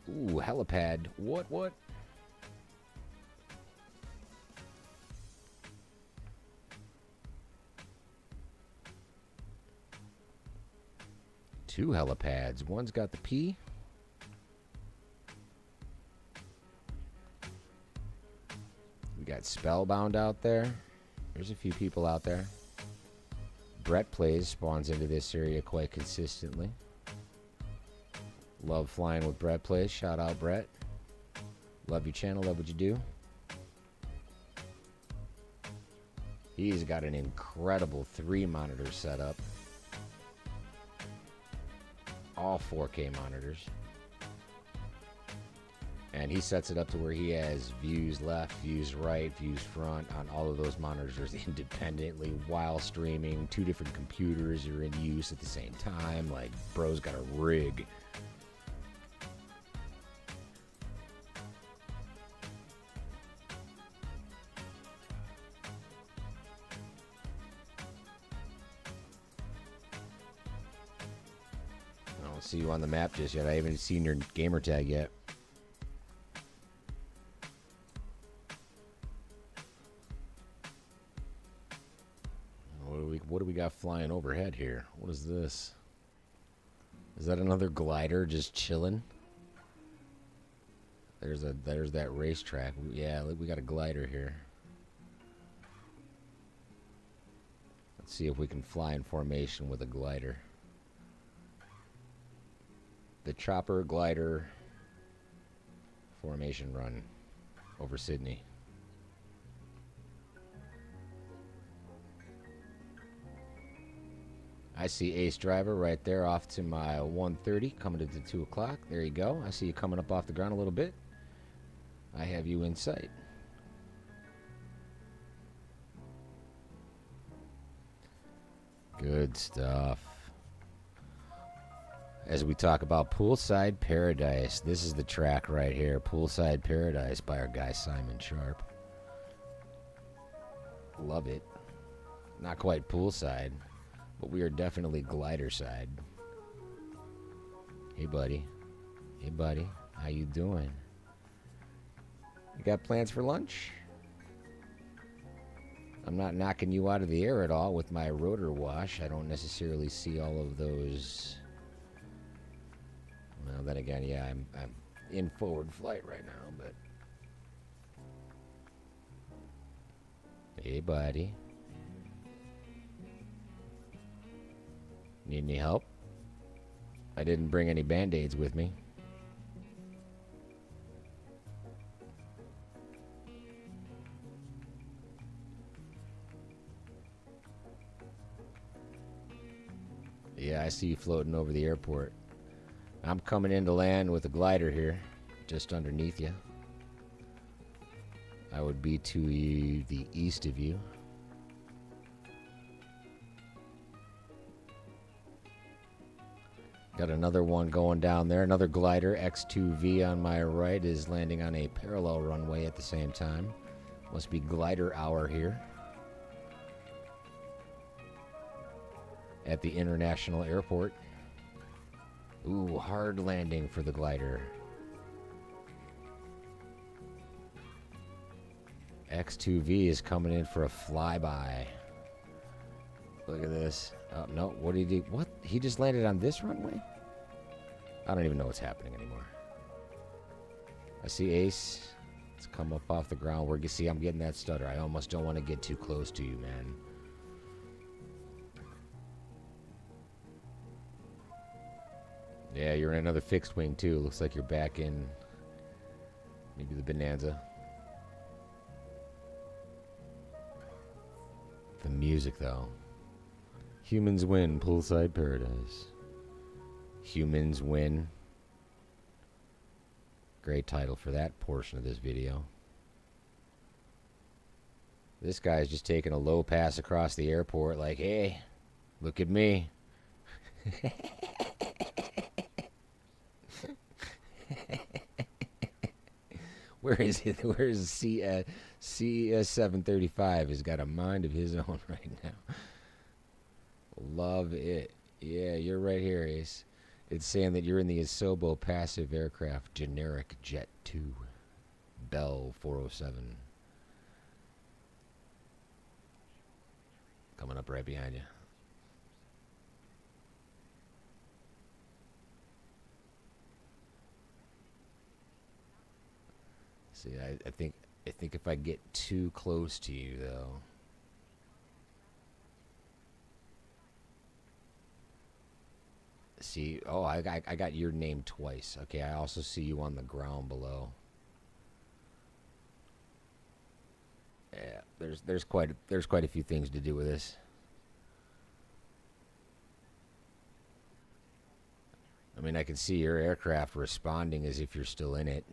Ooh, helipad. What? Two helipads. One's got the P. We got Spellbound out there. There's a few people out there. Brett Plays spawns into this area quite consistently. Love flying with Brett Plays. Shout out, Brett. Love your channel. Love what you do. He's got an incredible 3-monitor setup. All 4K monitors. And he sets it up to where he has views left, views right, views front on all of those monitors independently while streaming. 2 different computers are in use at the same time. Like, bro's got a rig. I don't see you on the map just yet. I haven't seen your gamer tag yet. What do we got flying overhead here? What is this? Is that another glider just chilling? There's that racetrack. Yeah, we got a glider here. Let's see if we can fly in formation with a glider. The chopper glider formation run over Sydney. I see Ace Driver right there off to my 130, coming to the 2 o'clock. There you go. I see you coming up off the ground a little bit. I have you in sight. Good stuff. As we talk about Poolside Paradise, this is the track right here, Poolside Paradise by our guy Simon Sharp. Love it. Not quite poolside, but we are definitely glider side. Hey buddy. Hey buddy. How you doing? You got plans for lunch? I'm not knocking you out of the air at all with my rotor wash. I don't necessarily see all of those. Well, then again, yeah, I'm in forward flight right now, but. Hey buddy. Need any help? I didn't bring any band-aids with me. Yeah, I see you floating over the airport. I'm coming in to land with a glider here, just underneath you. I would be to the east of you. Got another one going down there. Another glider, X2V on my right, is landing on a parallel runway at the same time. Must be glider hour here at the international airport. Ooh, hard landing for the glider. X2V is coming in for a flyby. Look at this. Oh, no, what did he do? What? He just landed on this runway? I don't even know what's happening anymore. I see Ace. Let's come up off the ground. Where you see I'm getting that stutter. I almost don't want to get too close to you, man. Yeah, you're in another fixed wing, too. Looks like you're back in maybe the Bonanza. The music, though. Humans win, Poolside Paradise. Humans win. Great title for that portion of this video. This guy's just taking a low pass across the airport like, hey, look at me. Where is it? Where is CS735? Has got a mind of his own right now. Love it. Yeah, you're right here, Ace. It's saying that you're in the Asobo passive aircraft, generic Jet 2, Bell 407. Coming up right behind you. See, I think if I get too close to you, though. See, oh, I got your name twice. Okay, I also see you on the ground below. Yeah, there's quite a few things to do with this. I mean, I can see your aircraft responding as if you're still in it.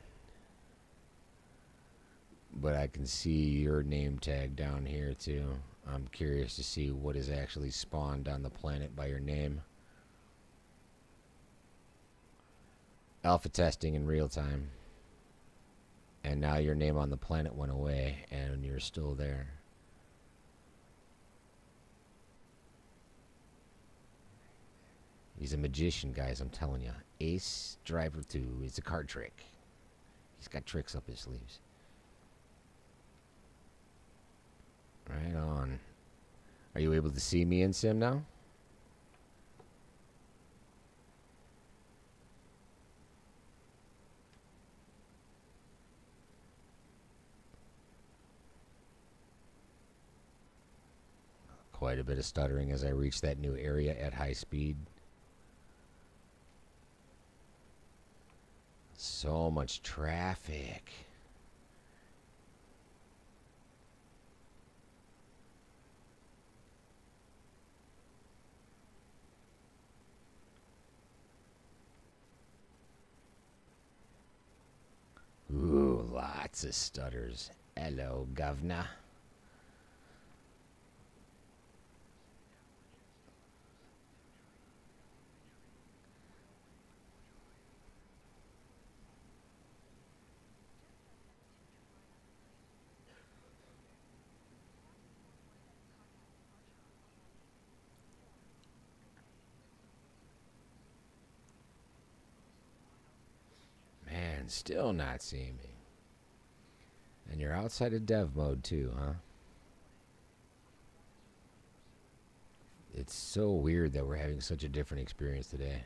But I can see your name tag down here too. I'm curious to see what is actually spawned on the planet by your name. Alpha testing in real time. And now your name on the planet went away and you're still there. He's a magician, guys, I'm telling you. Ace Driver 2 is a card trick. He's got tricks up his sleeves. Right on. Are you able to see me in sim now? quite a bit of stuttering as I reach that new area at high speed. So much traffic. Ooh, lots of stutters. Hello, governor. Man, still not seeing me. And you're outside of dev mode too, huh? It's so weird that we're having such a different experience today.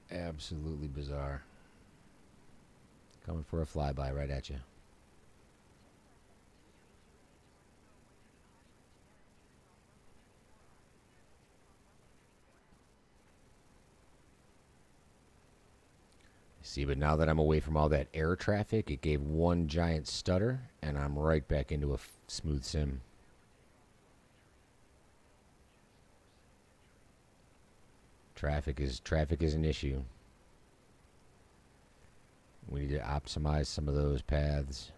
Absolutely bizarre. Coming for a flyby right at you. See, but now that I'm away from all that air traffic, it gave one giant stutter, and I'm right back into a smooth sim. Traffic is an issue. We need to optimize some of those paths.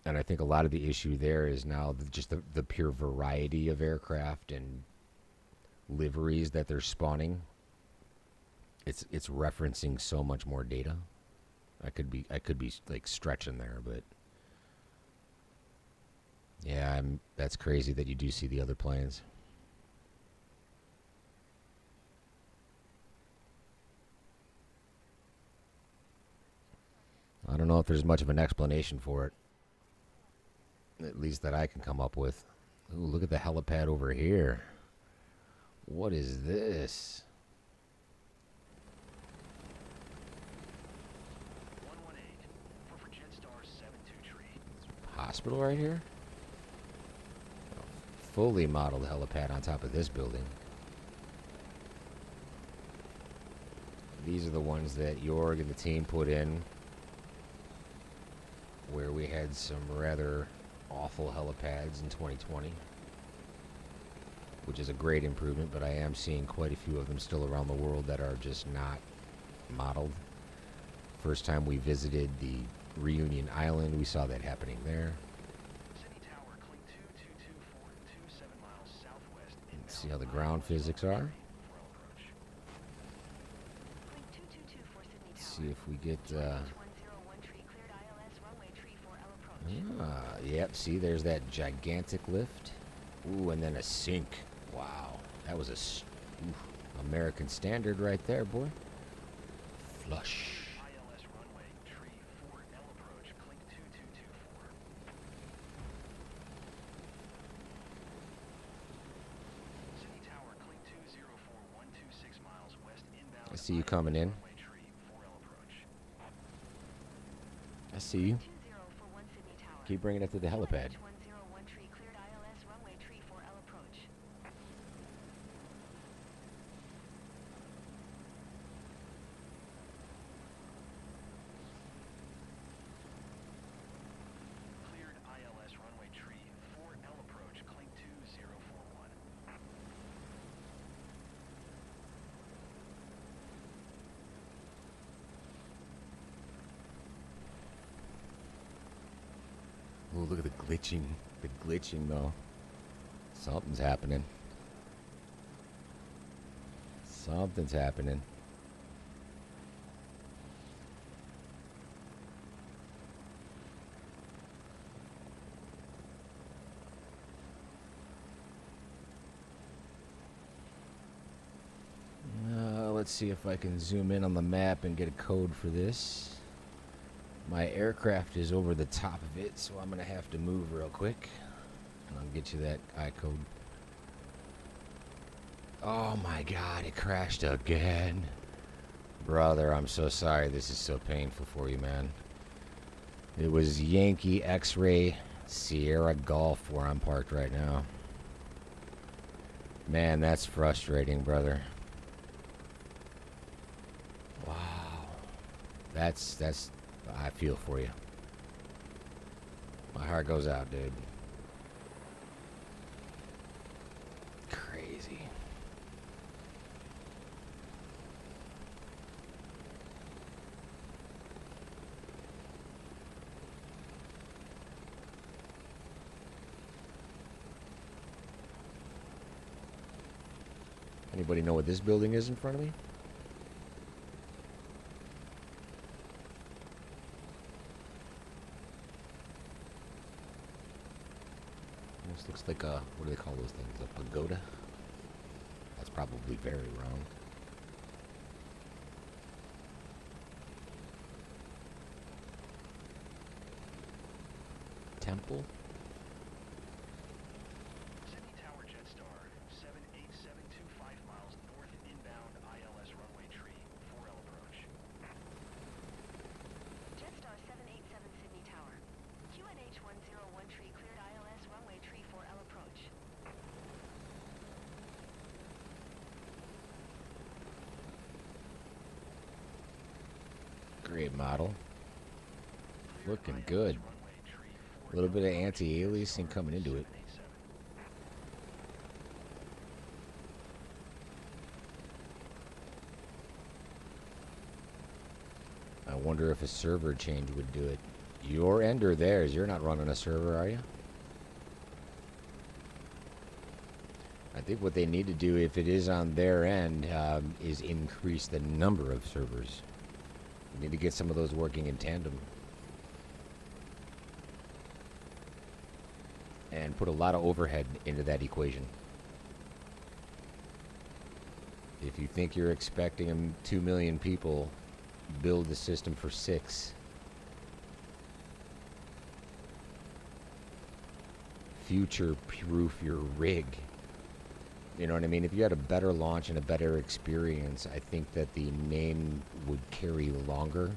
And I think a lot of the issue there is now just the pure variety of aircraft and liveries that they're spawning. It's referencing so much more data. I could be like stretching there, but yeah, that's crazy that you do see the other planes. I don't know if there's much of an explanation for it. At least that I can come up with. Ooh, look at the helipad over here. What is this? 118 for Jetstar 72 tree. Hospital right here? Fully modeled helipad on top of this building. These are the ones that Jorg and the team put in where we had some rather awful helipads in 2020, which is a great improvement, but I am seeing quite a few of them still around the world that are just not modeled. First time we visited the Reunion Island, we saw that happening there. City Tower, clean 2224, 27 miles southwest. Let's see how the ground physics are. Let's see if we get yep, see, there's that gigantic lift. Ooh, and then a sink. Wow, that was American standard right there, boy. Flush. ILS runway, tree 4L approach, clean 2224. City Tower, clean 204126 miles west inbound. I see you coming in. Runway, tree 4L approach. I see you. Keep bringing it to the helipad. Cleared ILS runway tree 4L approach, clean 2041. Ooh, look at the glitching. The glitching, though. Something's happening. Something's happening. Let's see if I can zoom in on the map and get a code for this. My aircraft is over the top of it, so I'm going to have to move real quick. And I'll get you that I code. Oh my god, it crashed again. Brother, I'm so sorry. This is so painful for you, man. It was Yankee X-Ray Sierra Golf where I'm parked right now. Man, that's frustrating, brother. Wow. That's I feel for you. My heart goes out, dude. Crazy. Anybody know what this building is in front of me? This looks like a, what do they call those things? A pagoda? That's probably very wrong. Temple? Sydney Tower Jetstar, 78725 miles north inbound ILS runway tree, 4L approach. Jetstar 787 Sydney Tower. QNH 101 tree cleared ILS runway tree 4L approach. Great model. Looking good. A little bit of anti-aliasing coming into it. I wonder if a server change would do it. Your end or theirs? You're not running a server, are you? I think what they need to do, if it is on their end, is increase the number of servers. We need to get some of those working in tandem. And put a lot of overhead into that equation. If you think you're expecting 2 million people, build the system for 6. Future-proof your rig. You know what I mean? If you had a better launch and a better experience, I think that the name would carry longer.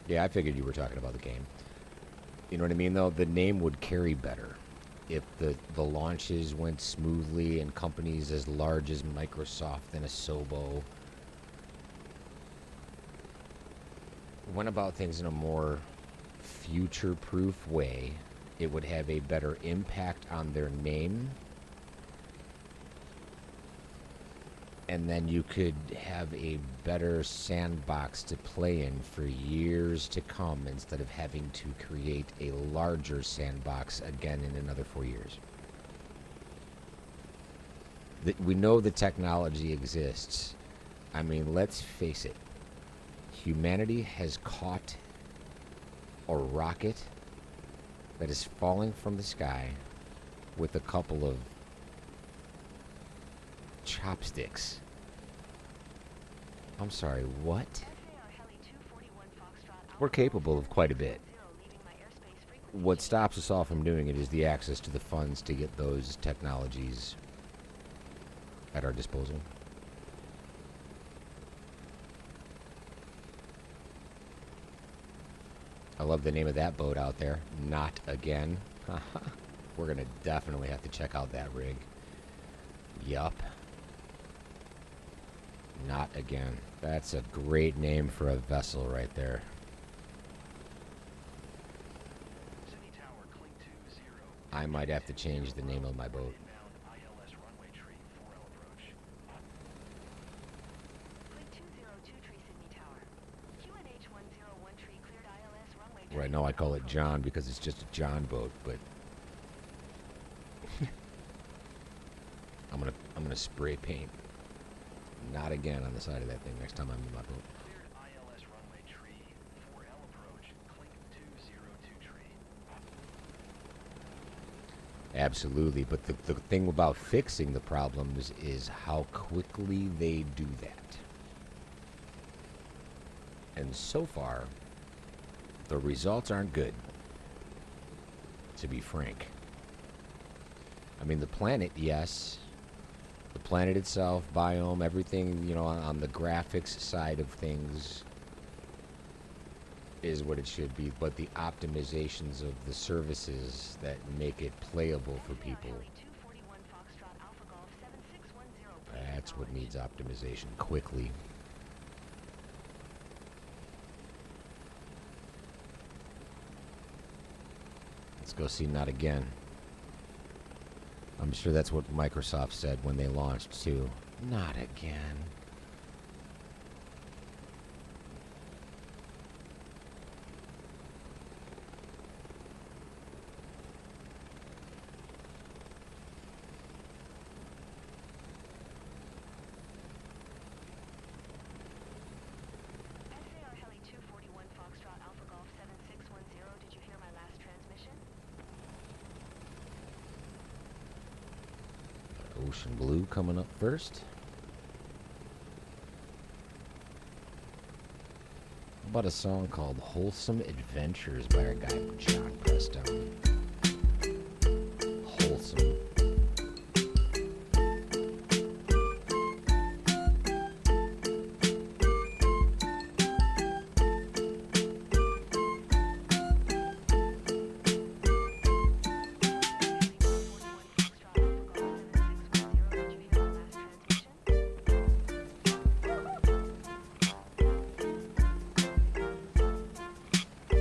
Yeah, I figured you were talking about the game. You know what I mean, though? The name would carry better if the launches went smoothly and companies as large as Microsoft and Asobo went about things in a more future-proof way. It would have a better impact on their name. And then you could have a better sandbox to play in for years to come instead of having to create a larger sandbox again in another 4 years. We know the technology exists. I mean, let's face it. Humanity has caught a rocket that is falling from the sky with a couple of chopsticks. I'm sorry, what? We're capable of quite a bit. What stops us all from doing it is the access to the funds to get those technologies at our disposal. I love the name of that boat out there. Not again. We're going to definitely have to check out that rig. Yup. Not again. That's a great name for a vessel right there. Sydney Tower, cling 20. I might have to change the name of my boat. Inbound ILS runway tree, 4L approach. Cleared 202 tree Sydney Tower. QNH 101 tree cleared ILS runway tree. Right now I call it John because it's just a John boat, but I'm gonna spray paint. Not again on the side of that thing next time I'm in my boat. Cleared ILS runway tree, 4L approach, clink 202 tree. Absolutely, but the thing about fixing the problems is how quickly they do that. And so far, the results aren't good, to be frank. I mean, the planet, yes, The planet itself, biome, everything, you know, on the graphics side of things is what it should be, but the optimizations of the services that make it playable for people, that's what needs optimization quickly. Let's go see Not Again. I'm sure that's what Microsoft said when they launched too. Not again. SAR Heli 241 Foxtrot Alpha Golf 7610, did you hear my last transmission? Ocean Blue coming up first. How about a song called Wholesome Adventures by our guy John Preston? Wholesome.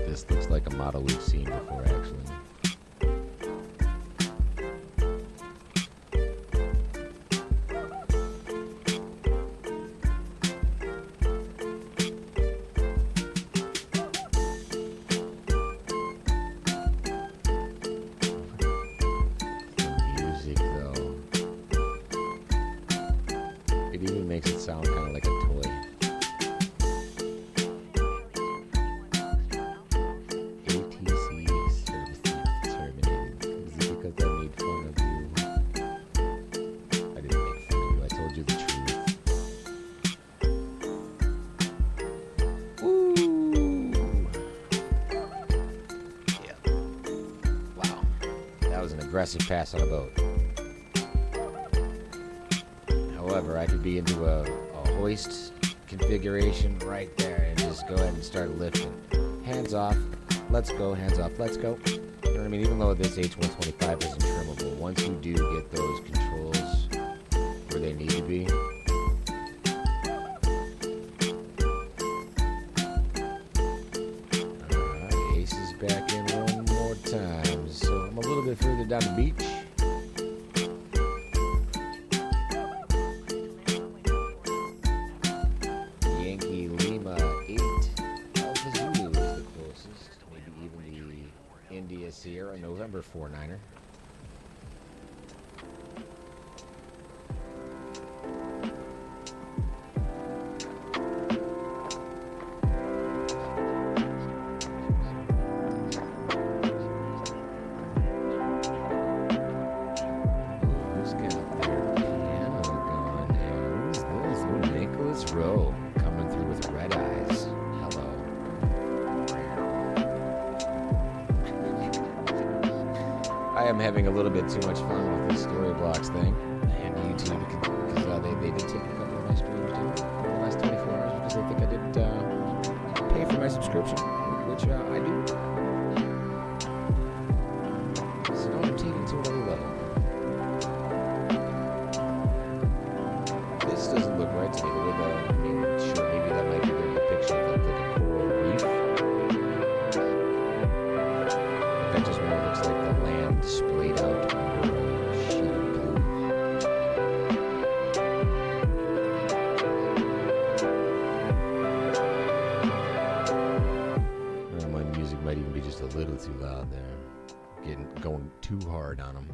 This looks like a model we've seen before, actually. The music, though. It even makes it sound kind of like a toy. Aggressive pass on a boat. However, I could be into a hoist configuration right there and just go ahead and start lifting. Hands off, let's go, hands off, let's go. You know what I mean? Even though this H125 isn't trimmable, once you do get those controls where they need to be, Ace is back in one more time. So I'm a little bit further down the beach. Yankee Lima 8 Alpha Zulu is the closest. Maybe even the India Sierra November 49er. Coming through with red eyes. Hello. I am having a little bit too much fun with this Storyblocks thing and YouTube because they did take a couple of my streams too in the last 24 hours because they think I didn't pay for my subscription, which I do. So now I'm taking it to another level. This doesn't look right to me. I mean, sure, maybe that might be their depiction of like a coral reef. But that just more looks like the land splayed out under a sheet of blue. My music might even be just a little too loud there. Going too hard on them.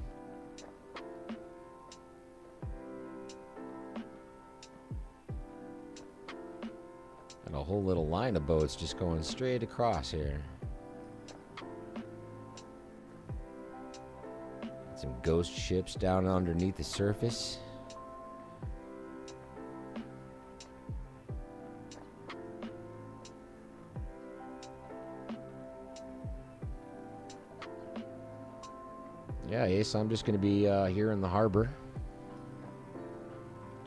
And a whole little line of boats just going straight across here. Some ghost ships down underneath the surface. Yeah, Ace, I'm just going to be here in the harbor.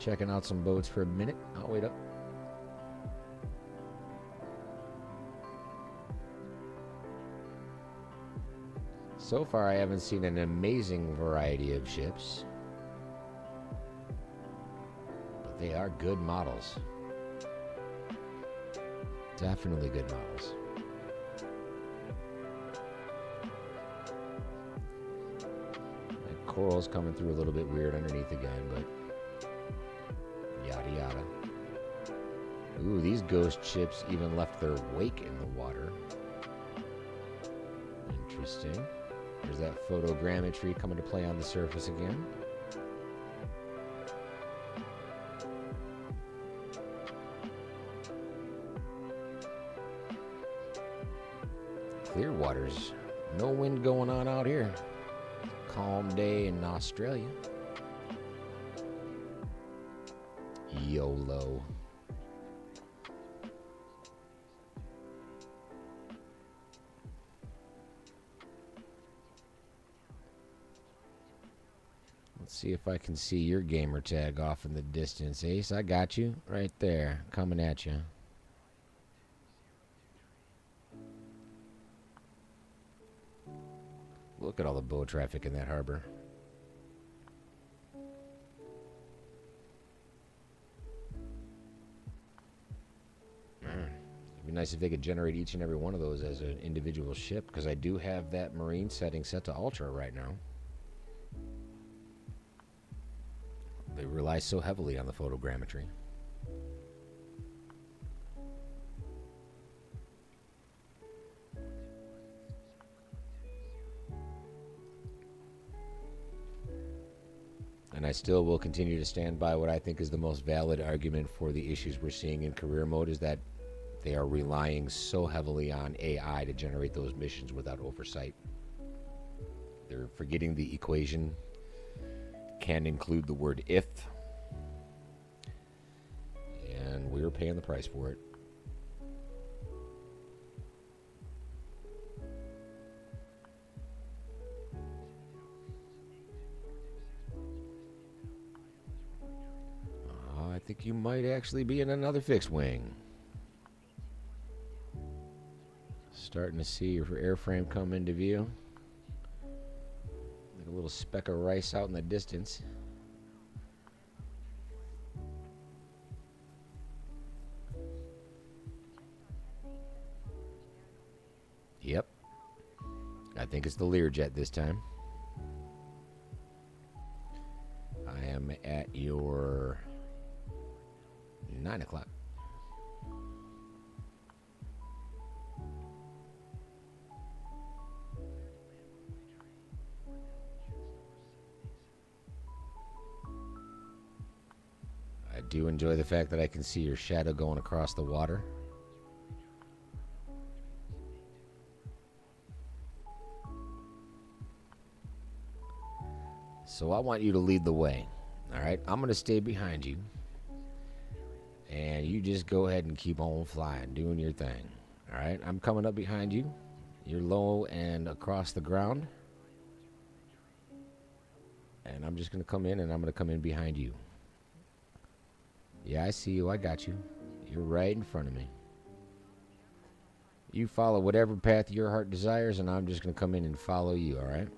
checking out some boats for a minute. I'll wait up. So far, I haven't seen an amazing variety of ships, but they are good models. Definitely good models. That coral's coming through a little bit weird underneath again, but yada yada. Ooh, these ghost ships even left their wake in the water. Interesting. There's that photogrammetry coming to play on the surface again. Clear waters. No wind going on out here. Calm day in Australia. YOLO. Let's see if I can see your gamer tag off in the distance, Ace. I got you right there, coming at you. Look at all the boat traffic in that harbor. It'd be nice if they could generate each and every one of those as an individual ship, because I do have that marine setting set to ultra right now. They rely so heavily on the photogrammetry. And I still will continue to stand by what I think is the most valid argument for the issues we're seeing in career mode, is that they are relying so heavily on AI to generate those missions without oversight. They're forgetting the equation can include the word if, and we're paying the price for it. I think you might actually be in another fixed wing. Starting to see your airframe come into view. Like a little speck of rice out in the distance. Yep. I think it's the Learjet this time. I am at your 9 o'clock. I do enjoy the fact that I can see your shadow going across the water. So I want you to lead the way. All right, I'm going to stay behind you. And you just go ahead and keep on flying, doing your thing. All right, I'm coming up behind you. You're low and across the ground. And I'm just going to come in, and I'm going to come in behind you. Yeah, I see you. I got you. You're right in front of me. You follow whatever path your heart desires, and I'm just going to come in and follow you, all right?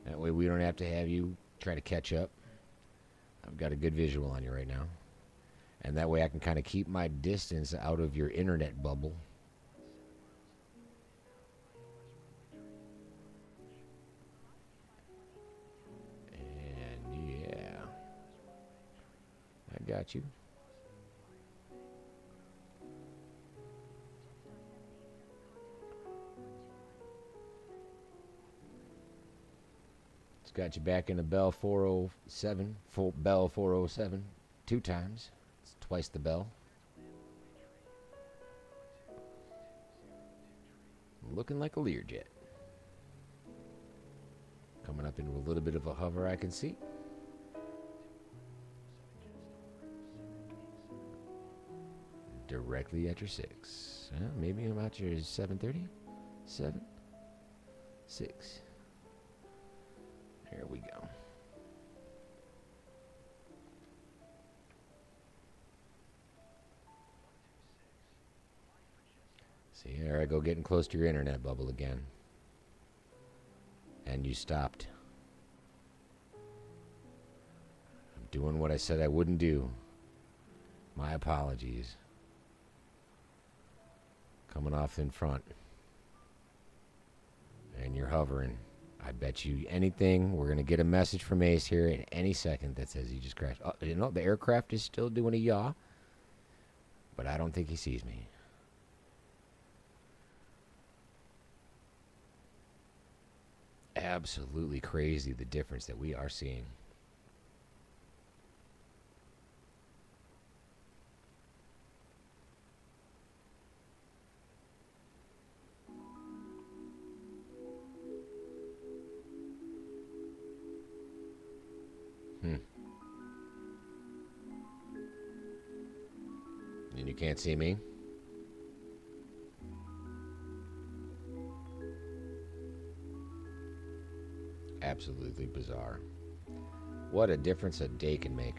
That way we don't have to have you try to catch up. I've got a good visual on you right now. And that way I can kind of keep my distance out of your internet bubble. And yeah, I got you. It's got you back in the Bell 407, Bell 407, 2 times. Twice the bell. Looking like a Learjet. Coming up into a little bit of a hover, I can see. Directly at your 6. Maybe I'm at your 7:30? 7? 6. There we go. See, here I go getting close to your internet bubble again. And you stopped. I'm doing what I said I wouldn't do. My apologies. Coming off in front. And you're hovering. I bet you anything, we're going to get a message from Ace here in any second that says he just crashed. Oh, you know, the aircraft is still doing a yaw. But I don't think he sees me. Absolutely crazy the difference that we are seeing. And you can't see me? Absolutely bizarre. What a difference a day can make.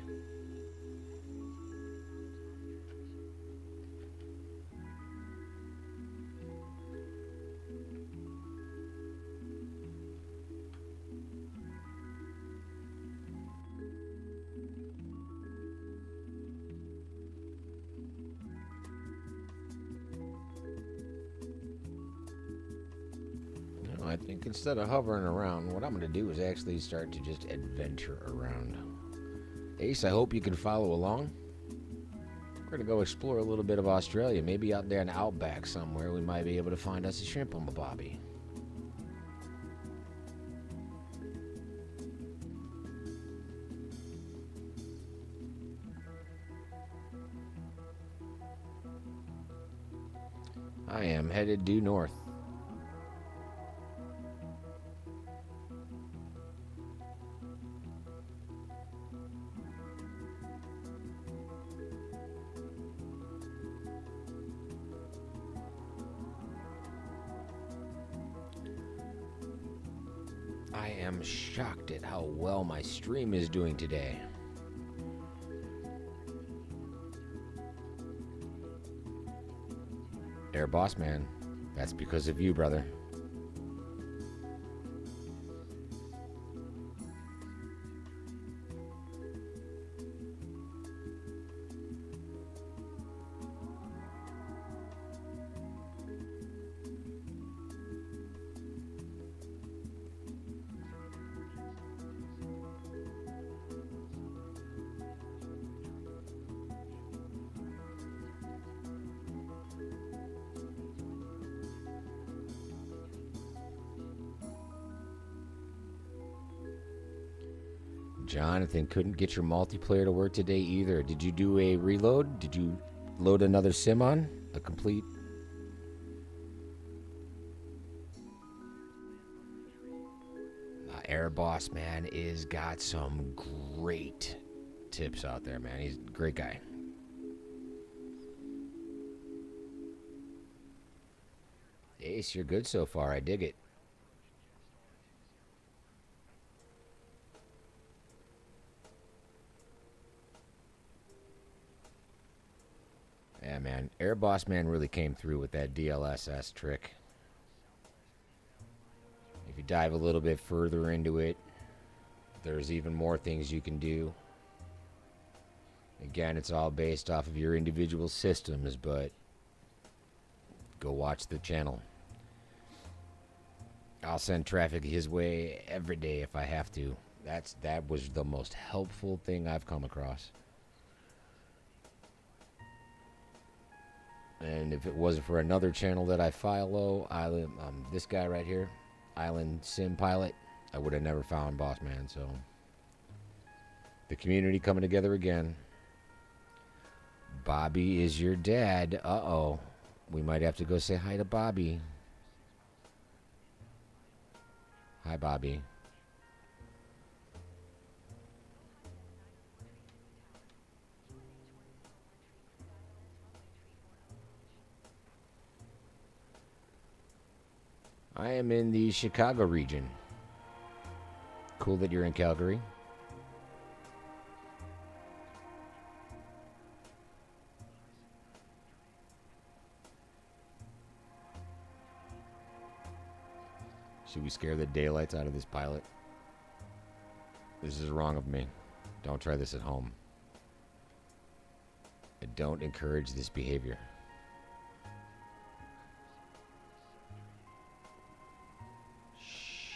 I think instead of hovering around, what I'm going to do is actually start to just adventure around. Ace, I hope you can follow along. We're going to go explore a little bit of Australia. Maybe out there in the outback somewhere we might be able to find us a shrimp on the bobby. I am headed due north. I am shocked at how well my stream is doing today. Air Boss Man, that's because of you, brother. Jonathan, couldn't get your multiplayer to work today either. Did you do a reload? Did you load another sim on? A complete? Air Boss Man is got some great tips out there, man. He's a great guy. Ace, you're good so far. I dig it. Yeah, man. Air Boss Man really came through with that DLSS trick. If you dive a little bit further into it, there's even more things you can do. Again, it's all based off of your individual systems, but go watch the channel. I'll send traffic his way every day if I have to. That was the most helpful thing I've come across. And if it wasn't for another channel that I follow, this guy right here, Island Sim Pilot, I would have never found Boss Man. So the community coming together again. Bobby is your dad. Uh-oh. We might have to go say hi to Bobby. Hi, Bobby. I am in the Chicago region. Cool that you're in Calgary. Should we scare the daylights out of this pilot? This is wrong of me. Don't try this at home. I don't encourage this behavior. Shh.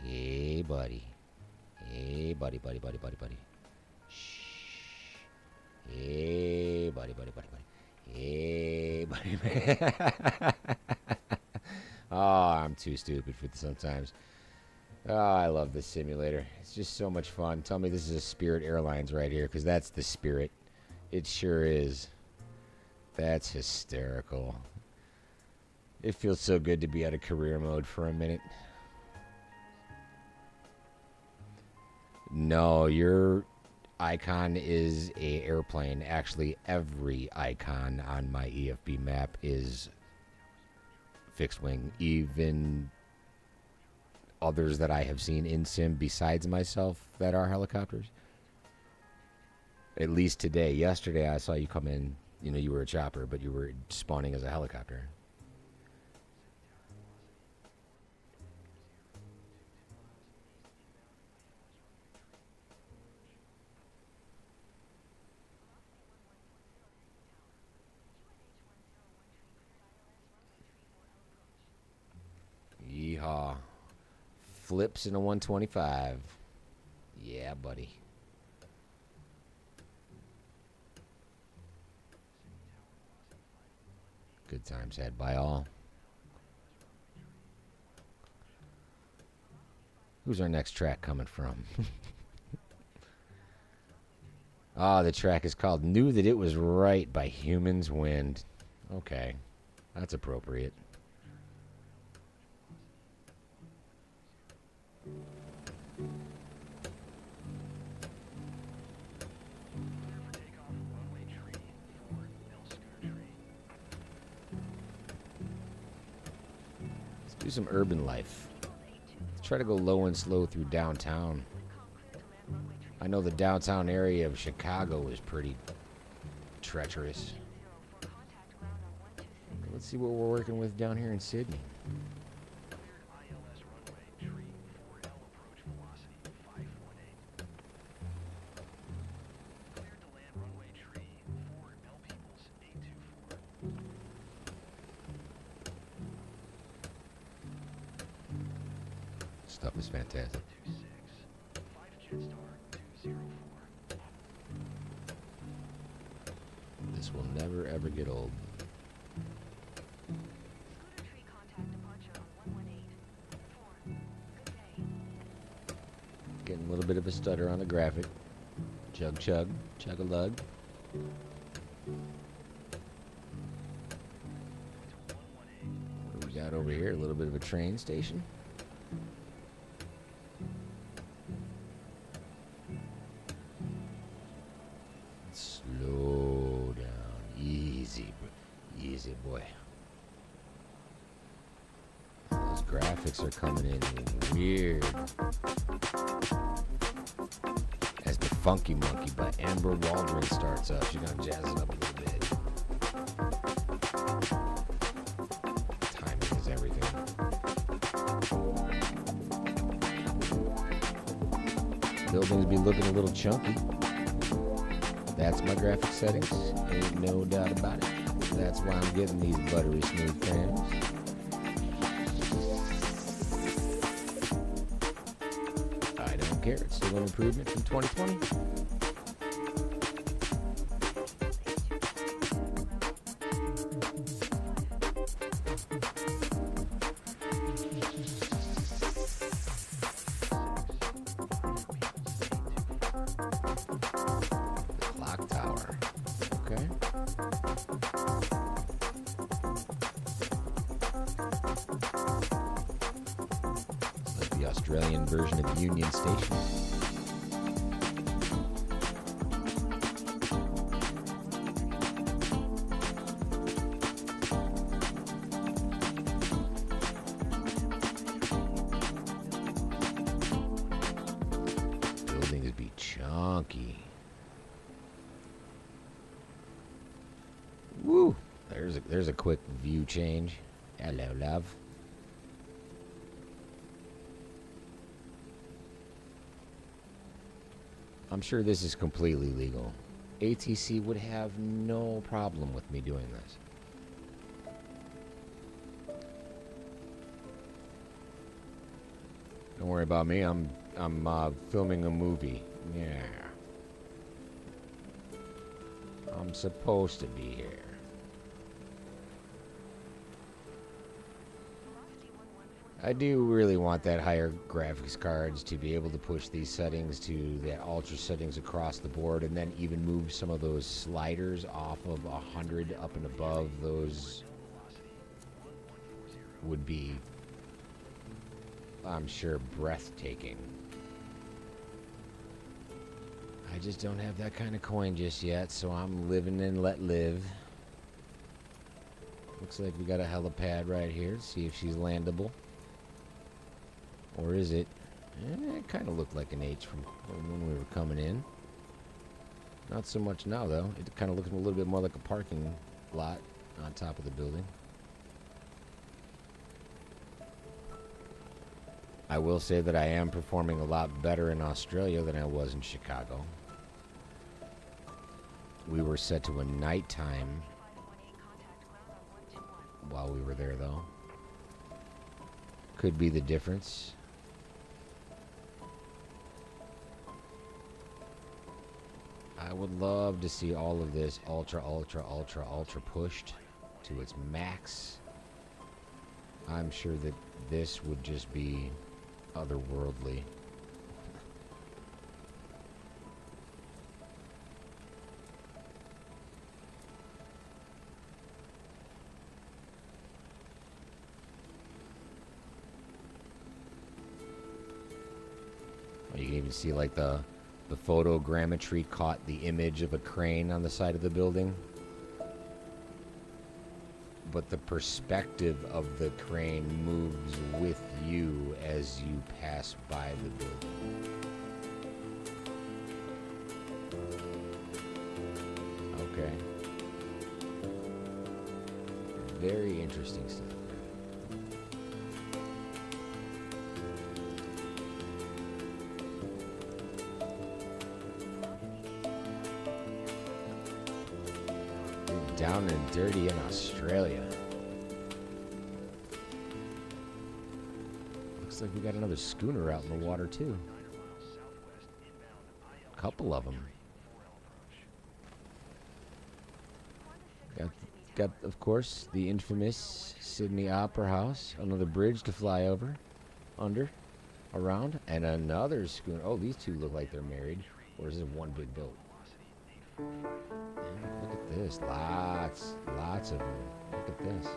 Hey, buddy. Hey, buddy. Shh. Hey, buddy. Hey, buddy. Oh, I'm too stupid for this sometimes. Oh, I love this simulator. It's just so much fun. Tell me this is a Spirit Airlines right here, because that's the Spirit. It sure is. That's hysterical. It feels so good to be out of career mode for a minute. No, your icon is a airplane. Actually, every icon on my EFB map is fixed wing. Even others that I have seen in sim besides myself that are helicopters. At least today. Yesterday I saw you come in, you know, you were a chopper, but you were spawning as a helicopter. Yeehaw. Flips in a 125. Yeah, buddy. Good times had by all. Who's our next track coming from? Ah, the track is called Knew That It Was Right by Humans Wind. Okay, that's appropriate. Let's do some urban life. Let's try to go low and slow through downtown. I know the downtown area of Chicago is pretty treacherous. Let's see what we're working with down here in Sydney. Stuff is fantastic. This will never ever get old. Getting a little bit of a stutter on the graphic. Chug chug, chug a lug. What do we got over here? A little bit of a train station. Slow down, easy boy. Those graphics are coming in weird. As the Funky Monkey by Amber Waldron starts up, she's gonna jazz it up a little bit. Timing is everything. Buildings be looking a little chunky. That's my graphic settings, ain't no doubt about it. That's why I'm getting these buttery smooth frames. I don't care, it's still an improvement from 2020. Australian version of Union Station. Buildings be chunky. Woo! There's a quick view change. Hello, love. I'm sure this is completely legal. ATC would have no problem with me doing this. Don't worry about me. I'm filming a movie. Yeah. I'm supposed to be here. I do really want that higher graphics cards to be able to push these settings to the ultra settings across the board, and then even move some of those sliders off of 100 up and above. Those would be, I'm sure, breathtaking. I just don't have that kind of coin just yet, so I'm living and let live. Looks like we got a helipad right here. Let's see if she's landable. Or is it? It kind of looked like an H from when we were coming in. Not so much now, though. It kind of looks a little bit more like a parking lot on top of the building. I will say that I am performing a lot better in Australia than I was in Chicago. We were set to a nighttime while we were there, though. Could be the difference. I would love to see all of this ultra pushed to its max. I'm sure that this would just be otherworldly. You can even see like the photogrammetry caught the image of a crane on the side of the building. But the perspective of the crane moves with you as you pass by the building. Okay. Very interesting stuff. Down and dirty in Australia. Looks like we got another schooner out in the water too. A couple of them. Got of course the infamous Sydney Opera House, another bridge to fly over, under, around, and another schooner. Oh, these two look like they're married, or is it one big boat? Look at this. Lots of them. Look at this.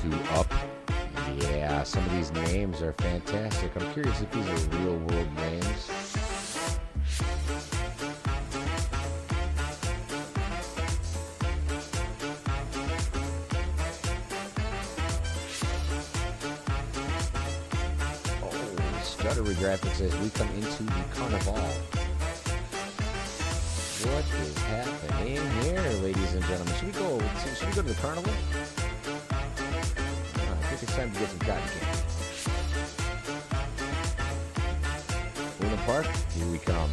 Two up. Yeah, some of these names are fantastic. I'm curious if these are real world names. Stuttery Graphics says we come into the carnival. What is happening here, ladies and gentlemen? Should we go to the carnival? I think it's time to get some cotton candy. Luna Park, here we come.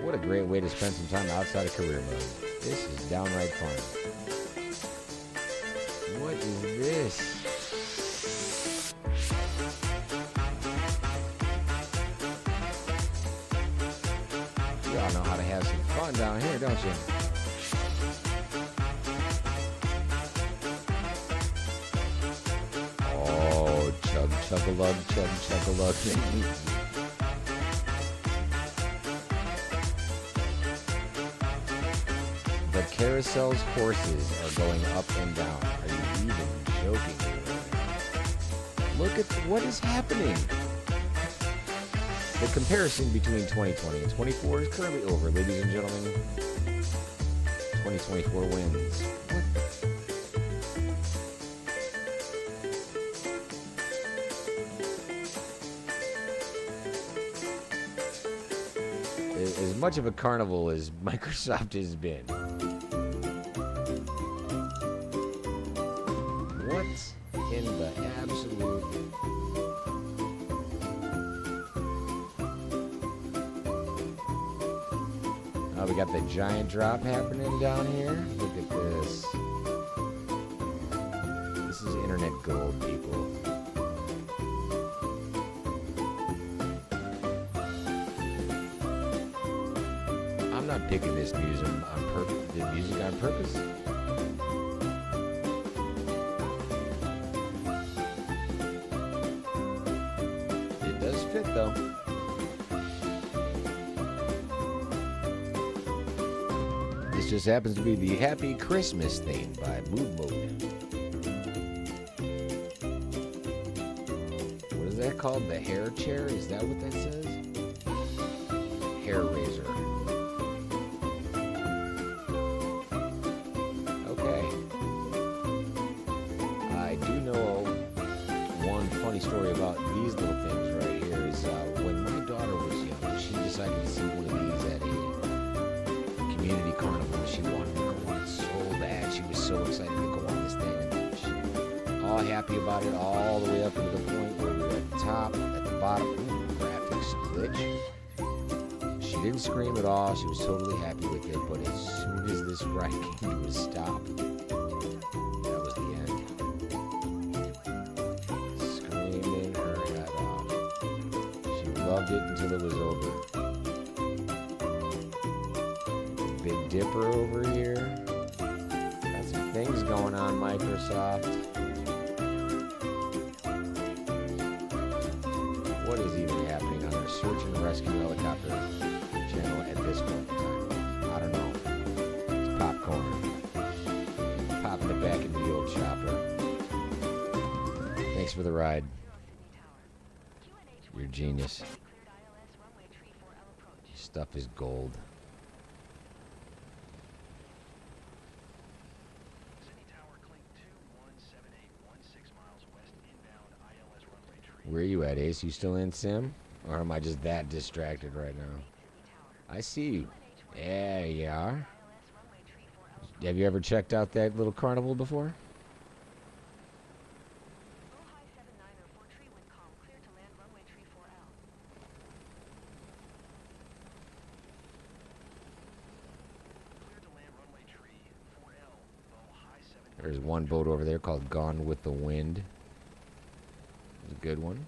What a great way to spend some time outside of career mode. This is downright fun. What is this? You all know how to have some fun down here, don't you? Oh, chug-a-lug. The carousel's horses are going up and down. Are you even joking me right now? Look at what is happening. The comparison between 2020 and 24 is currently over, ladies and gentlemen. 2024 wins. What? as much of a carnival as Microsoft has been. What in the absolute? Oh, we got the giant drop happening down here. Look at this. This is internet gold, people. I'm not picking this music on purpose. The music on purpose. It does fit though. This just happens to be the Happy Christmas theme by Move Mode. What is that called? The hair chair? Is that what that says? Hair razor. Okay. I do know one funny story about these little things right here is when my daughter was young, she decided to see one of these at a community carnival. She wanted to go on it so bad. She was so excited to go on this thing. And she all happy about it all the way up to the point where we were at the top, at the bottom. Ooh, graphics glitch. She didn't scream at all. She was totally happy with it. But as soon as this ride came to a stop, that was the end. Screaming her head off. She loved it until it was over. Big Dipper over here. Got some things going on, Microsoft. What is even happening on our search and rescue helicopter channel at this point in time? I don't know. It's popcorn. Popping it back into the old chopper. Thanks for the ride. You're a genius. Your stuff is gold. Where are you at, Ace? You still in Sim? Or am I just that distracted right now? I see you. Yeah, you are. Have you ever checked out that little carnival before? There's one boat over there called Gone with the Wind. It's a good one.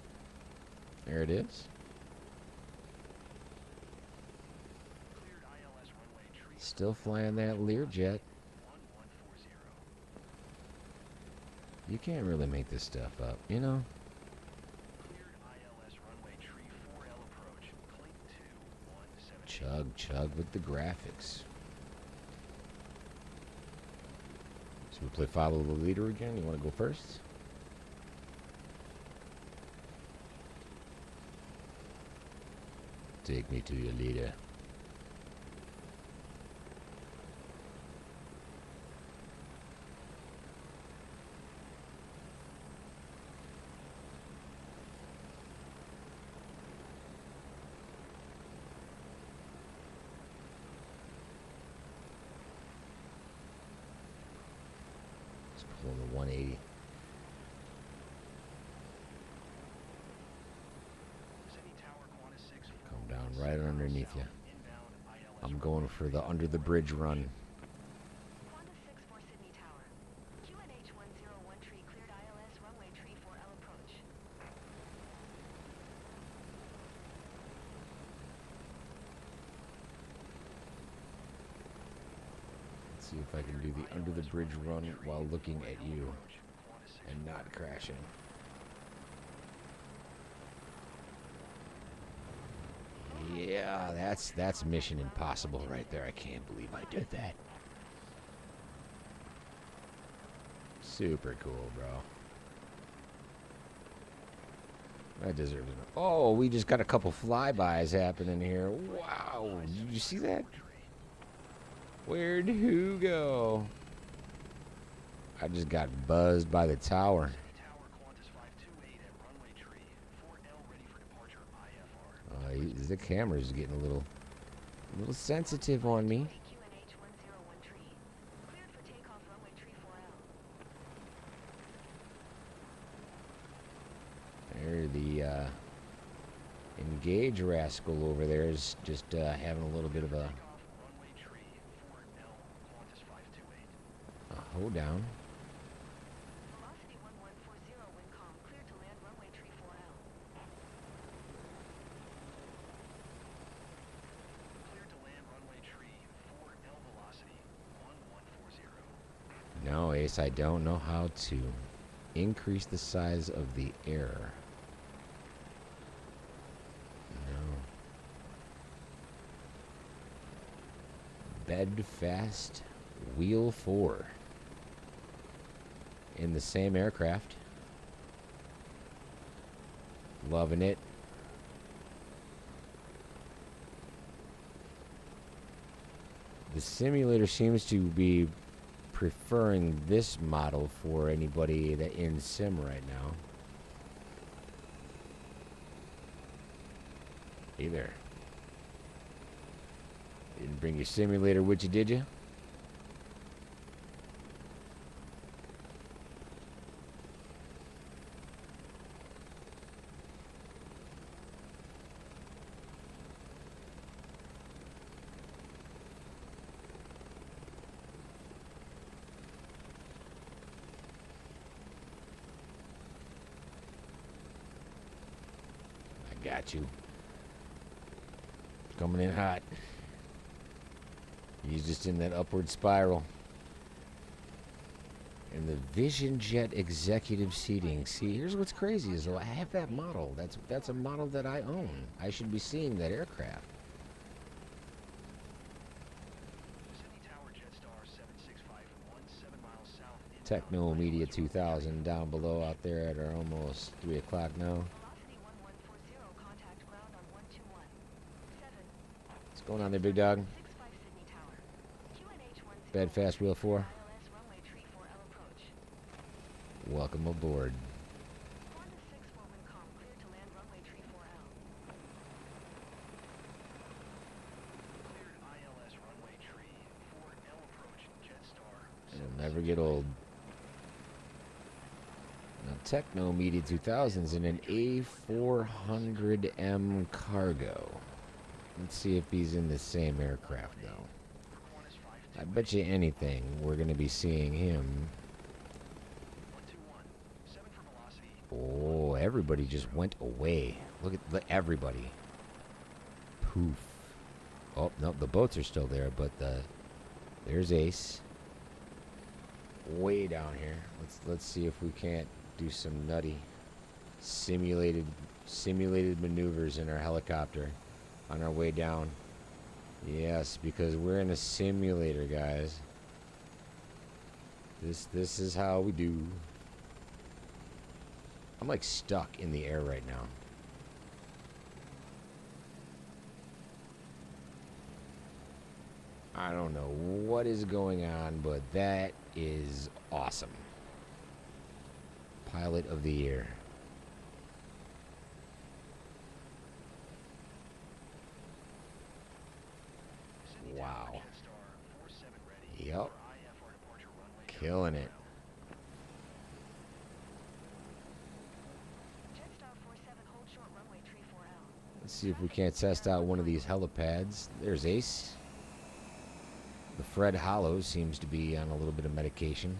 There it is. Still flying that Learjet. You can't really make this stuff up, you know? Chug, chug with the graphics. So we play Follow the Leader again. You want to go first? Take me to your leader. Just pulling the 180. Down right underneath you. I'm going for the under the bridge run. Let's see if I can do the under the bridge run while looking at you and not crashing. Yeah, that's Mission Impossible right there. I can't believe I did that. Super cool, bro. That deserves it. Oh, we just got a couple flybys happening here. Wow, did you see that? Where'd who go? I just got buzzed by the tower. The camera's getting a little A little sensitive on me. QNH 101 tree. Cleared for takeoff runway tree 4L. There, the Engage rascal over there is just having a little bit of a Runway tree 4L, Qantas 528. hold down. Velocity 1140, wind calm. Cleared to land runway tree 4L. Cleared to land runway tree 4L, velocity 1140. No, Ace, I don't know how to increase the size of the air. No. Bed fast, wheel 4. In the same aircraft. Loving it. The simulator seems to be preferring this model for anybody that in sim right now. Hey there. Didn't bring your simulator with you, did you? Got you. Coming in hot. He's just in that upward spiral. And the Vision Jet executive seating. See, here's what's crazy is though I have that model. That's a model that I own. I should be seeing that aircraft. Sydney Tower Jetstar 765, 17 miles south. Techno Media 2000 down below out there at our almost 3 o'clock now. Velocity 1140, contact ground on 121. 7. What's going on there, big dog? 65 Sydney Tower. QNH 10. Bed fast wheel 4. ILS runway tree 4L approach. Welcome aboard. Qantas 64 wind calm. Cleared to land runway tree 4L. Cleared ILS runway tree 4L approach Jetstar. It'll never get old. Now, Techno Media 2000's in an A400M cargo. Let's see if he's in the same aircraft, though. Qantas 528. I bet you anything we're going to be seeing him. 121. 7 for velocity. Oh, everybody just went away. Look at everybody. Poof. Oh, no, the boats are still there, but there's Ace. Way down here. Let's see if we can't do some nutty simulated maneuvers in our helicopter on our way down. Yes, because we're in a simulator, guys. This is how we do. I'm like stuck in the air right now. I don't know what is going on, but that is awesome. Pilot of the year. Sydney Wow. Tower Jetstar 47 ready. Yup. For IFR departure runway. Killing it. Jetstar 47 hold short runway tree 4L. Let's see if we can't test out one of these helipads. There's Ace. The Fred Hollow seems to be on a little bit of medication.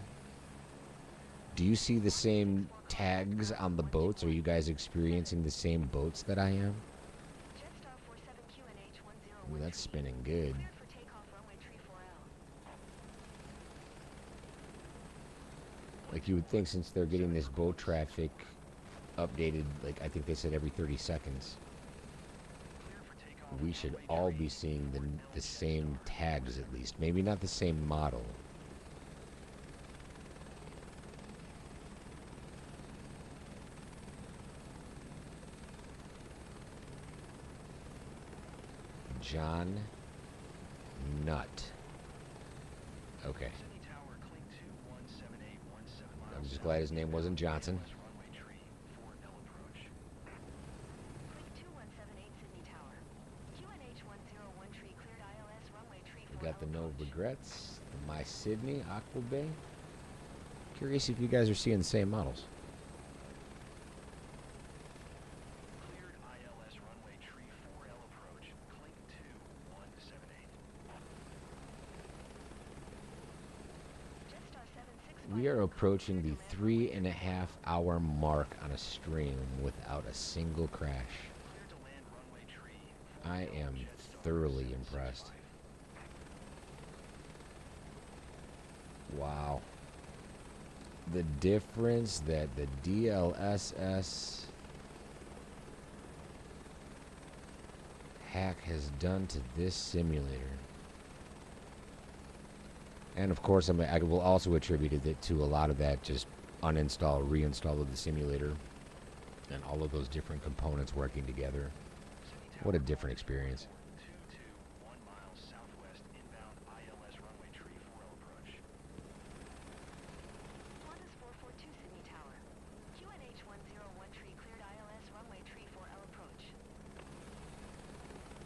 Do you see the same tags on the boats? Are you guys experiencing the same boats that I am? Jetstar 47 QNH 10. Ooh, that's spinning good. Cleared for takeoff runway tree 4L. Like you would think since they're getting this boat traffic updated, like I think they said every 30 seconds, Clear for takeoff. we should all be seeing the same tags at least. Maybe not the same model. John Nutt. Okay. Sydney Tower clean 2178 17 miles. I'm just glad his name wasn't Johnson. ILS runway tree 4L approach. Clean 2178 Sydney Tower. QNH 101 tree cleared got the No Regrets, the My Sydney, Aqua Bay. Curious if you guys are seeing the same models. Cleared ILS runway tree 4L approach, clink 2178. Jetstar 765. We are approaching the 3.5-hour mark on a stream without a single crash. Cleared to land runway tree I 4L am Jetstar thoroughly 765. impressed. Wow. The difference that the DLSS hack has done to this simulator. And of course, I will also attribute it to a lot of that just uninstall, reinstall of the simulator and all of those different components working together. What a different experience. 221 miles southwest inbound ILS runway tree 4L approach. Qantas 442 Sydney Tower. QNH 101 tree cleared ILS runway tree 4L approach.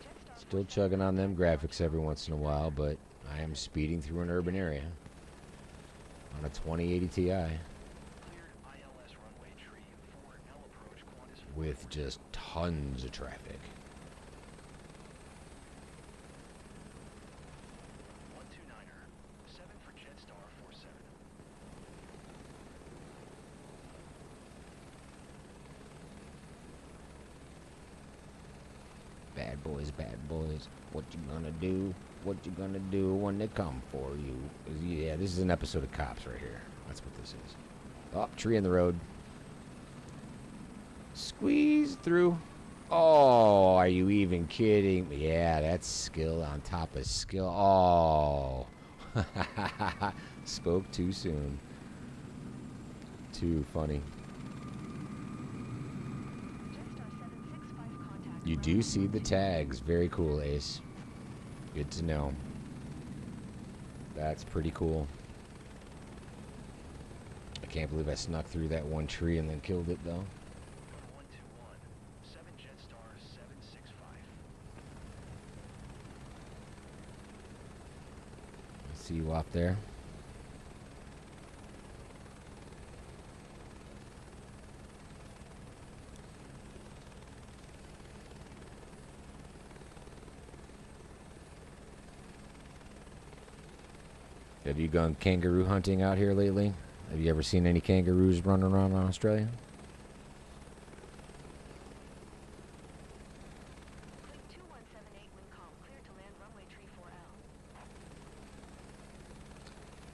Jetstar Still chugging on them graphics every once in a while, but I am speeding through an urban area on a 2080 Ti Cleared ILS runway tree 4L approach Qantas with just tons of traffic. 129er, 7 for Jetstar 47. Bad boys, what you gonna do? What you gonna do when they come for you? Yeah, this is an episode of Cops right here. That's what this is. Oh, tree in the road. Squeeze through. Oh, are you even kidding me? Yeah, that's skill on top of skill. Oh. Spoke too soon. Too funny. Jetstar 765 contact. You do see the tags. Very cool, Ace. Good to know. That's pretty cool. I can't believe I snuck through that one tree and then killed it, though. 121, 7 Jetstar 765. I see you off there. Have you gone kangaroo hunting out here lately? Have you ever seen any kangaroos running around in Australia? Clink 2178 wind calm. Cleared to land runway tree 4L.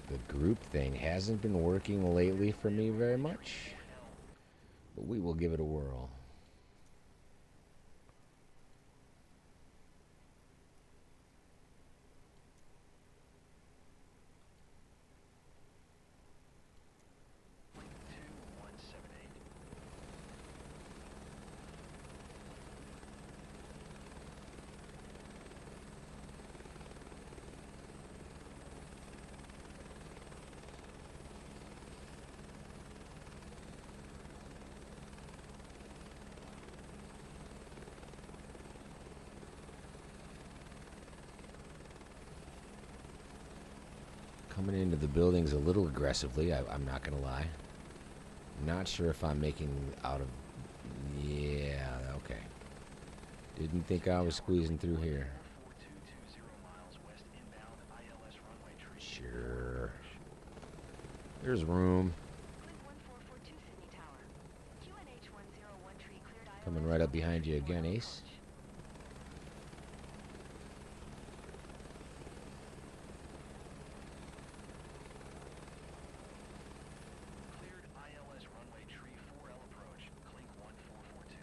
The group thing hasn't been working lately for me very much, but we will give it a whirl. Clink 2178. Coming into the buildings a little aggressively, I'm not gonna lie. Not sure if I'm making out of... Yeah, okay. Didn't think I was squeezing through here. 4220 miles west inbound ILS runway tree. Sure. There's room. Clink 1442 Sydney Tower. QNH 101 tree cleared ILS. Coming right up runway behind tree you again, 4L Ace. approach. Cleared ILS runway tree 4L approach, clink 1442.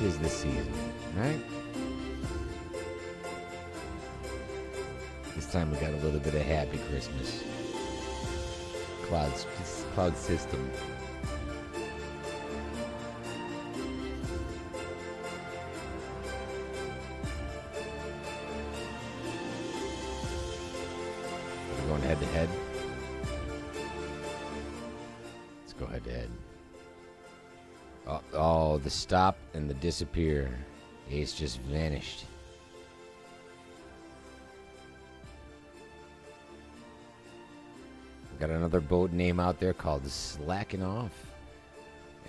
'tis the season, right? This time we got a little bit of happy Christmas. Cloud system. We're going head to head. Let's go head to head. Oh, the stop and the disappear. Ace just vanished. Got another boat name out there called Slacking Off.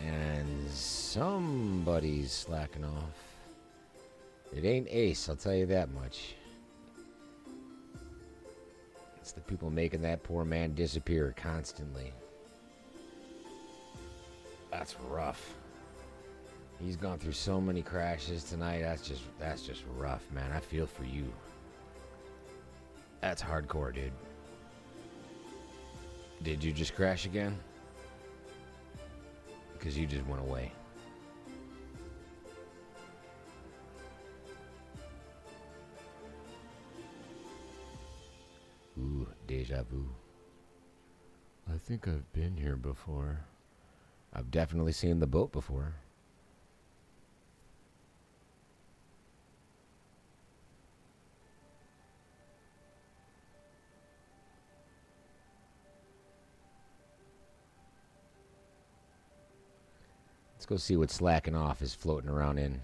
And somebody's slacking off. It ain't Ace, I'll tell you that much. It's the people making that poor man disappear constantly. That's rough. He's gone through so many crashes tonight. That's just rough, man. I feel for you. That's hardcore, dude. Did you just crash again? Because you just went away. Ooh, deja vu. I think I've been here before. I've definitely seen the boat before. Let's go see what Slacking Off is floating around in.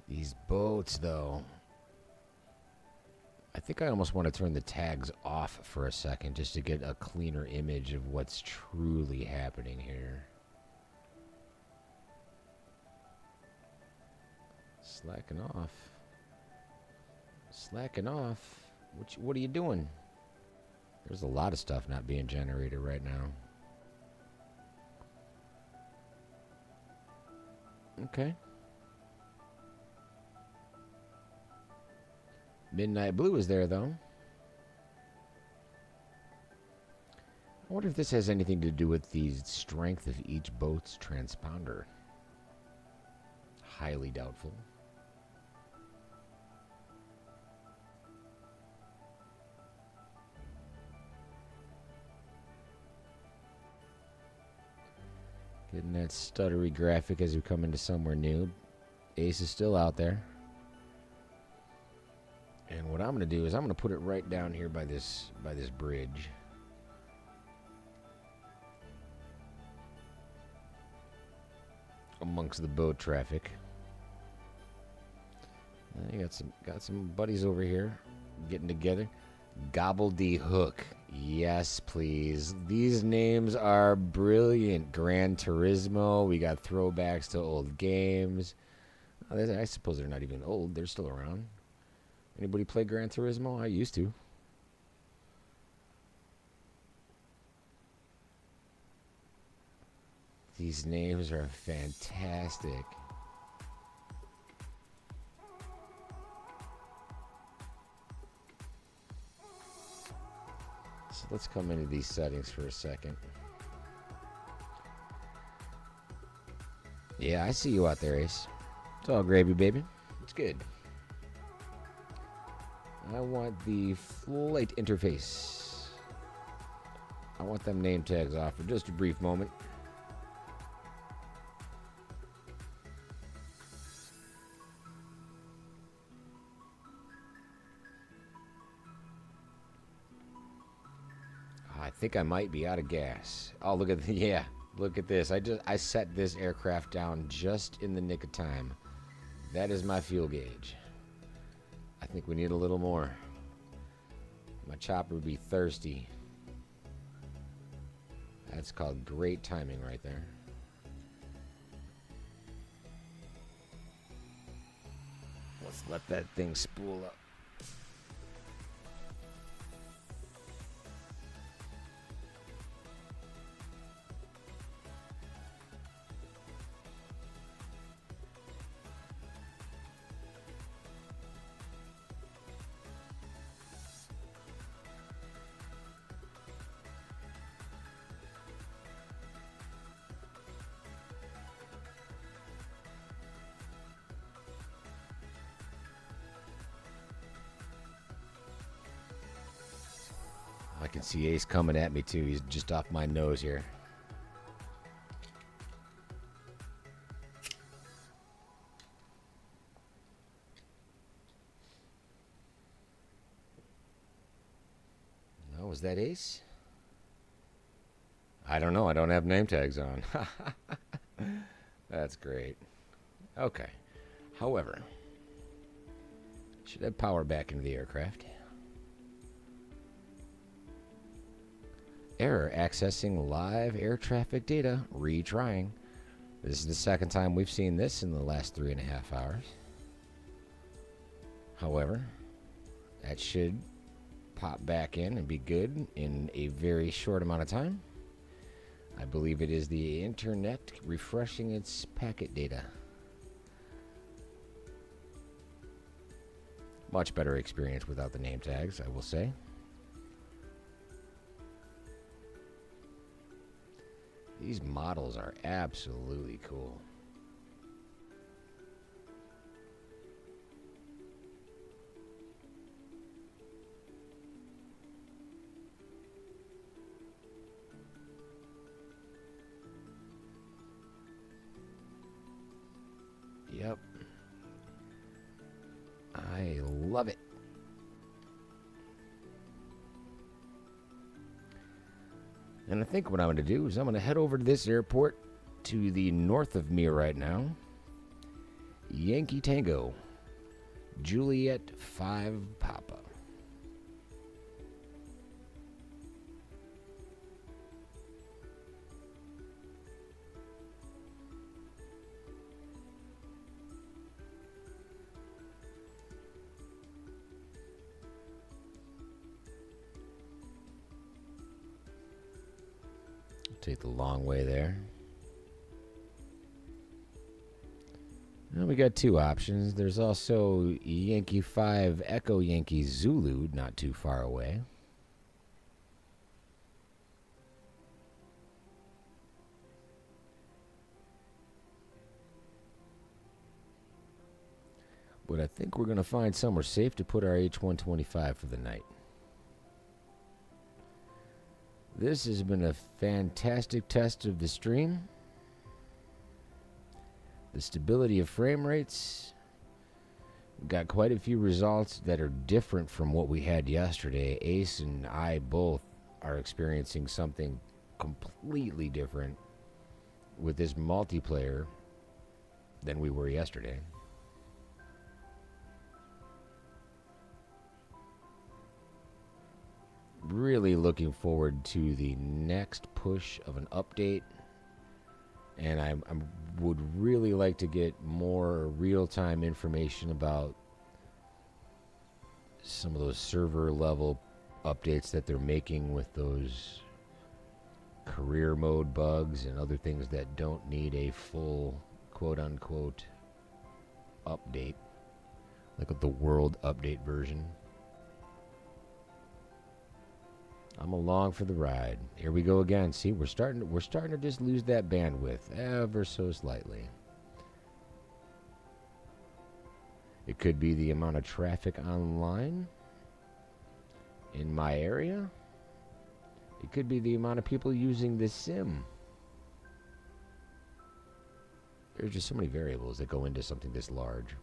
These boats, though. I think I almost want to turn the tags off for a second just to get a cleaner image of what's truly happening here. Slacking off. Slacking off. What are you doing? There's a lot of stuff not being generated right now. Okay. Midnight Blue is there, though. I wonder if this has anything to do with the strength of each boat's transponder. Highly doubtful. Getting that stuttery graphic as we come into somewhere new. Ace is still out there. And what I'm going to do is I'm going to put it right down here by this bridge. Amongst the boat traffic. You got some buddies over here getting together. Gobbledyhook. Yes, please. These names are brilliant. Gran Turismo. We got throwbacks to old games. I suppose they're not even old. They're still around. Anybody play Gran Turismo? I used to. These names are fantastic. So let's come into these settings for a second. Yeah, I see you out there, Ace. It's all gravy, baby. It's good. I want the flight interface. I want them name tags off for just a brief moment. I think I might be out of gas. Oh, look at look at this. I set this aircraft down just in the nick of time. That is my fuel gauge. I think we need a little more. My chopper would be thirsty. That's called great timing right there. Let's let that thing spool up. can see Ace coming at me too. He's just off my nose here. Oh, was that Ace? I don't know. I don't have name tags on. That's great. Okay. However, should have power back into the aircraft. Error accessing live air traffic data. Retrying. This is the second time we've seen this in the last 3.5 hours. However, that should pop back in and be good in a very short amount of time. I believe it is the internet refreshing its packet data. Much better experience without the name tags, I will say. These models are absolutely cool. Yep. I love it. And I think what I'm going to do is I'm going to head over to this airport to the north of me right now. Yankee Tango, Juliet 5 Papa. Take the long way there. Now we got two options. There's also Yankee 5 Echo Yankee Zulu, not too far away. But I think we're going to find somewhere safe to put our H-125 for the night. This has been a fantastic test of the stream. The stability of frame rates. We've got quite a few results that are different from what we had yesterday. Ace and I both are experiencing something completely different with this multiplayer than we were yesterday. Really looking forward to the next push of an update, and I would really like to get more real-time information about some of those server level updates that they're making with those career mode bugs and other things that don't need a full quote-unquote update, like the world update version. I'm along for the ride. Here we go again. See, we're starting to just lose that bandwidth ever so slightly. It could be the amount of traffic online in my area. It could be the amount of people using this sim. There's just so many variables that go into something this large.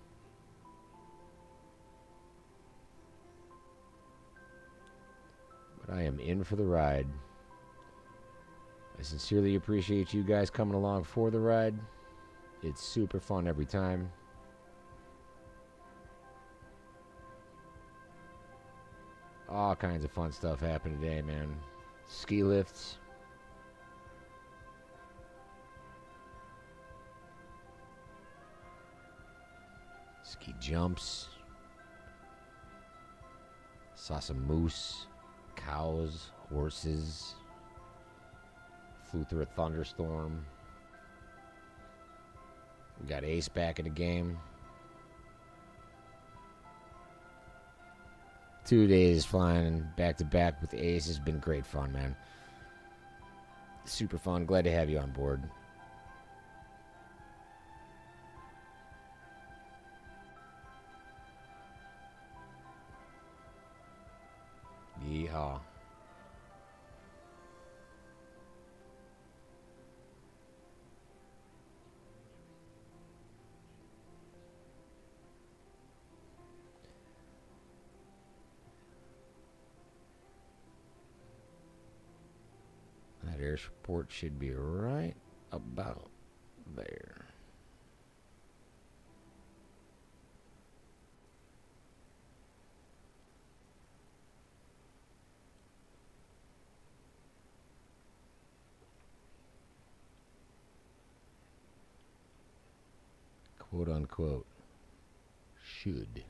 But I am in for the ride. I sincerely appreciate you guys coming along for the ride. It's super fun every time. All kinds of fun stuff happened today, man. Ski lifts. Ski jumps. Saw some moose. Cows, horses, flew through a thunderstorm. We got Ace back in the game. 2 days flying back to back with Ace has been great fun, man. Super fun. Glad to have you on board. Yeehaw. Airport should be right about there. Quote unquote. Should.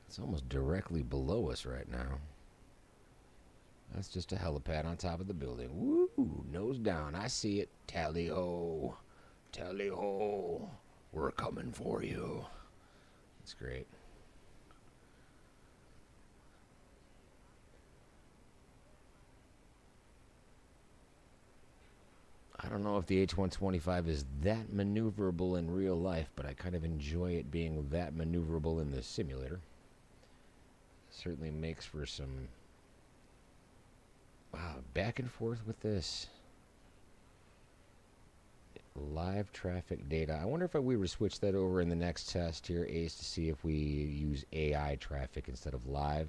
It's almost directly below us right now. That's just a helipad on top of the building. Woo! Nose down. I see it. Tally ho. Tally ho. We're coming for you. That's great. I don't know if the H-125 is that maneuverable in real life, but I kind of enjoy it being that maneuverable in the simulator. Certainly makes for some back and forth with this live traffic data. I wonder if we were to switch that over in the next test here, Ace, to see if we use AI traffic instead of live,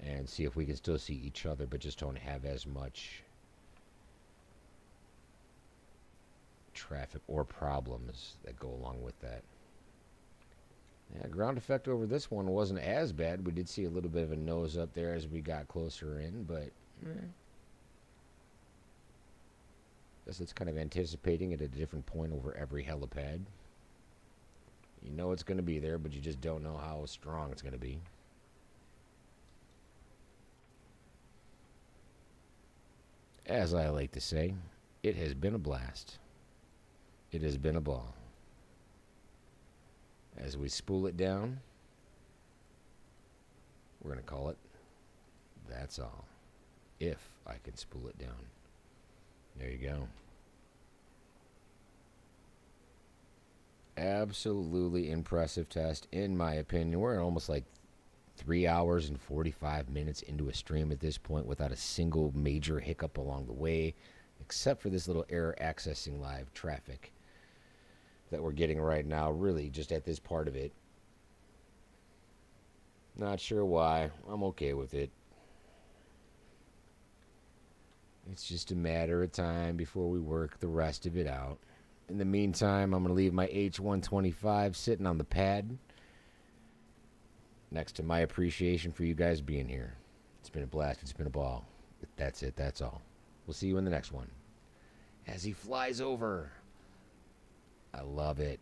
and see if we can still see each other but just don't have as much traffic or problems that go along with that. Yeah, ground effect over this one wasn't as bad. We did see a little bit of a nose up there as we got closer in, but guess it's kind of anticipating at a different point over every helipad. You know it's going to be there, but you just don't know how strong it's going to be. As I like to say, it has been a blast. It has been a ball. As we spool it down, we're going to call it That's All. If I can spool it down. There you go. Absolutely impressive test, in my opinion. We're almost like 3 hours and 45 minutes into a stream at this point without a single major hiccup along the way, except for this little error accessing live traffic that we're getting right now, really just at this part of it. Not sure why. I'm okay with it. It's just a matter of time before we work the rest of it out. In the meantime, I'm going to leave my H-125 sitting on the pad next to my appreciation for you guys being here. It's been a blast. It's been a ball. That's it. That's all. We'll see you in the next one. As he flies over. I love it.